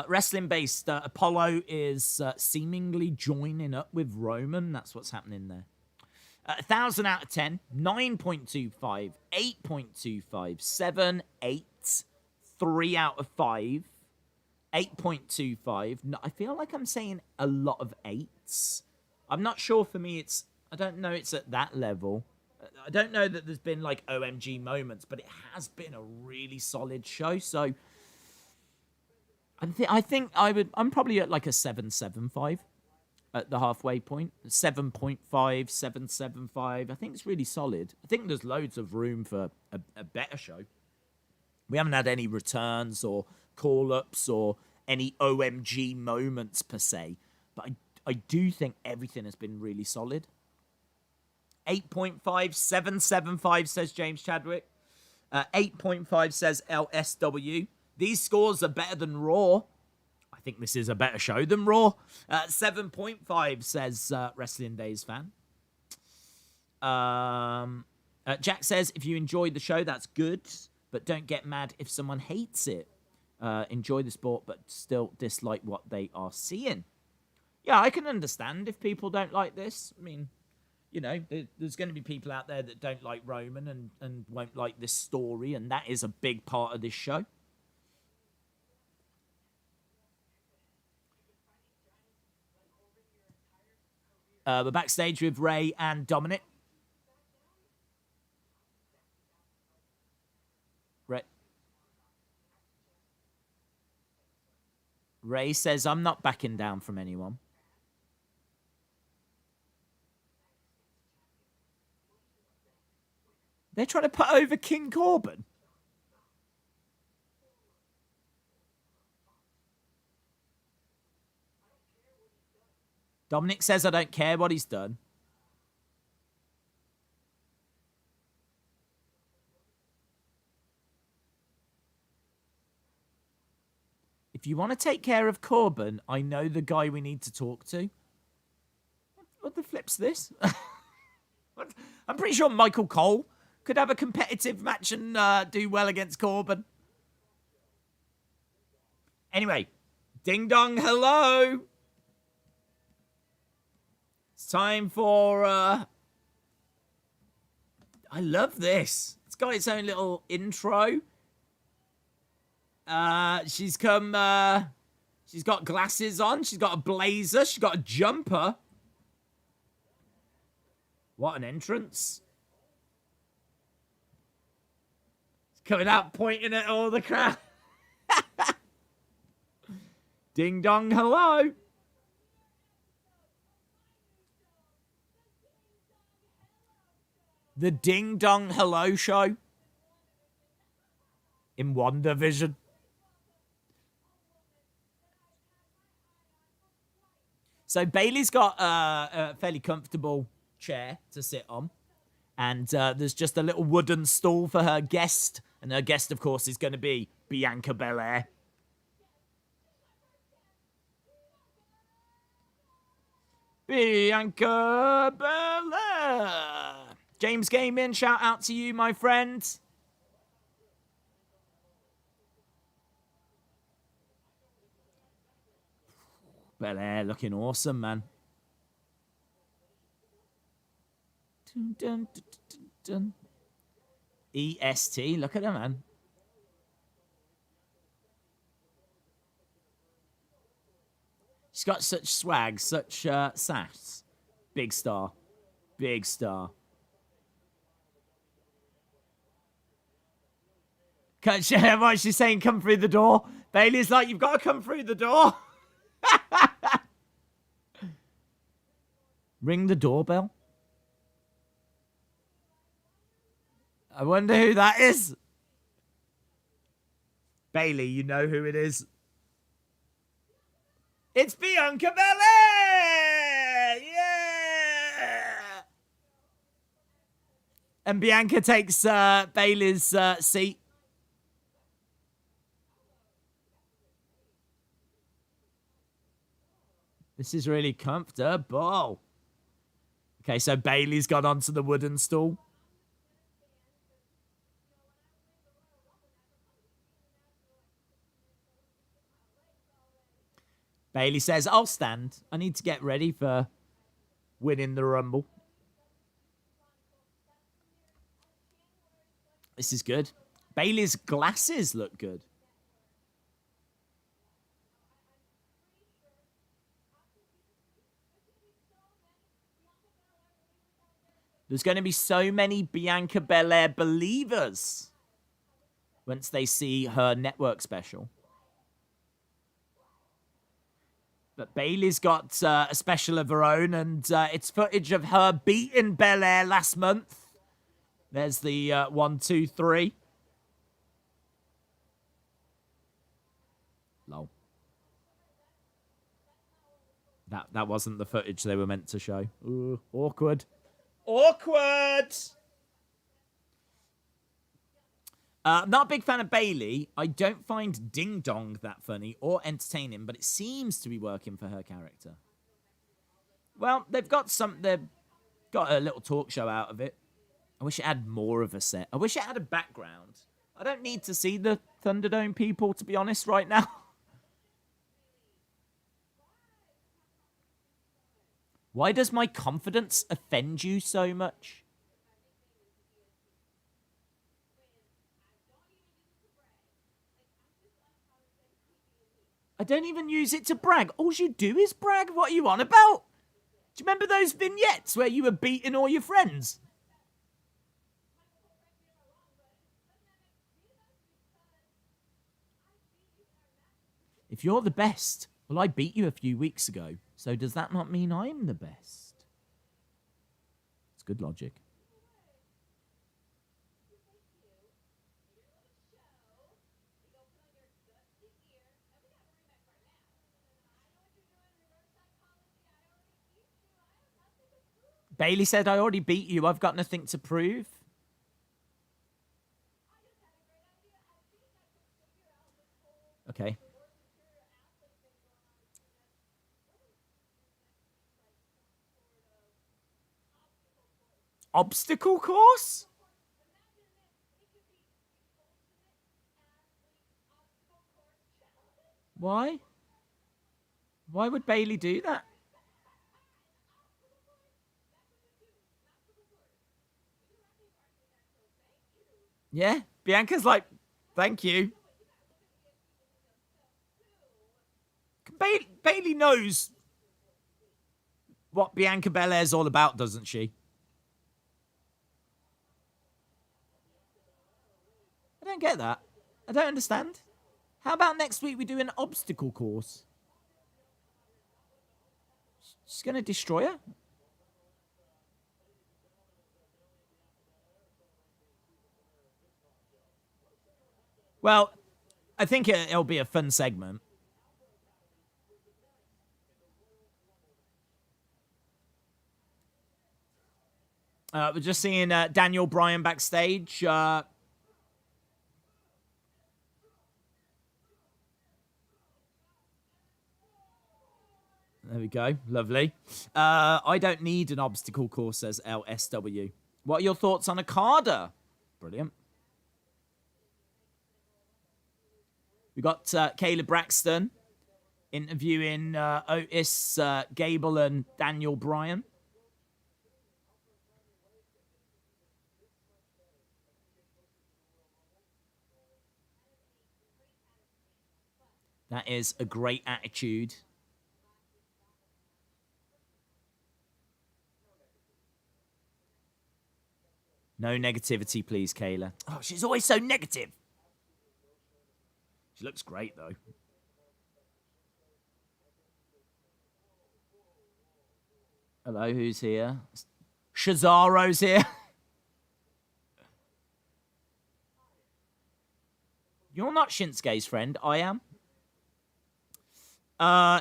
[SPEAKER 1] Wrestling-based, Apollo is seemingly joining up with Roman. That's what's happening there. 1,000 out of 10, 9.25, 8.25, 7, 8, 3 out of 5, 8.25. No, I feel like I'm saying a lot of 8s. I'm not sure for me I don't know it's at that level. I don't know that there's been like OMG moments, but it has been a really solid show. So I think I'm probably at like a 7.75 at the halfway point. 7.5, 7.75. I think it's really solid. I think there's loads of room for a better show. We haven't had any returns or call-ups or any OMG moments per se, but I do think everything has been really solid. 8.5, 7.75 says James Chadwick. 8.5 says LSW. These scores are better than Raw. I think this is a better show than Raw. 7.5 says Wrestling Days fan. Jack says, if you enjoyed the show, that's good, but don't get mad if someone hates it. Enjoy the sport, but still dislike what they are seeing. Yeah, I can understand if people don't like this. I mean, you know, there's going to be people out there that don't like Roman and won't like this story, and that is a big part of this show. We're backstage with Ray and Dominic. Ray says, I'm not backing down from anyone. They're trying to put over King Corbin. Dominic says, I don't care what he's done. If you want to take care of Corbin, I know the guy we need to talk to. What the flip's this? I'm pretty sure Michael Cole could have a competitive match and do well against Corbin. Anyway, ding dong, hello. It's time for... I love this. It's got its own little intro. She's come... she's got glasses on. She's got a blazer. She's got a jumper. What an entrance. It's coming out pointing at all the crowd. Ding dong, hello. The Ding Dong Hello Show in WandaVision. So Bayley's got a fairly comfortable chair to sit on. And there's just a little wooden stool for her guest. And her guest, of course, is going to be Bianca Belair. Bianca Belair. James Gaming, shout out to you, my friend. Belair looking awesome, man. Dun, dun, dun, dun, dun. EST, look at her, man. She's got such swag, such sass. Big star. Big star. What she's saying, come through the door. Bayley's like, you've got to come through the door. Ring the doorbell. I wonder who that is. Bayley, you know who it is. It's Bianca Belair! Yeah! And Bianca takes Bayley's seat. This is really comfortable. Okay, so Bayley's got onto the wooden stool. Bayley says, I'll stand. I need to get ready for winning the Rumble. This is good. Bayley's glasses look good. There's going to be so many Bianca Belair believers once they see her network special. But Bayley's got a special of her own, and it's footage of her beating Belair last month. There's the 1, 2, 3. Lol. That wasn't the footage they were meant to show. Ooh, awkward. Awkward! I'm not a big fan of Bayley. I don't find Ding Dong that funny or entertaining, but it seems to be working for her character. Well, they've got a little talk show out of it. I wish it had more of a set. I wish it had a background. I don't need to see the Thunderdome people, to be honest, right now. Why does my confidence offend you so much? I don't even use it to brag. All you do is brag. What are you on about? Do you remember those vignettes where you were beating all your friends? If you're the best, well, I beat you a few weeks ago. So does that not mean I'm the best? It's good logic. Bayley said, I already beat you. I've got nothing to prove. Okay. Obstacle course? Why? Why would Bailey do that? Yeah, Bianca's like, thank you. Bailey knows what Bianca Belair's all about, doesn't she? I don't get that. I don't understand. How about next week we do an obstacle course? She's going to destroy her? Well, I think it'll be a fun segment. We're just seeing Daniel Bryan backstage. There we go. Lovely. I don't need an obstacle course, says LSW. What are your thoughts on Okada? Brilliant. We got Kayla Braxton interviewing Otis, Gable, and Daniel Bryan. That is a great attitude. No negativity, please, Kayla. Oh, she's always so negative. She looks great, though. Hello, who's here? Cesaro's here. You're not Shinsuke's friend. I am.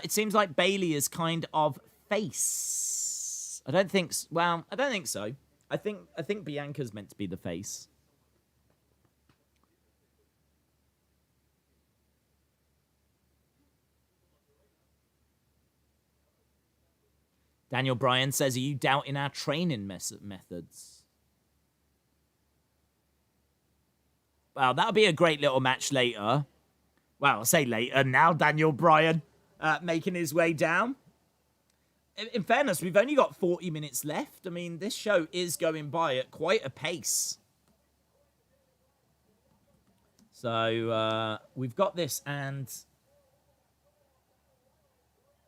[SPEAKER 1] It seems like Bailey is kind of face. I don't think. Well, I don't think so. I think Bianca's meant to be the face. Daniel Bryan says, "Are you doubting our training methods?" Well, that'll be a great little match later. Well, I'll say later. Now Daniel Bryan making his way down. In fairness, we've only got 40 minutes left. I mean, this show is going by at quite a pace. So we've got this, and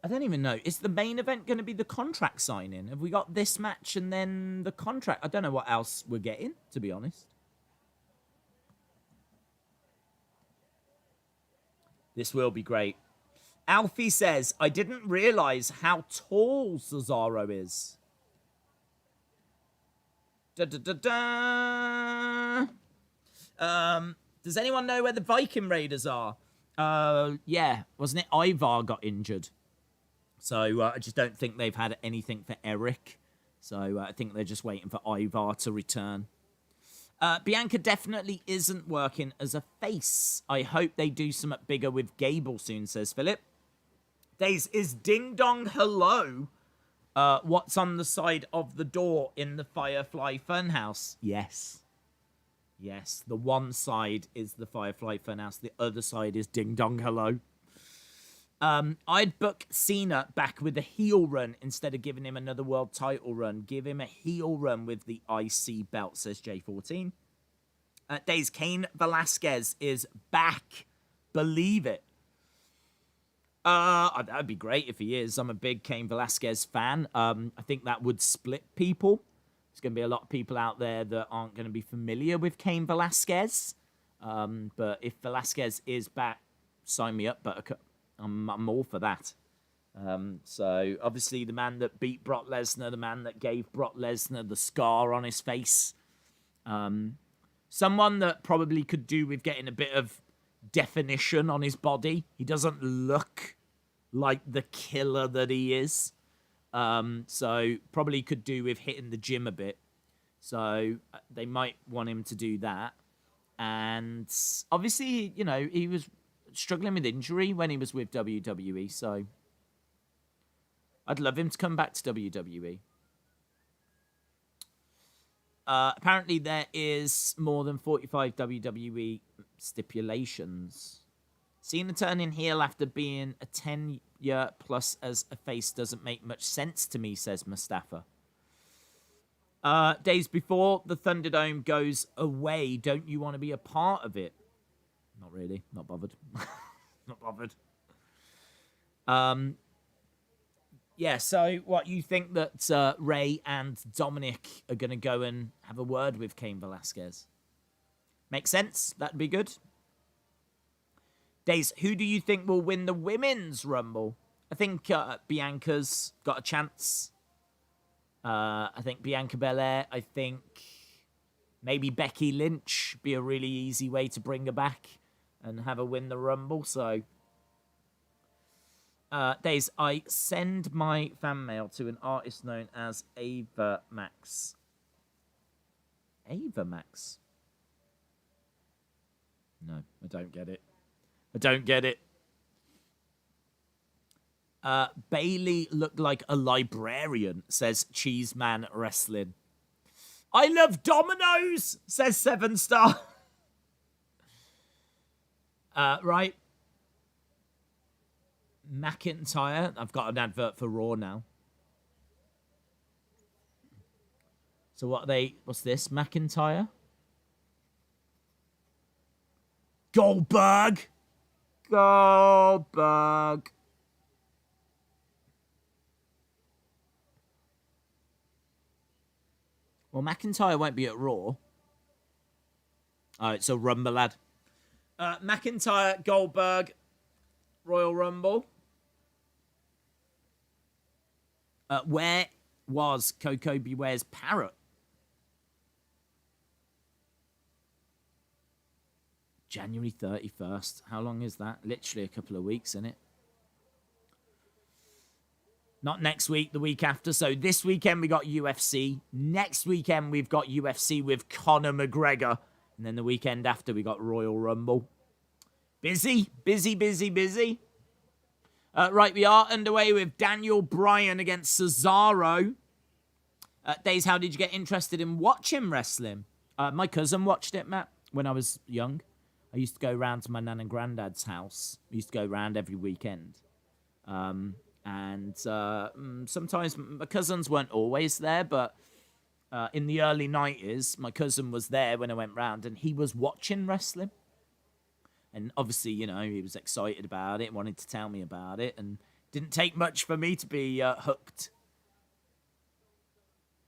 [SPEAKER 1] I don't even know. Is the main event going to be the contract signing? Have we got this match and then the contract? I don't know what else we're getting, to be honest. This will be great. Alfie says, I didn't realize how tall Cesaro is. Da, da, da, da. Does anyone know where the Viking Raiders are? Yeah, wasn't it Ivar got injured? So I just don't think they've had anything for Eric. So I think they're just waiting for Ivar to return. Bianca definitely isn't working as a face. I hope they do something bigger with Gable soon, says Philip. Days, is Ding Dong Hello what's on the side of the door in the Firefly Funhouse? Yes. Yes, the one side is the Firefly Funhouse. The other side is Ding Dong Hello. I'd book Cena back with a heel run instead of giving him another world title run. Give him a heel run with the IC belt, says J14. Days, Cain Velasquez is back. Believe it. That'd be great if he is. I'm a big Cain Velasquez fan. I think that would split people. There's going to be a lot of people out there that aren't going to be familiar with Cain Velasquez. But if Velasquez is back, sign me up, Buttercup. I'm all for that. So, obviously, the man that beat Brock Lesnar, the man that gave Brock Lesnar the scar on his face. Someone that probably could do with getting a bit of definition on his body. He doesn't look like the killer that he is. So, probably could do with hitting the gym a bit. So, they might want him to do that. And, obviously, you know, he was struggling with injury when he was with WWE, so I'd love him to come back to WWE. Apparently there is more than 45 WWE stipulations. Cena turning heel after being a 10-year plus as a face doesn't make much sense to me, says Mustafa. Days before the Thunderdome goes away, don't you want to be a part of it? Not really. Not bothered. Not bothered. Yeah, so what, you think that Ray and Dominic are going to go and have a word with Cain Velasquez? Makes sense. That'd be good. Days, who do you think will win the Women's Rumble? I think Bianca's got a chance. I think Bianca Belair. I think maybe Becky Lynch be a really easy way to bring her back and have her win the Rumble. So, Days, I send my fan mail to an artist known as Ava Max. Ava Max? No, I don't get it. I don't get it. Bailey looked like a librarian, says Cheeseman Wrestling. I love dominoes, says 7 Star. Right. McIntyre. I've got an advert for Raw now. So what are they... What's this? McIntyre? Goldberg! Goldberg. Well, McIntyre won't be at Raw. All right, so Rumble, lad. McIntyre, Goldberg, Royal Rumble. Where was Coco Beware's parrot? January 31st. How long is that? Literally a couple of weeks, isn't it? Not next week, the week after. So this weekend we got UFC. Next weekend we've got UFC with Conor McGregor. And then the weekend after we got Royal Rumble. Busy, busy, busy, busy. Right, we are underway with Daniel Bryan against Cesaro. Days, how did you get interested in watching wrestling? My cousin watched it, Matt, when I was young. I used to go round to my nan and granddad's house. I used to go round every weekend. And sometimes my cousins weren't always there, but in the early 90s, my cousin was there when I went round, and he was watching wrestling. And obviously, you know, he was excited about it, wanted to tell me about it, and didn't take much for me to be hooked.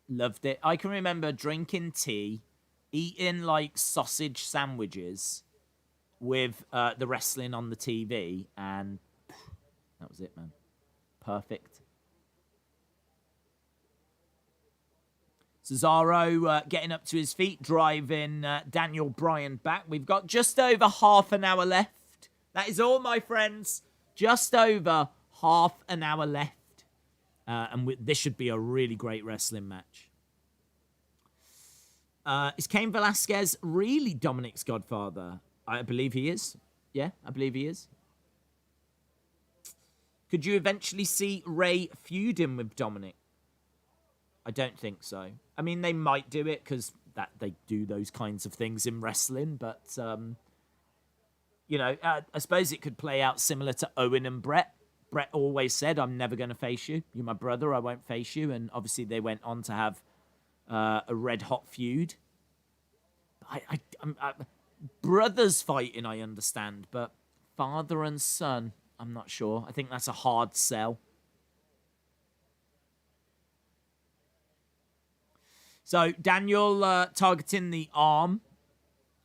[SPEAKER 1] Loved it. I can remember drinking tea, eating, like, sausage sandwiches with the wrestling on the TV, and that was it, man. Perfect. Cesaro getting up to his feet, driving Daniel Bryan back. We've got just over half an hour left. That is all, my friends. Just over half an hour left. And this should be a really great wrestling match. Is Cain Velasquez really Dominic's godfather? I believe he is. Yeah, I believe he is. Could you eventually see Ray feuding with Dominic? I don't think so. I mean, they might do it because that they do those kinds of things in wrestling, but you know, I suppose it could play out similar to Owen and Brett. Brett always said, "I'm never going to face you. You're my brother. I won't face you." And obviously, they went on to have a red hot feud. Brothers fighting, I understand, but father and son, I'm not sure. I think that's a hard sell. So Daniel targeting the arm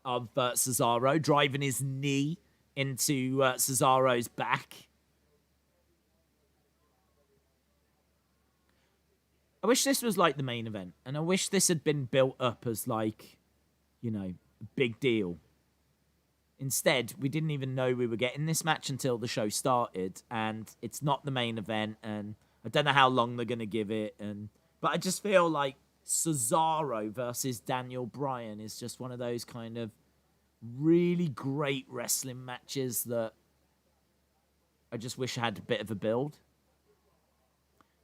[SPEAKER 1] of Cesaro, driving his knee into Cesaro's back. I wish this was like the main event, and I wish this had been built up as like, you know, a big deal. Instead, we didn't even know we were getting this match until the show started, and it's not the main event, and I don't know how long they're going to give it, but I just feel like Cesaro versus Daniel Bryan is just one of those kind of really great wrestling matches that I just wish I had a bit of a build.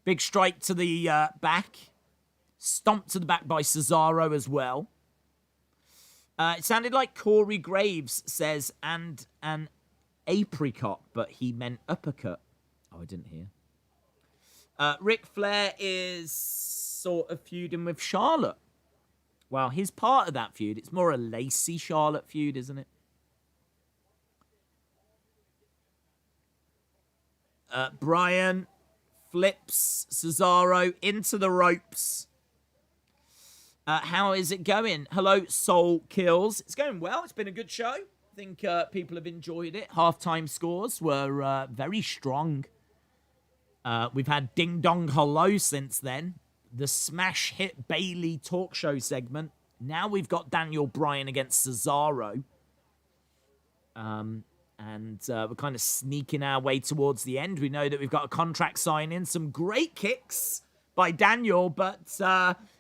[SPEAKER 1] Big strike to the back. Stomped to the back by Cesaro as well. It sounded like Corey Graves says, and an apricot, but he meant uppercut. Oh, I didn't hear. Ric Flair is sort of feuding with Charlotte. Well, he's part of that feud. It's more a Lacey Charlotte feud, isn't it? Brian flips Cesaro into the ropes. How is it going? Hello, Soul Kills. It's going well. It's been a good show. I think people have enjoyed it. Halftime scores were very strong. We've had Ding Dong Hello since then. The smash hit Bailey talk show segment. Now we've got Daniel Bryan against Cesaro. And we're kind of sneaking our way towards the end. We know that we've got a contract signing. Some great kicks by Daniel, but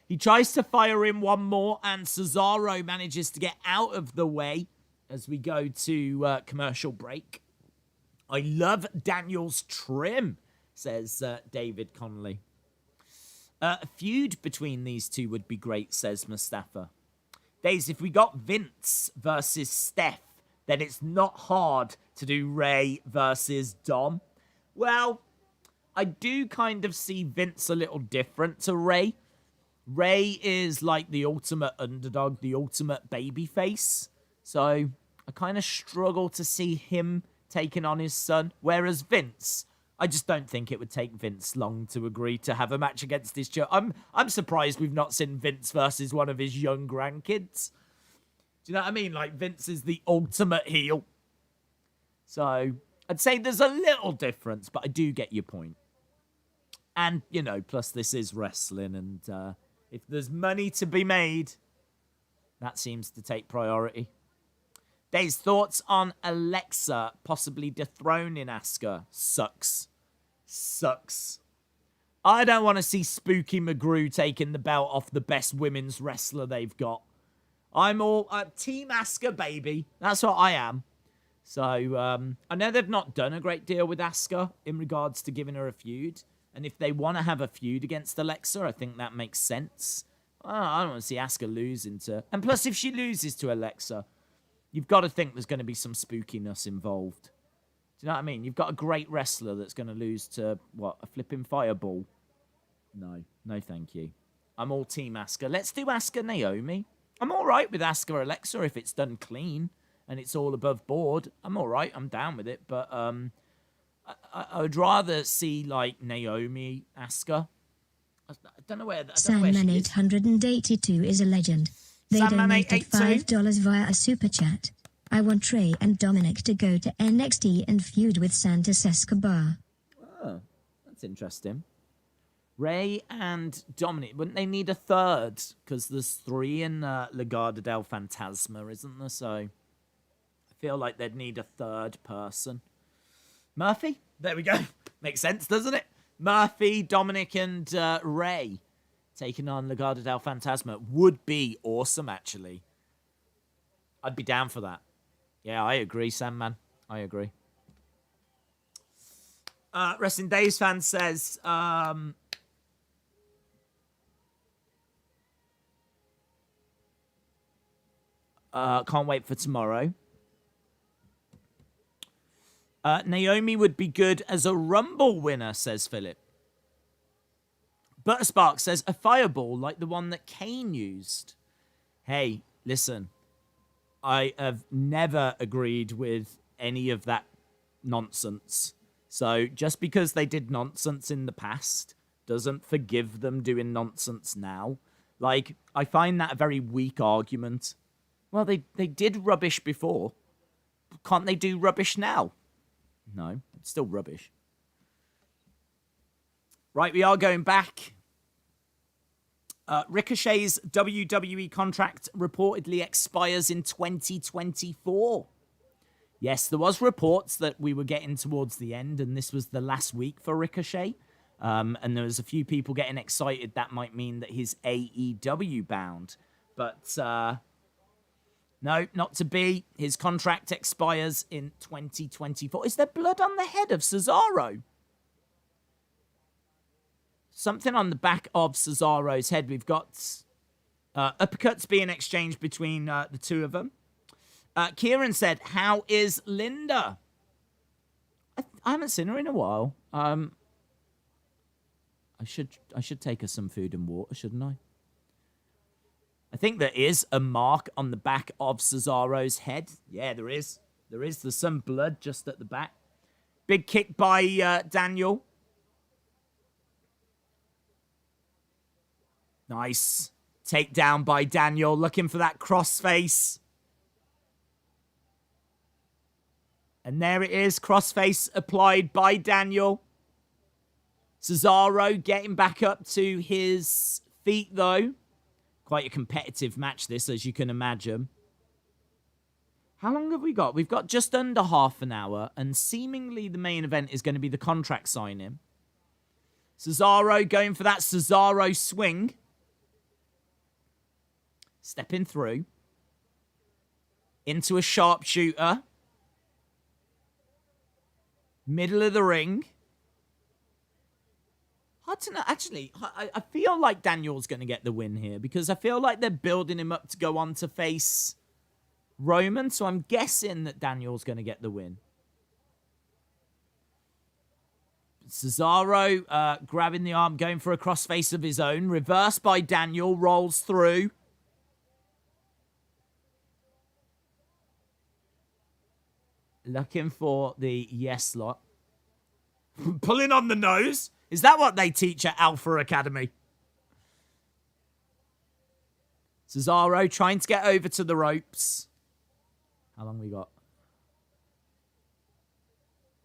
[SPEAKER 1] he tries to fire in one more, and Cesaro manages to get out of the way as we go to commercial break. I love Daniel's trim, says David Connolly. A feud between these two would be great, says Mustafa. Days, if we got Vince versus Steph, then it's not hard to do Ray versus Dom. Well, I do kind of see Vince a little different to Ray. Ray is like the ultimate underdog, the ultimate babyface. So I kind of struggle to see him taking on his son. Whereas Vince, I just don't think it would take Vince long to agree to have a match against his child. I'm surprised we've not seen Vince versus one of his young grandkids. Do you know what I mean? Like, Vince is the ultimate heel. So I'd say there's a little difference, but I do get your point. And, you know, plus this is wrestling, and if there's money to be made, that seems to take priority. Dave's thoughts on Alexa possibly dethroning Asuka? Sucks. I don't want to see Spooky McGrew taking the belt off the best women's wrestler they've got. I'm all Team Asuka, baby. That's what I am. So, I know they've not done a great deal with Asuka in regards to giving her a feud. And if they want to have a feud against Alexa, I think that makes sense. I don't want to see Asuka losing to... And plus, if she loses to Alexa, you've got to think there's going to be some spookiness involved. Do you know what I mean? You've got a great wrestler that's going to lose to, what, a flipping fireball? No, thank you. I'm all Team Asuka. Let's do Asuka Naomi. I'm all right with Asuka Alexa if it's done clean and it's all above board. I'm all right. I'm down with it. But I would rather see, like, Naomi Asuka. I don't know where that is.
[SPEAKER 2] Sandman 882 is a legend. They
[SPEAKER 1] Sandman
[SPEAKER 2] donated
[SPEAKER 1] 882?
[SPEAKER 2] $5 via a super chat. I want Trey and Dominic to go to NXT and feud with Santos Escobar.
[SPEAKER 1] Oh, that's interesting. Ray and Dominic, wouldn't they need a third? Because there's 3 in Legado del Fantasma, isn't there? So I feel like they'd need a third person. Murphy? There we go. Makes sense, doesn't it? Murphy, Dominic, and Ray taking on Legado del Fantasma would be awesome, actually. I'd be down for that. Yeah, I agree, Sandman. I agree. Wrestling Days fan says... can't wait for tomorrow. Naomi would be good as a Rumble winner, says Philip. Butterspark says a fireball like the one that Kane used. Hey, listen. I have never agreed with any of that nonsense. So just because they did nonsense in the past doesn't forgive them doing nonsense now. Like, I find that a very weak argument. Well, they did rubbish before. Can't they do rubbish now? No, it's still rubbish. Right, we are going back. Ricochet's WWE contract reportedly expires in 2024. Yes, there was reports that we were getting towards the end, and this was the last week for Ricochet. And there was a few people getting excited that might mean that he's AEW bound. But no, not to be. His contract expires in 2024. Is there blood on the head of Cesaro? something on the back of Cesaro's head. We've got uppercuts being exchanged between the two of them. Kieran said, how is Linda? I haven't seen her in a while. I should take her some food and water, shouldn't I? I think there is a mark on the back of Cesaro's head. Yeah, there is. There's some blood just at the back. Big kick by Daniel. Nice. Takedown by Daniel, looking for that crossface. And there it is, crossface applied by Daniel. Cesaro getting back up to his feet, though. Quite a competitive match, this, as you can imagine. How long have we got? We've got just under half an hour, and seemingly the main event is going to be the contract signing. Cesaro going for that Cesaro swing. Stepping through. Into a sharpshooter. Middle of the ring. Hard to know. Actually, I feel like Daniel's going to get the win here because I feel like they're building him up to go on to face Roman. So I'm guessing that Daniel's going to get the win. Cesaro grabbing the arm, going for a crossface of his own. Reversed by Daniel, rolls through. Looking for the yes lot. Pulling on the nose. Is that what they teach at Alpha Academy? Cesaro trying to get over to the ropes. How long we got?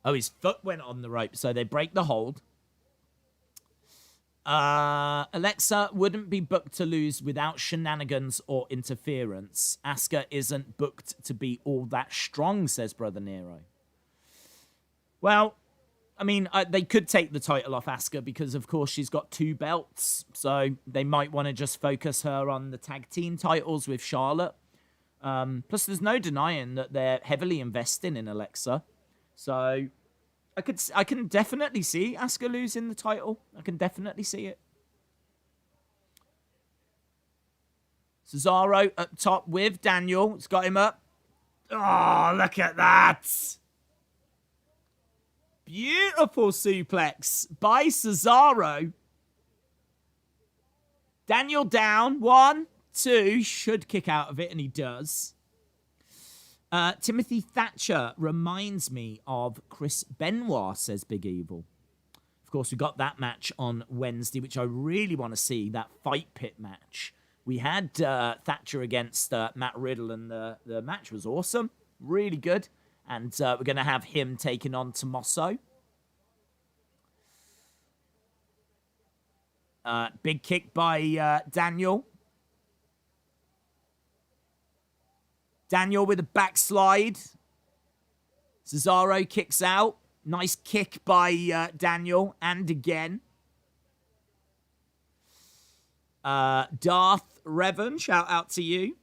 [SPEAKER 1] Oh, his foot went on the rope, so they break the hold. Alexa wouldn't be booked to lose without shenanigans or interference. Asuka isn't booked to be all that strong, says Brother Nero. Well, I mean, they could take the title off Asuka because, of course, she's got 2 belts. So they might want to just focus her on the tag team titles with Charlotte. Plus, there's no denying that they're heavily investing in Alexa. So I can definitely see Asuka losing the title. I can definitely see it. Cesaro up top with Daniel. It's got him up. Oh, look at that. Beautiful suplex by Cesaro. Daniel down. 1, 2. Should kick out of it, and he does. Timothy Thatcher reminds me of Chris Benoit, says Big Evil. Of course, we got that match on Wednesday, which I really want to see, that fight pit match. We had Thatcher against Matt Riddle, and the match was awesome. Really good. And we're going to have him taking on Tommaso. Big kick by Daniel. Daniel with a backslide. Cesaro kicks out. Nice kick by Daniel. And again. Darth Revan, shout out to you.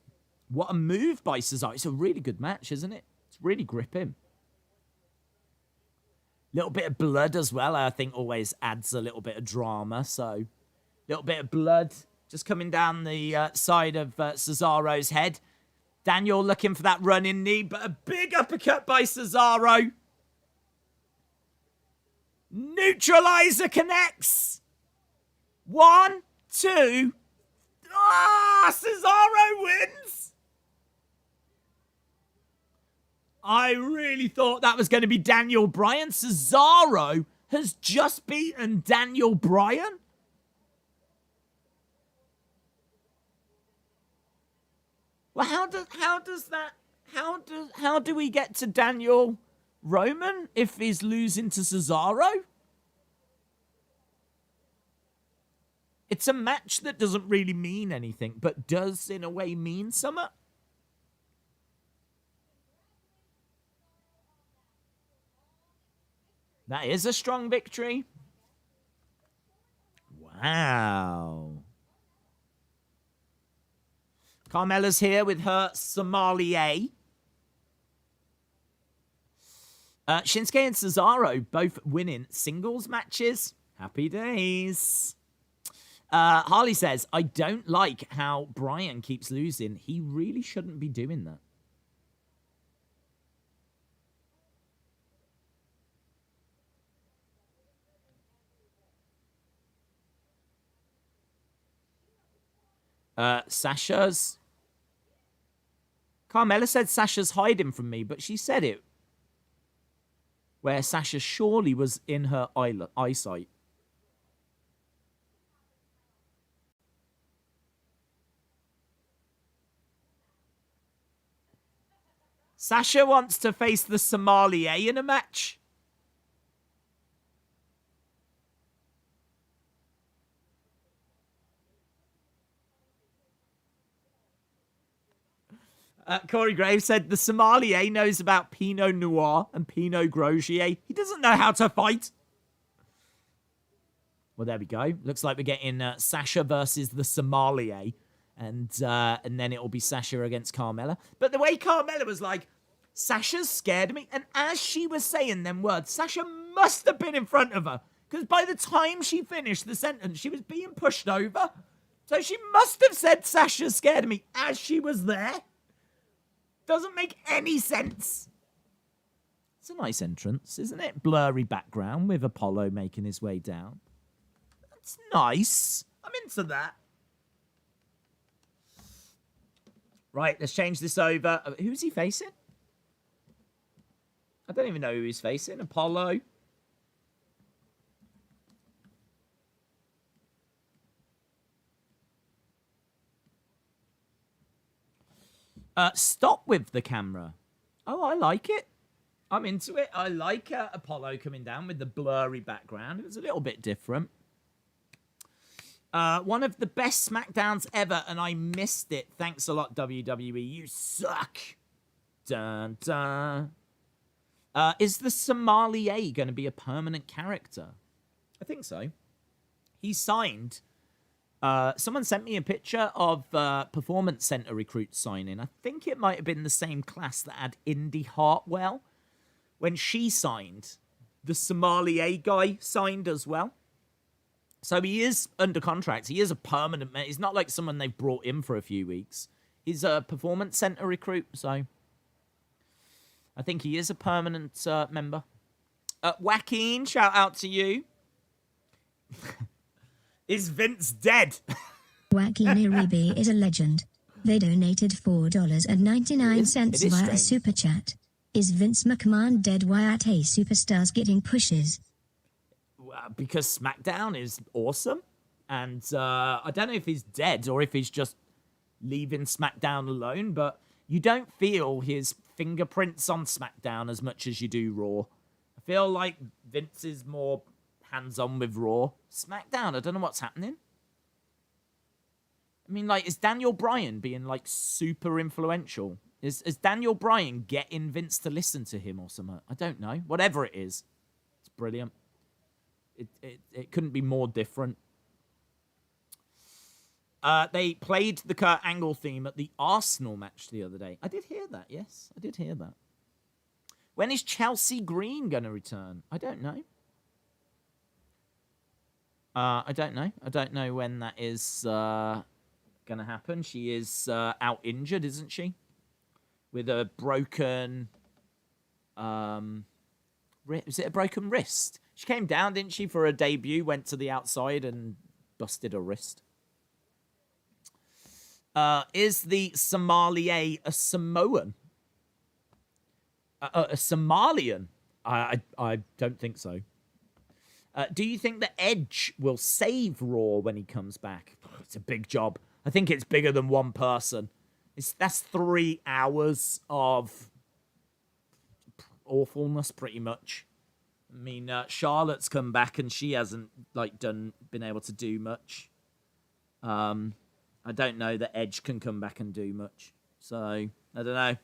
[SPEAKER 1] What a move by Cesaro. It's a really good match, isn't it? It's really gripping. Little bit of blood as well, I think always adds a little bit of drama. So, little bit of blood just coming down the side of Cesaro's head. Daniel looking for that running knee, but a big uppercut by Cesaro. Neutralizer connects. 1, 2. Cesaro wins. I really thought that was going to be Daniel Bryan. Cesaro has just beaten Daniel Bryan. Well, how do we get to Daniel Roman if he's losing to Cesaro? It's a match that doesn't really mean anything, but does in a way mean something. That is a strong victory. Wow. Carmella's here with her sommelier. Shinsuke and Cesaro both winning singles matches. Happy days. Harley says, I don't like how Brian keeps losing. He really shouldn't be doing that. Sasha's... Carmella said Sasha's hiding from me, but she said it where Sasha surely was in her eyesight. Sasha wants to face the sommelier in a match. Corey Graves said the sommelier knows about Pinot Noir and Pinot Grosgier. He doesn't know how to fight. Well, there we go. Looks like we're getting Sasha versus the sommelier. And then it'll be Sasha against Carmella. But the way Carmella was like, Sasha's scared of me. And as she was saying them words, Sasha must have been in front of her. Because by the time she finished the sentence, she was being pushed over. So she must have said Sasha's scared of me as she was there. Doesn't make any sense. It's a nice entrance, isn't it? Blurry background with Apollo making his way down. That's nice. I'm into that. Right, let's change this over. Who's he facing? I don't even know who he's facing. Apollo. Stop with the camera. Oh, I like it. I'm into it. I like Apollo coming down with the blurry background. It was a little bit different. One of the best SmackDowns ever, and I missed it. Thanks a lot, WWE. You suck. Dun, dun. Is the sommelier going to be a permanent character? I think so. He signed... someone sent me a picture of Performance Center recruits signing. I think it might have been the same class that had Indy Hartwell. When she signed, the sommelier guy signed as well. So he is under contract. He is a permanent member. He's not like someone they've brought in for a few weeks. He's a Performance Center recruit, so I think he is a permanent member. Joaquin, shout out to you. Is Vince dead?
[SPEAKER 2] Joaquin Iribe is a legend. They donated $4.99 via a super chat. Is Vince McMahon dead? Why at a superstars getting pushes?
[SPEAKER 1] Because SmackDown is awesome. And I don't know if he's dead or if he's just leaving SmackDown alone, but you don't feel his fingerprints on SmackDown as much as you do Raw. I feel like Vince is more hands-on with Raw. SmackDown, I don't know what's happening. I mean, like, is Daniel Bryan being, like, super influential? Is Daniel Bryan getting Vince to listen to him or something? I don't know. Whatever it is, it's brilliant. It couldn't be more different. They played the Kurt Angle theme at the Arsenal match the other day. I did hear that, yes. I did hear that. When is Chelsea Green going to return? I don't know. I don't know. I don't know when that is going to happen. She is out injured, isn't she? With a broken... was it a broken wrist? She came down, didn't she, for her debut, went to the outside and busted her wrist. Is the sommelier a Samoan? A Somalian? I don't think so. Do you think that Edge will save Raw when he comes back? It's a big job. I think it's bigger than one person. That's 3 hours of awfulness, pretty much. I mean, Charlotte's come back and she hasn't been able to do much. I don't know that Edge can come back and do much. So, I don't know. I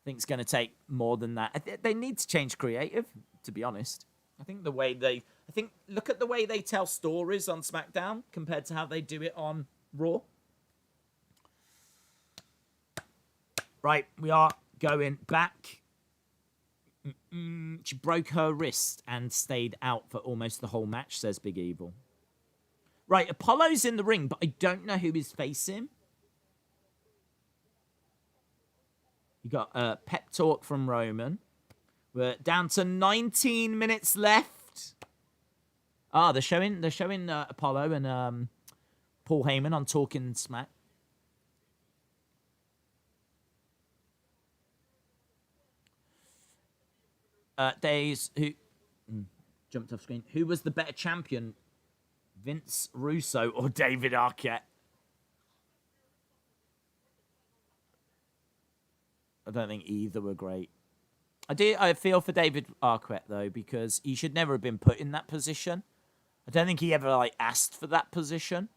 [SPEAKER 1] think it's going to take more than that. They need to change creative, to be honest. I think look at the way they tell stories on SmackDown compared to how they do it on Raw. Right, we are going back. She broke her wrist and stayed out for almost the whole match, says Big Evil. Right, Apollo's in the ring, but I don't know who is facing. You got a pep talk from Roman. We're down to 19 minutes left. Ah, they're showing Apollo and Paul Heyman on Talking Smack. Days who jumped off screen. Who was the better champion, Vince Russo or David Arquette? I don't think either were great. I feel for David Arquette though, because he should never have been put in that position. I don't think he ever asked for that position.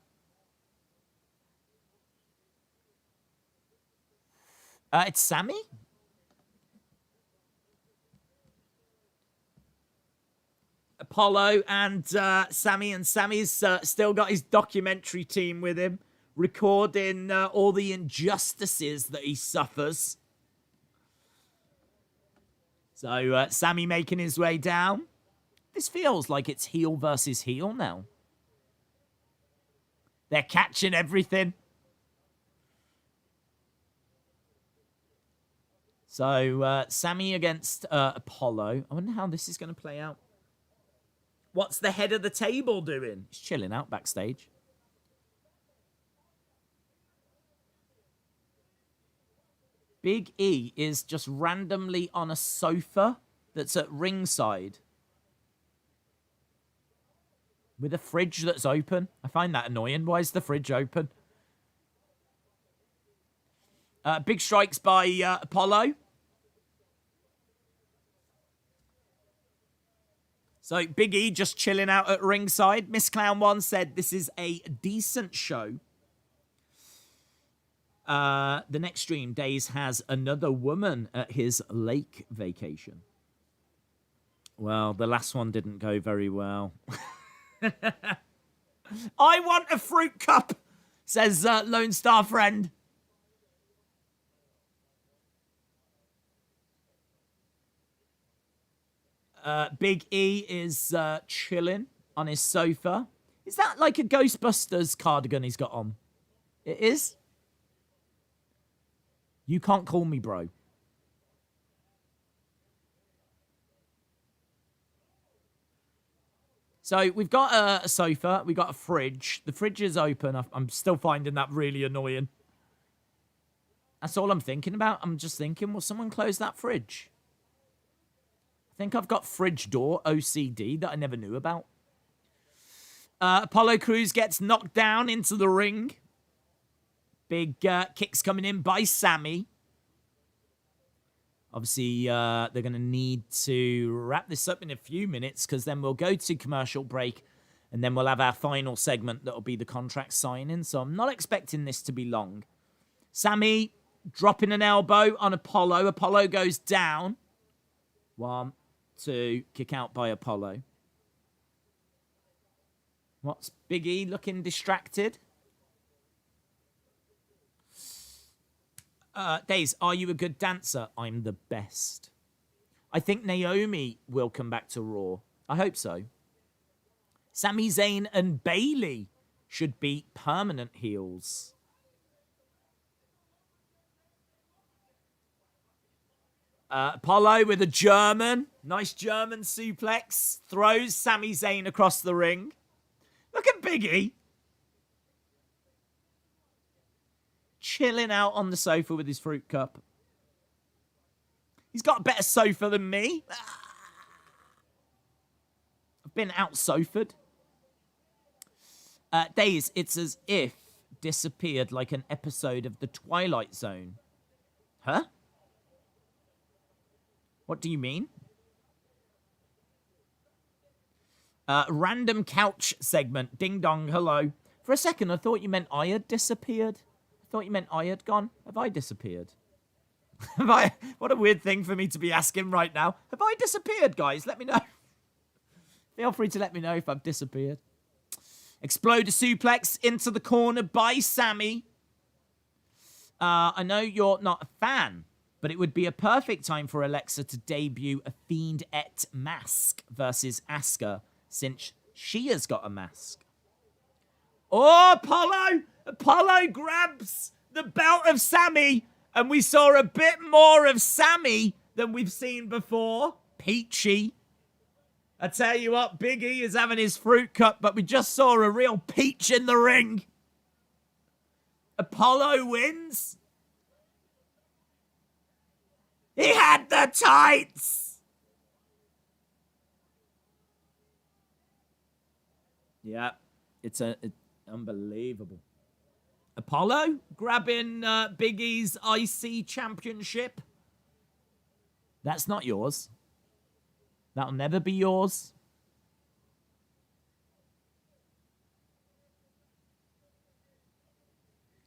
[SPEAKER 1] It's Sammy. Apollo and Sammy, and Sammy's still got his documentary team with him, recording all the injustices that he suffers. So Sammy making his way down. This feels like it's heel versus heel now. They're catching everything. So Sammy against Apollo. I wonder how this is going to play out. What's the head of the table doing? He's chilling out backstage. Big E is just randomly on a sofa that's at ringside with a fridge that's open. I find that annoying. Why is the fridge open? Big strikes by Apollo. So Big E just chilling out at ringside. Miss Clown 1 said this is a decent show. The next stream, Days has another woman at his lake vacation. Well, the last one didn't go very well. I want a fruit cup, says Lone Star Friend. Big E is chilling on his sofa. Is that like a Ghostbusters cardigan he's got on? It is? You can't call me bro. So we've got a sofa. We've got a fridge. The fridge is open. I'm still finding that really annoying. That's all I'm thinking about. I'm just thinking, will someone close that fridge? I think I've got fridge door OCD that I never knew about. Apollo Crews gets knocked down into the ring. Big kicks coming in by Sammy. Obviously, they're going to need to wrap this up in a few minutes because then we'll go to commercial break and then we'll have our final segment that will be the contract signing. So I'm not expecting this to be long. Sammy dropping an elbow on Apollo. Apollo goes down. 1, 2, kick out by Apollo. What's Big E looking distracted? Days, are you a good dancer? I'm the best. I think Naomi will come back to Raw. I hope so. Sami Zayn and Bayley should be permanent heels. Apollo with a German. Nice German suplex. Throws Sami Zayn across the ring. Look at Big E. Chilling out on the sofa with his fruit cup. He's got a better sofa than me. I've been out-sofaed. Days, it's as if disappeared like an episode of The Twilight Zone. Huh? What do you mean? Random couch segment. Ding dong, hello. For a second, I thought you meant I had disappeared. I thought you meant I had gone. Have I disappeared? Have I? What a weird thing for me to be asking right now. Have I disappeared, guys? Let me know. Feel free to let me know if I've disappeared. Exploder suplex into the corner by Sammy. I know you're not a fan, but it would be a perfect time for Alexa to debut a Fiendette mask versus Asuka, since she has got a mask. Oh, Apollo! Apollo grabs the belt of Sammy, and we saw a bit more of Sammy than we've seen before. Peachy. I tell you what, Big E is having his fruit cup, but we just saw a real peach in the ring. Apollo wins. He had the tights. Yeah, it's unbelievable. Apollo grabbing Big E's IC championship. That's not yours. That'll never be yours.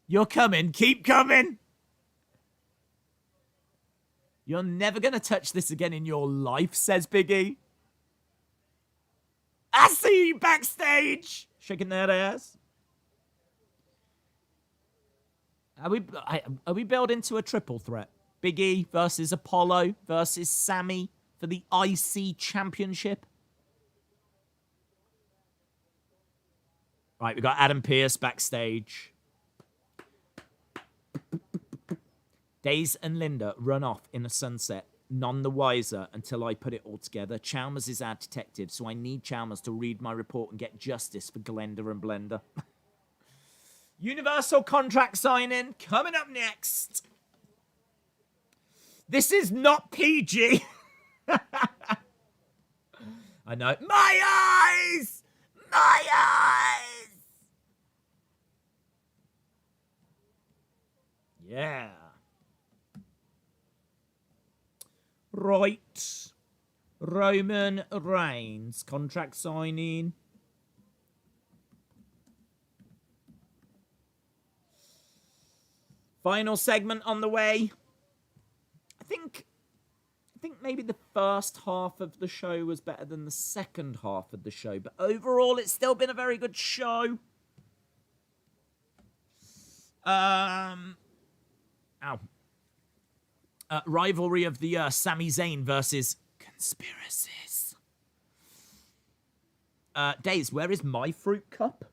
[SPEAKER 1] You're coming. Keep coming. You're never going to touch this again in your life, says Big E. I see you backstage. Shaking that ass. Are we building to a triple threat? Big E versus Apollo versus Sammy for the IC championship. Right, we got Adam Pearce backstage. Days and Linda run off in the sunset, none the wiser until I put it all together. Chalmers is our detective, so I need Chalmers to read my report and get justice for Glenda and Blender. Universal contract signing coming up next. This is not PG. I know. My eyes! My eyes! Yeah. Right. Roman Reigns contract signing. Final segment on the way. I think maybe the first half of the show was better than the second half of the show, but overall it's still been a very good show. Rivalry of the year, Sami Zayn versus Conspiracies. Days, where is my fruit cup?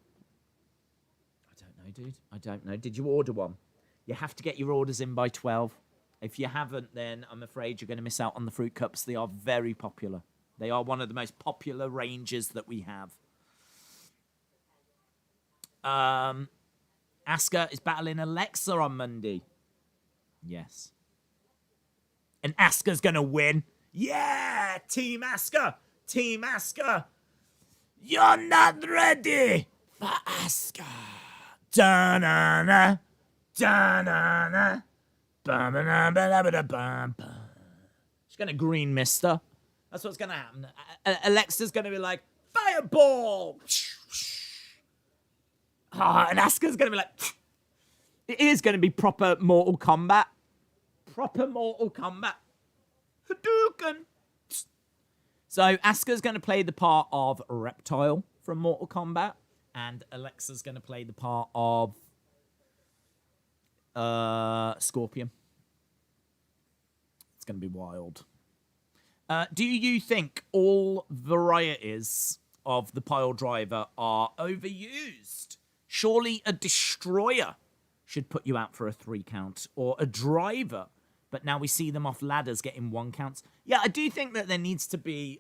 [SPEAKER 1] I don't know, dude. I don't know. Did you order one? You have to get your orders in by 12. If you haven't, then I'm afraid you're going to miss out on the fruit cups. They are very popular. They are one of the most popular ranges that we have. Asuka is battling Alexa on Monday. Yes. And Asuka's going to win. Yeah! Team Asuka! Team Asuka! You're not ready for Asuka! Da-na-na! Da-na-na! She's going to green mister. That's what's going to happen. Alexa's going to be like, fireball! And Asuka's going to be like, it is going to be proper Mortal Kombat. Proper Mortal Kombat. Hadouken! So Asuka's going to play the part of Reptile from Mortal Kombat. And Alexa's going to play the part of Scorpion. It's going to be wild. Do you think all varieties of the pile driver are overused? Surely a destroyer should put you out for a 3 count, or a driver, but now we see them off ladders getting 1 counts. Yeah, I do think that there needs to be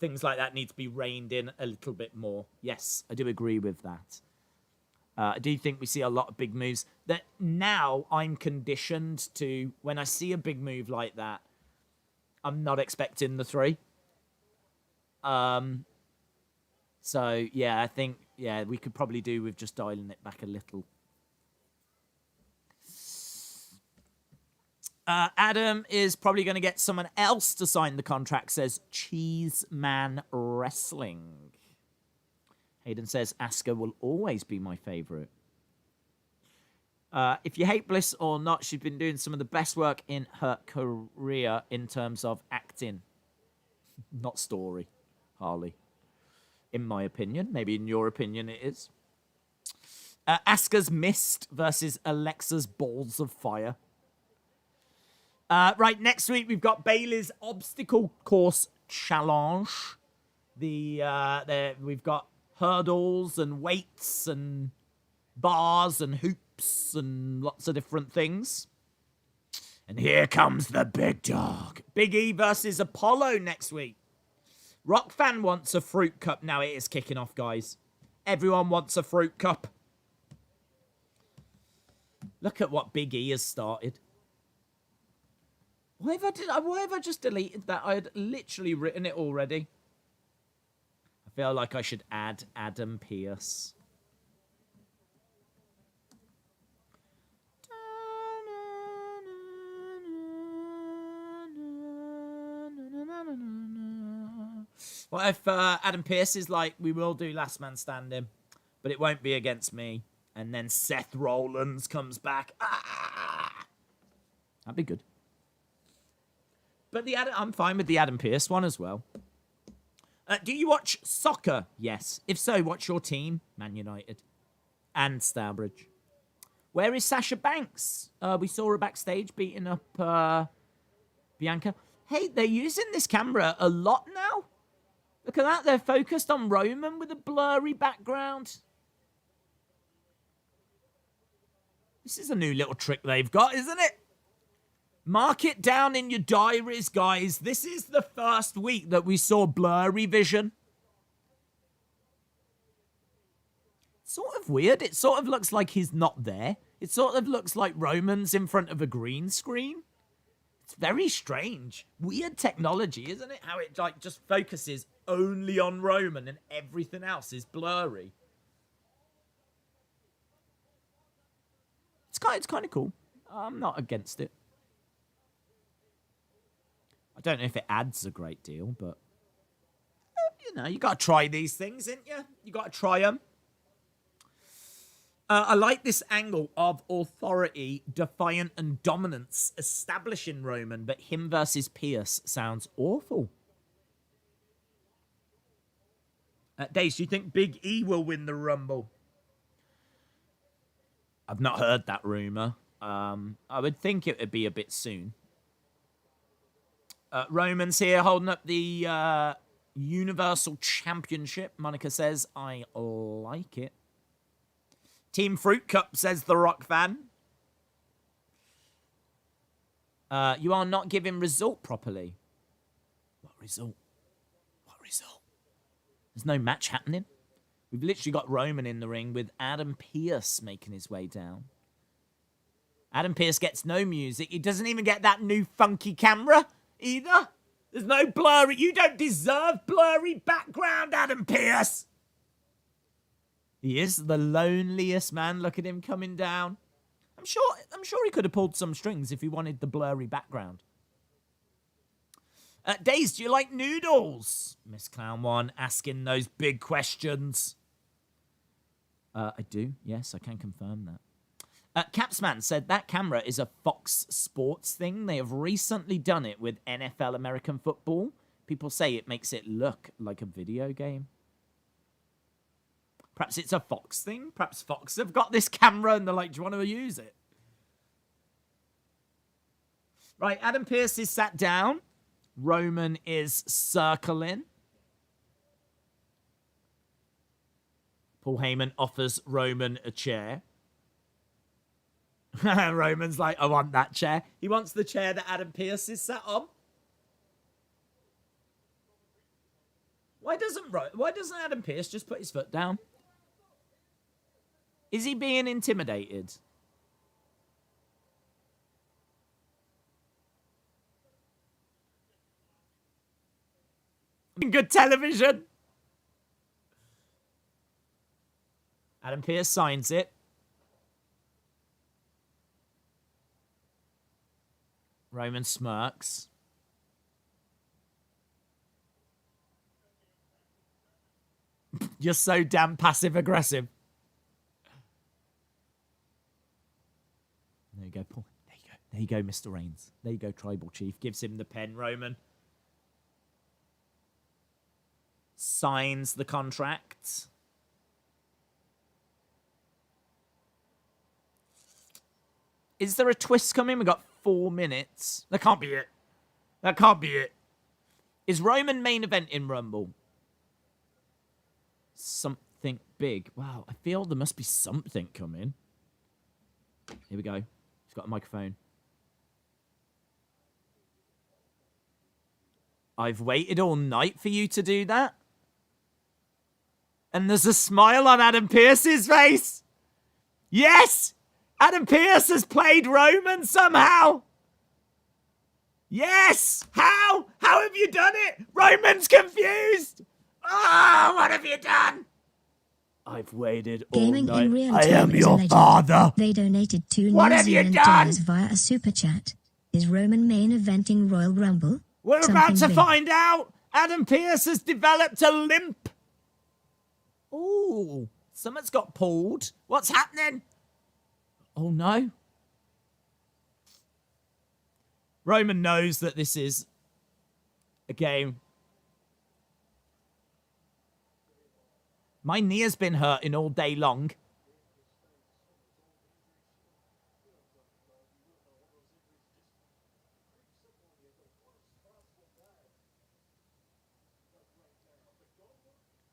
[SPEAKER 1] things like that need to be reined in a little bit more. Yes, I do agree with that. I do think we see a lot of big moves that now I'm conditioned to, when I see a big move like that, I'm not expecting the 3. So, yeah, I think, yeah, we could probably do with just dialing it back a little. Adam is probably going to get someone else to sign the contract, says Cheeseman Wrestling. Hayden says, Asuka will always be my favourite. If you hate Bliss or not, she's been doing some of the best work in her career in terms of acting. Not story, Harley. In my opinion. Maybe in your opinion it is. Asuka's Mist versus Alexa's Balls of Fire. Right, next week we've got Bayley's Obstacle Course Challenge. We've got hurdles and weights and bars and hoops and lots of different things. And here comes the big dog. Big E versus Apollo next week. Rock fan wants a fruit cup. Now it is kicking off, guys. Everyone wants a fruit cup. Look at what Big E has started. Why have I just deleted that? I had literally written it already. I feel like I should add Adam Pearce. What if Adam Pearce is like, we will do Last Man Standing, but it won't be against me. And then Seth Rollins comes back. That'd be good. But I'm fine with the Adam Pearce one as well. Do you watch soccer? Yes. If so, what's your team? Man United. And Stourbridge. Where is Sasha Banks? We saw her backstage beating up Bianca. Hey, they're using this camera a lot now. Look at that. They're focused on Roman with a blurry background. This is a new little trick they've got, isn't it? Mark it down in your diaries, guys. This is the first week that we saw blurry vision. It's sort of weird. It sort of looks like he's not there. It sort of looks like Roman's in front of a green screen. It's very strange. Weird technology, isn't it? How it like just focuses only on Roman and everything else is blurry. It's kind of cool. I'm not against it. I don't know if it adds a great deal, but you know, you got to try these things, ain't you? You got to try them. I like this angle of authority, defiant, and dominance establishing Roman, but him versus Pierce sounds awful. Dace, do you think Big E will win the Rumble? I've not heard that rumor. I would think it would be a bit soon. Roman's here holding up the Universal Championship. Monica says, I like it. Team Fruit Cup, says the Rock fan. You are not giving result properly. What result? What result? There's no match happening. We've literally got Roman in the ring with Adam Pearce making his way down. Adam Pearce gets no music. He doesn't even get that new funky camera either. There's no blurry. You don't deserve blurry background, Adam Pearce. He is the loneliest man. Look at him coming down. I'm sure he could have pulled some strings if he wanted the blurry background. Days, do you like noodles? Miss Clown One asking those big questions. I do. Yes, I can confirm that. Capsman said that camera is a Fox Sports thing. They have recently done it with NFL American football. People say it makes it look like a video game. Perhaps it's a Fox thing. Perhaps Fox have got this camera and they're like, do you want to use it? Right, Adam Pearce is sat down. Roman is circling. Paul Heyman offers Roman a chair. Roman's like, I want that chair. He wants the chair that Adam Pearce is sat on. Why doesn't Adam Pearce just put his foot down? Is he being intimidated? Good television. Adam Pearce signs it. Roman smirks. You're so damn passive-aggressive. There you go, Paul. There you go. There you go, Mr. Reigns. There you go, Tribal Chief. Gives him the pen, Roman. Signs the contract. Is there a twist coming? We've got 4 minutes. That can't be it. That can't be it. Is Roman main event in Rumble? think big. Wow, I feel there must be something coming. Here we go. He's got a microphone. I've waited all night for you to do that. And there's a smile on Adam Pearce's face. Yes! Adam Pearce has played Roman somehow. Yes! How? How have you done it? Roman's confused. Ah, what have you done? I've waited all
[SPEAKER 2] Gaming
[SPEAKER 1] night.
[SPEAKER 2] in real
[SPEAKER 1] I
[SPEAKER 2] time
[SPEAKER 1] am
[SPEAKER 2] is a
[SPEAKER 1] your
[SPEAKER 2] legend.
[SPEAKER 1] father.
[SPEAKER 2] They donated $2
[SPEAKER 1] What have you
[SPEAKER 2] New
[SPEAKER 1] done?
[SPEAKER 2] Zealand via a super chat. Is Roman main eventing Royal Rumble?
[SPEAKER 1] We're
[SPEAKER 2] Something
[SPEAKER 1] about to
[SPEAKER 2] big.
[SPEAKER 1] find out. Adam Pearce has developed a limp. Ooh, something's got pulled. What's happening? Oh, no. Roman knows that this is a game. My knee has been hurting all day long.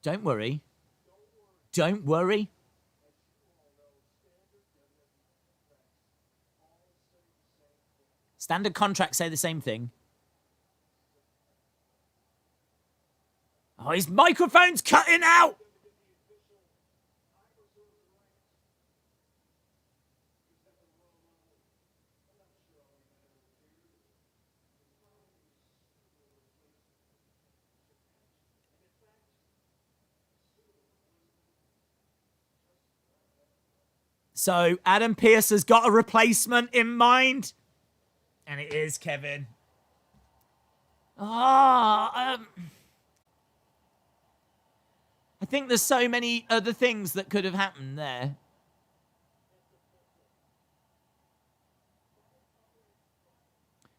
[SPEAKER 1] Don't worry. Don't worry. Standard contracts say the same thing. Oh, his microphone's cutting out. So Adam Pearce has got a replacement in mind. And it is Kevin. I think there's so many other things that could have happened there.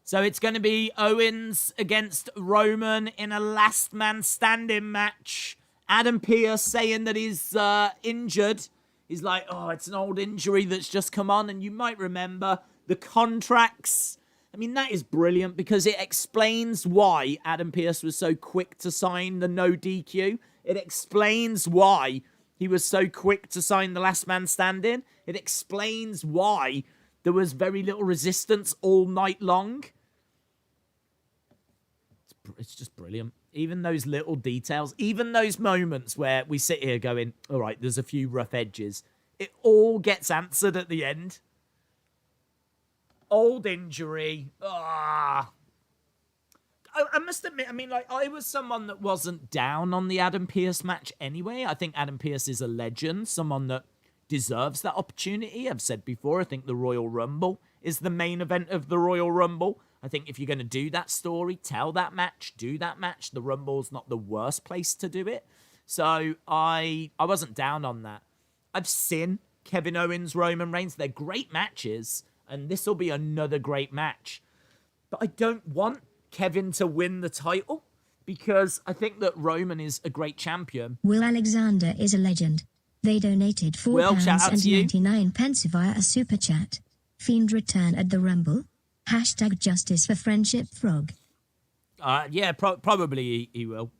[SPEAKER 1] So it's going to be Owens against Roman in a last man standing match. Adam Pearce saying that he's injured. He's like, oh, it's an old injury that's just come on. And you might remember the contracts. I mean, that is brilliant because it explains why Adam Pearce was so quick to sign the no DQ. It explains why he was so quick to sign the last man standing. It explains why there was very little resistance all night long. It's just brilliant. Even those little details, even those moments where we sit here going, all right, there's a few rough edges. It all gets answered at the end. Old injury. I must admit, I mean, like, I was someone that wasn't down on the Adam Pearce match anyway. I think Adam Pearce is a legend, someone that deserves that opportunity. I've said before, I think the Royal Rumble is the main event of the Royal Rumble. I think if you're going to do that story, tell that match, do that match. The Rumble's not the worst place to do it. So I wasn't down on that. I've seen Kevin Owens, Roman Reigns. They're great matches, and this will be another great match. But I don't want Kevin to win the title because I think that Roman is a great champion.
[SPEAKER 2] Will Alexander is a legend. They donated £4.99 via a super chat. Fiend return at the Rumble. Hashtag justice for friendship frog.
[SPEAKER 1] Yeah, probably he will.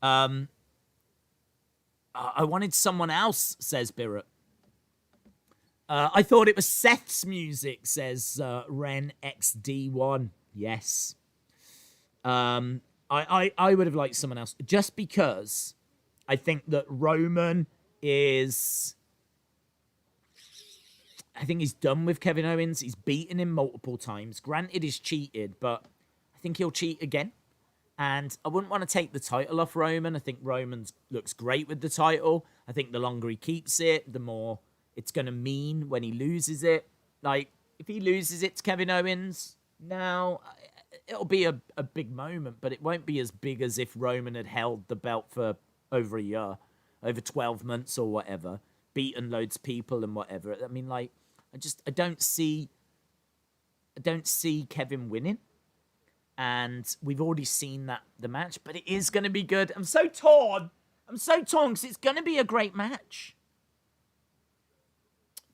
[SPEAKER 1] I wanted someone else, says Birrett. I thought it was Seth's music, says Ren XD1. Yes. I would have liked someone else just because I think that Roman is... I think he's done with Kevin Owens. He's beaten him multiple times. Granted, he's cheated, but I think he'll cheat again. And I wouldn't want to take the title off Roman. I think Roman looks great with the title. I think the longer he keeps it, the more it's going to mean when he loses it. Like, if he loses it to Kevin Owens, now it'll be a big moment, but it won't be as big as if Roman had held the belt for over a year, over 12 months or whatever, beaten loads of people and whatever. I mean, like, I don't see Kevin winning. And we've already seen the match, but it is going to be good. I'm so torn because it's going to be a great match.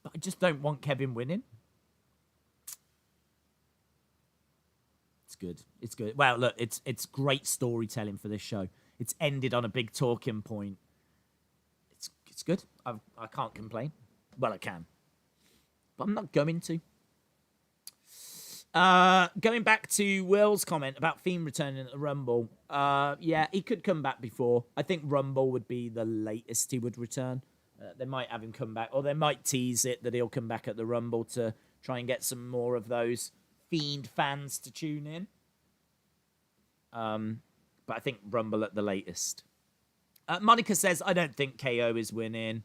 [SPEAKER 1] But I just don't want Kevin winning. It's good. It's good. Well, look, it's great storytelling for this show. It's ended on a big talking point. It's It's good. I can't complain. Well, I can. But I'm not going to. Going back to Will's comment about Fiend returning at the Rumble. Yeah, he could come back before. I think Rumble would be the latest he would return. They might have him come back, or they might tease it that he'll come back at the Rumble to try and get some more of those Fiend fans to tune in. But I think Rumble at the latest. Monica says, I don't think KO is winning.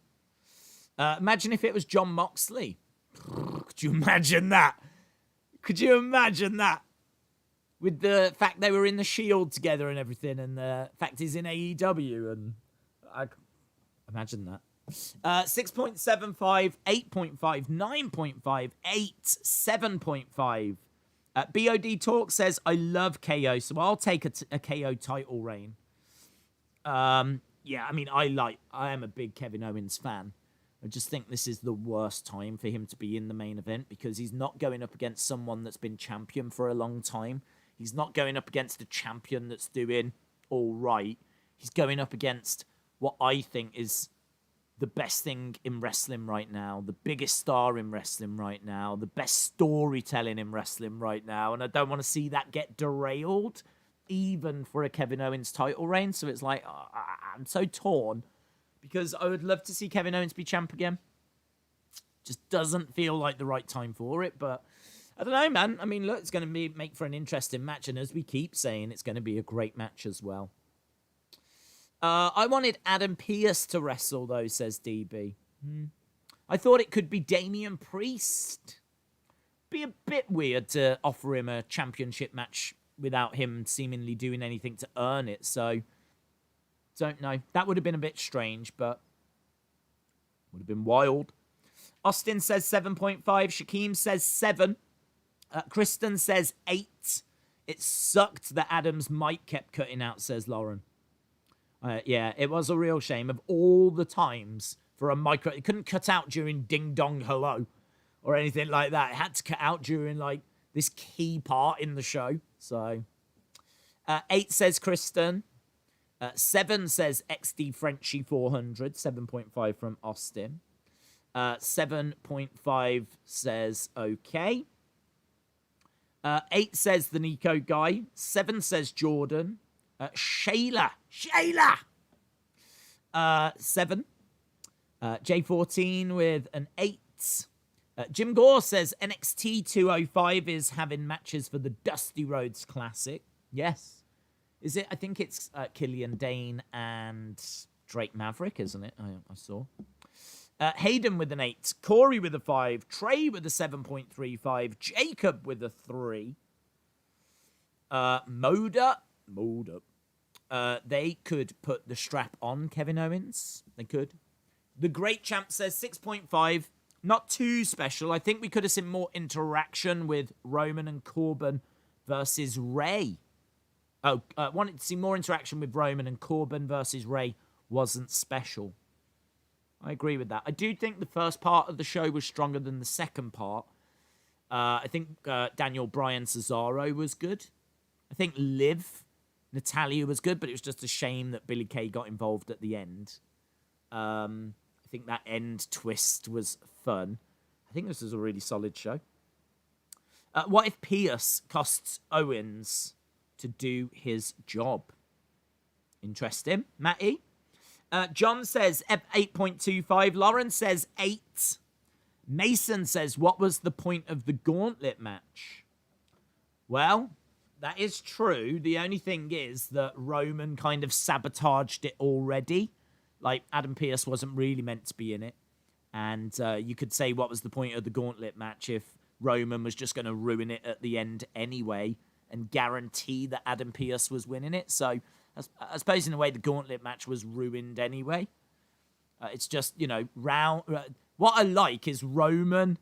[SPEAKER 1] Imagine if it was John Moxley. Could you imagine that? Could you imagine that? With the fact they were in the Shield together and everything, and the fact he's in AEW, and I imagine that. 6.75, 8.5, 9.5, 8, 7.5. BOD Talk says, I love KO, so I'll take a KO title reign. Yeah, I mean, I am a big Kevin Owens fan. I just think this is the worst time for him to be in the main event because he's not going up against someone that's been champion for a long time. He's not going up against a champion that's doing all right. He's going up against what I think is the best thing in wrestling right now, the biggest star in wrestling right now, the best storytelling in wrestling right now, and I don't want to see that get derailed, even for a Kevin Owens title reign. So it's like, I'm so torn, because I would love to see Kevin Owens be champ again. Just doesn't feel like the right time for it, but I don't know, man. I mean, look, it's going to make for an interesting match, and as we keep saying, it's going to be a great match as well. I wanted Adam Pearce to wrestle, though, says DB. I thought it could be Damian Priest. Be a bit weird to offer him a championship match without him seemingly doing anything to earn it, so don't know. That would have been a bit strange, but would have been wild. Austin says 7.5. Shaquem says 7. Kristen says 8. It sucked that Adam's mic kept cutting out, says Lauren. Yeah, it was a real shame. Of all the times for a micro, it couldn't cut out during Ding Dong Hello or anything like that. It had to cut out during, like, this key part in the show. So, 8 says Kristen. 7 says XD Frenchie 400. 7.5 from Austin. 7.5 says okay. 8 says the Nico guy. 7 says Jordan. Shayla. 7. J14 with an 8. Jim Gore says NXT 205 is having matches for the Dusty Rhodes Classic. Yes. Is it? I think it's Killian Dane and Drake Maverick, isn't it? I saw. Hayden with an 8. Corey with a 5. Trey with a 7.35. Jacob with a 3. Moda. They could put the strap on Kevin Owens. They could. The Great Champ says 6.5. Not too special. I think we could have seen more interaction with Roman and Corbin versus Ray. Wanted to see more interaction with Roman and Corbin versus Ray wasn't special. I agree with that. I do think the first part of the show was stronger than the second part. I think Daniel Bryan Cesaro was good. I think Liv Natalia was good, but it was just a shame that Billie Kay got involved at the end. I think that end twist was fun. I think this was a really solid show. What if Pierce costs Owens to do his job? Interesting. Matty? John says 8.25. Lauren says 8. Mason says, what was the point of the gauntlet match? Well, that is true. The only thing is that Roman kind of sabotaged it already. Like, Adam Pearce wasn't really meant to be in it. And you could say, what was the point of the gauntlet match if Roman was just going to ruin it at the end anyway and guarantee that Adam Pearce was winning it? So I suppose in a way the gauntlet match was ruined anyway. It's just, what I like is Roman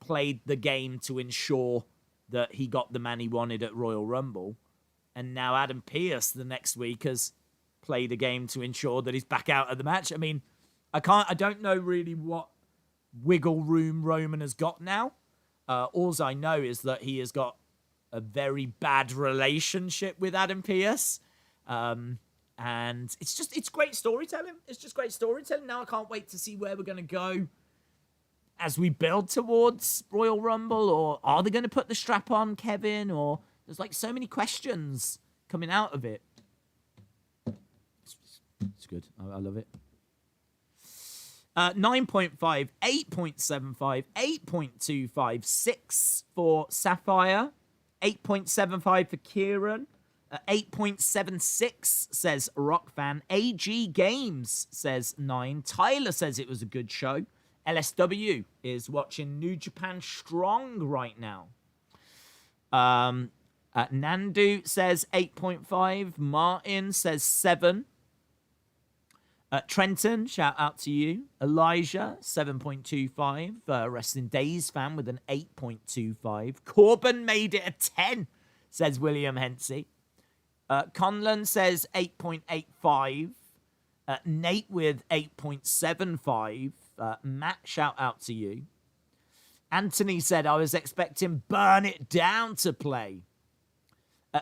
[SPEAKER 1] played the game to ensure that he got the man he wanted at Royal Rumble. And now Adam Pearce the next week has played a game to ensure that he's back out of the match. I mean, I don't know really what wiggle room Roman has got now. All I know is that he has got a very bad relationship with Adam Pearce. And And it's great storytelling. It's just great storytelling. Now I can't wait to see where we're going to go as we build towards Royal Rumble. Or are they going to put the strap on Kevin? Or there's like so many questions coming out of it. It's good. I love it. 9.5, 8.75, 8.25, 6 for Sapphire, 8.75 for Kieran, 8.76 says Rockfan, AG Games says 9, Tyler says it was a good show, LSW is watching New Japan Strong right now. Nandu says 8.5, Martin says 7. Trenton, shout out to you. Elijah, 7.25. Wrestling Days fan with an 8.25. Corbin made it a 10, says William Hensey. Conlon says 8.85. Nate with 8.75. Matt, shout out to you. Anthony said, I was expecting Burn It Down to play.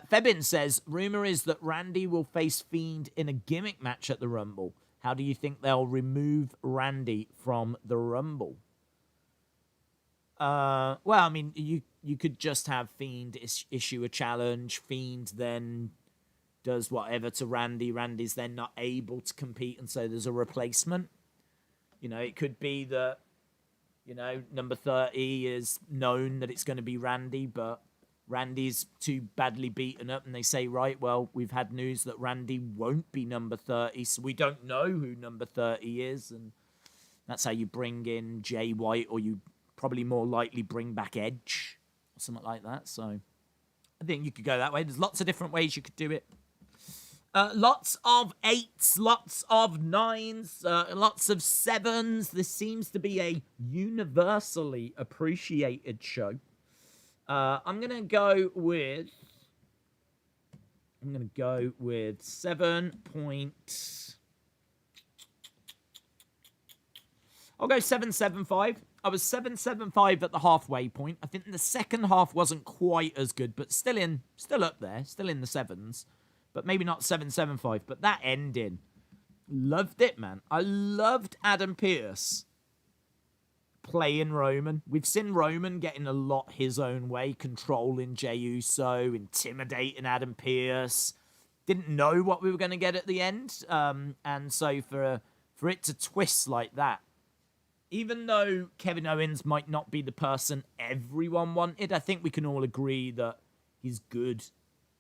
[SPEAKER 1] Febin says, rumor is that Randy will face Fiend in a gimmick match at the Rumble. How do you think they'll remove Randy from the Rumble? Well, I mean, you could just have Fiend issue a challenge. Fiend then does whatever to Randy. Randy's then not able to compete, and so there's a replacement. You know, it could be that, you know, number 30 is known that it's going to be Randy, but Randy's too badly beaten up, and they say, right, well, we've had news that Randy won't be number 30, so we don't know who number 30 is, and that's how you bring in Jay White, or you probably more likely bring back Edge, or something like that. So I think you could go that way. There's lots of different ways you could do it. Lots of 8s, lots of 9s, lots of 7s. This seems to be a universally appreciated show. I'm going to go with 7 point... I'll go 7.75. I was 7.75 at the halfway point. I think the second half wasn't quite as good, but still up there, still in the 7s. But maybe not 7.75. But that ending, loved it, man. I loved Adam Pearce playing Roman. We've seen Roman getting a lot his own way, controlling Jey Uso, intimidating Adam Pearce. Didn't know what we were going to get at the end. And so for it to twist like that, even though Kevin Owens might not be the person everyone wanted, I think we can all agree that he's good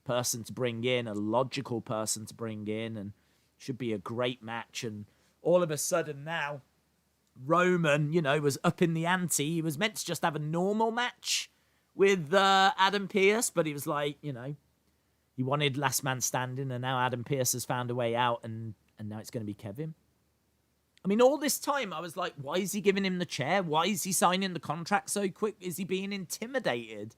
[SPEAKER 1] person to bring in, a logical person to bring in, and should be a great match. And all of a sudden now, Roman, you know, was up in the ante. He was meant to just have a normal match with Adam Pearce, but he was like, you know, he wanted last man standing, and now Adam Pearce has found a way out, and now it's going to be Kevin. I mean, all this time I was like, why is he giving him the chair? Why is he signing the contract so quick? Is he being intimidated?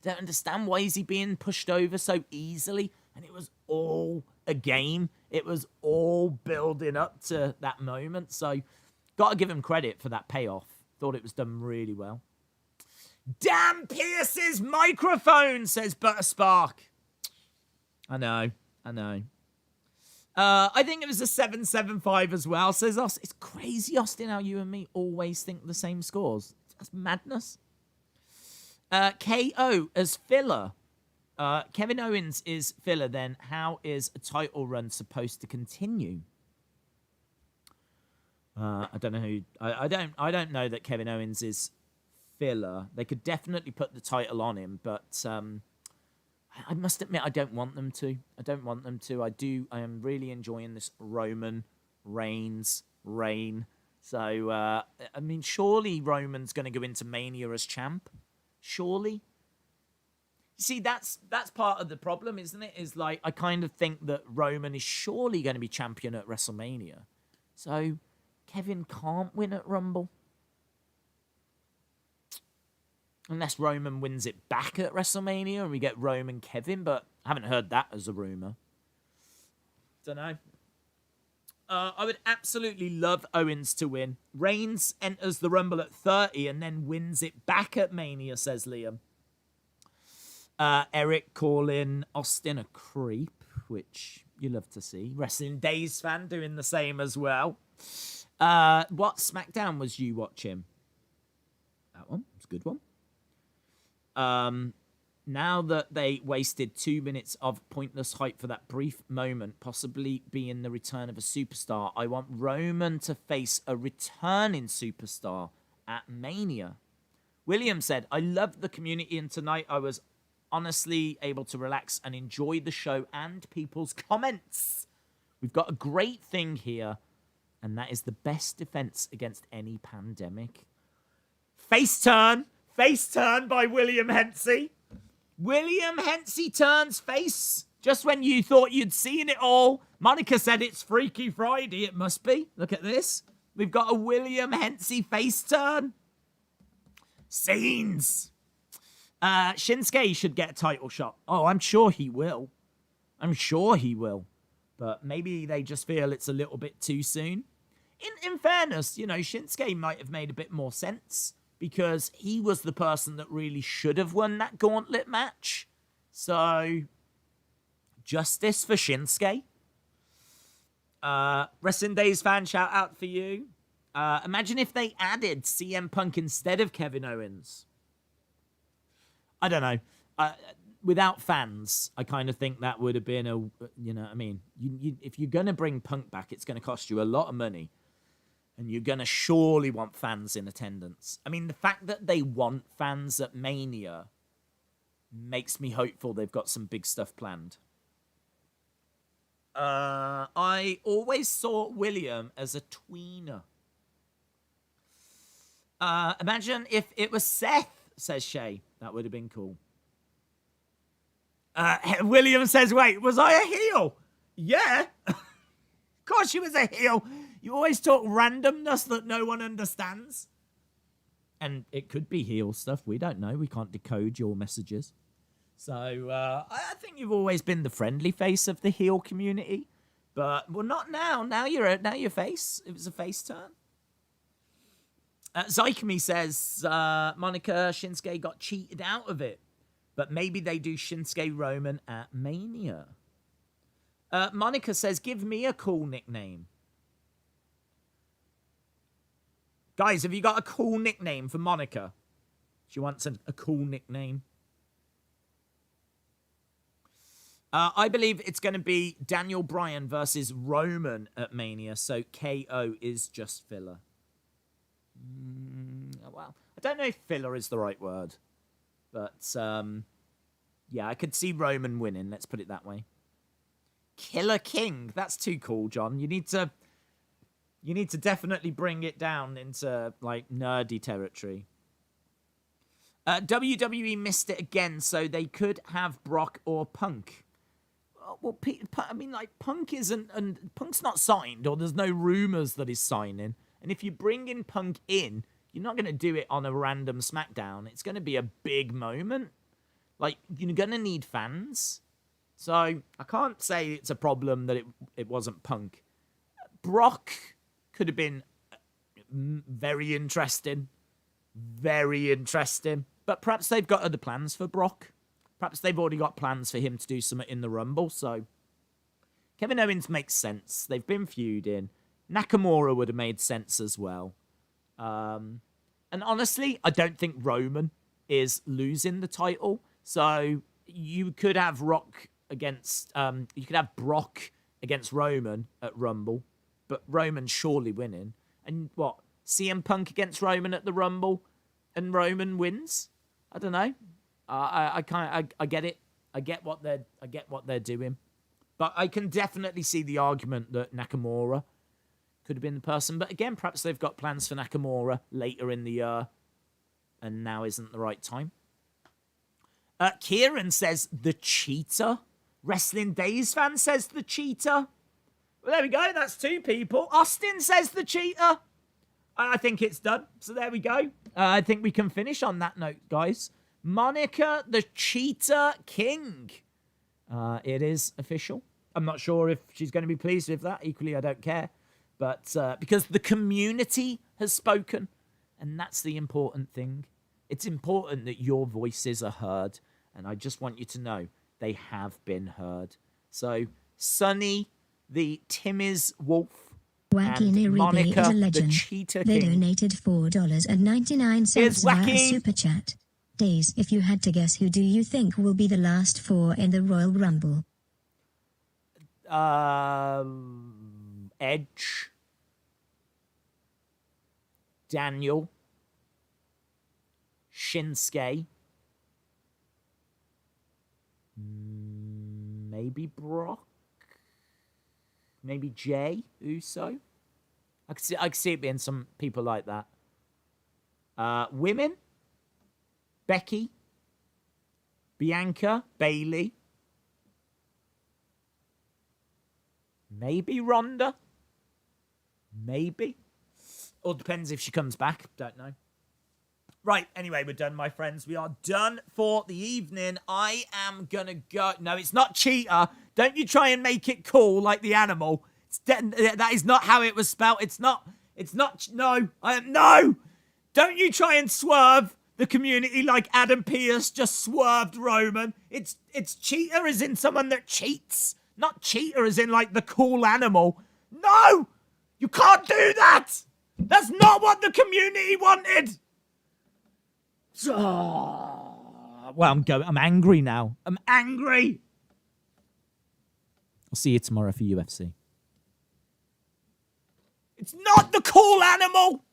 [SPEAKER 1] I don't understand. Why is he being pushed over so easily? And it was all a game. It was all building up to that moment. So got to give him credit for that payoff. Thought it was done really well. Damn Pierce's microphone, says Butterspark. I know. I think it was a 7.75 as well, says Austin. It's crazy, Austin, how you and me always think the same scores. That's madness. KO as filler. Kevin Owens is filler, then how is a title run supposed to continue? I don't know who... I don't know that Kevin Owens is filler. They could definitely put the title on him, but... I must admit, I don't want them to. I am really enjoying this Roman Reigns reign. So, I mean, surely Roman's going to go into Mania as champ. Surely. You see, that's part of the problem, isn't it? Is like, I kind of think that Roman is surely going to be champion at WrestleMania. So, Kevin can't win at Rumble. Unless Roman wins it back at WrestleMania and we get Roman Kevin, but I haven't heard that as a rumor. Don't know. I would absolutely love Owens to win. Reigns enters the Rumble at 30 and then wins it back at Mania, says Liam. Eric calling Austin a creep, which You love to see. Wrestling Days fan doing the same as well. What SmackDown was you watching? That one. It's a good one. Now that they wasted 2 minutes of pointless hype for that brief moment, possibly being the return of a superstar, I want Roman to face a returning superstar at Mania. William said, I loved the community, and tonight I was honestly able to relax and enjoy the show and people's comments. We've got a great thing here, and that is the best defense against any pandemic. Face turn by William Hensey. William Hensey turns face just when you thought you'd seen it all. Monica said it's Freaky Friday. It must be. Look at this. We've got a William Hensey face turn. Scenes. Shinsuke should get a title shot. Oh, I'm sure he will. But maybe they just feel it's a little bit too soon. In fairness, Shinsuke might have made a bit more sense, because he was the person that really should have won that gauntlet match. So, justice for Shinsuke. Wrestling Days fan, shout out for you. Imagine if they added CM Punk instead of Kevin Owens. I don't know. Without fans, I kind of think that would have been if you're going to bring Punk back, it's going to cost you a lot of money. And you're going to surely want fans in attendance. I mean, the fact that they want fans at Mania makes me hopeful they've got some big stuff planned. I always saw William as a tweener. Imagine if it was Seth, says Shay. That would have been cool. William says, wait, was I a heel? Yeah. Of course she was a heel. You always talk randomness that no one understands. And it could be heel stuff. We don't know. We can't decode your messages. So I think you've always been the friendly face of the heel community. But, well, not now. Now you're face. It was a face turn. Zycamy says, Monica, Shinsuke got cheated out of it. But maybe they do Shinsuke Roman at Mania. Monica says, give me a cool nickname. Guys, have you got a cool nickname for Monica? She wants a cool nickname. I believe it's going to be Daniel Bryan versus Roman at Mania, so KO is just filler. Well, I don't know if filler is the right word. But, yeah, I could see Roman winning, let's put it that way. Killer King, that's too cool, John. You need to definitely bring it down into, like, nerdy territory. WWE missed it again, so they could have Brock or Punk. Well, I mean, like, Punk isn't, and Punk's not signed, or there's no rumors that he's signing. And if you bring in Punk in, you're not going to do it on a random SmackDown. It's going to be a big moment. Like, you're going to need fans. So, I can't say it's a problem that it wasn't Punk. Brock could have been very interesting. Very interesting. But perhaps they've got other plans for Brock. Perhaps they've already got plans for him to do something in the Rumble. So, Kevin Owens makes sense. They've been feuding. Nakamura would have made sense as well. And honestly, I don't think Roman is losing the title. So, you could have Brock against Roman at Rumble. But Roman's surely winning. And what? CM Punk against Roman at the Rumble, and Roman wins? I don't know. I get it. I get what they're doing. But I can definitely see the argument that Nakamura could have been the person. But again, perhaps they've got plans for Nakamura later in the year, and now isn't the right time. Kieran says the cheetah. Wrestling Days fan says the cheetah. Well, there we go. That's two people. Austin says the cheetah. I think it's done. So there we go. I think we can finish on that note, guys. Monica the Cheetah King. It is official. I'm not sure if she's going to be pleased with that. Equally, I don't care. But because the community has spoken, and that's the important thing. It's important that your voices are heard. And I just want you to know they have been heard. So Sunny, the Timmy's Wolf,
[SPEAKER 2] Wacky
[SPEAKER 1] and
[SPEAKER 2] Niribi
[SPEAKER 1] Monica,
[SPEAKER 2] is a
[SPEAKER 1] the
[SPEAKER 2] legend.
[SPEAKER 1] Cheetah
[SPEAKER 2] They
[SPEAKER 1] King.
[SPEAKER 2] donated $4.99
[SPEAKER 1] Here's
[SPEAKER 2] via
[SPEAKER 1] Wacky.
[SPEAKER 2] Super Chat. Days, if you had to guess, who do you think will be the last four in the Royal Rumble?
[SPEAKER 1] Edge, Daniel, Shinsuke, maybe Brock, maybe Jay Uso. I could see it being some people like that. Women, Becky, Bianca, Bailey, maybe Ronda, maybe. Or depends if she comes back. Don't know. Right, anyway, we're done, my friends. We are done for the evening. I am gonna go. No, it's not Cheetah. Don't you try and make it cool like the animal. That is not how it was spelled. It's not. No. No. Don't you try and swerve the community like Adam Pearce just swerved Roman. It's Cheetah as in someone that cheats. Not Cheetah as in like the cool animal. No! You can't do that! That's not what the community wanted! Well, I'm angry now. I'm angry! I'll see you tomorrow for UFC. It's not the cool animal!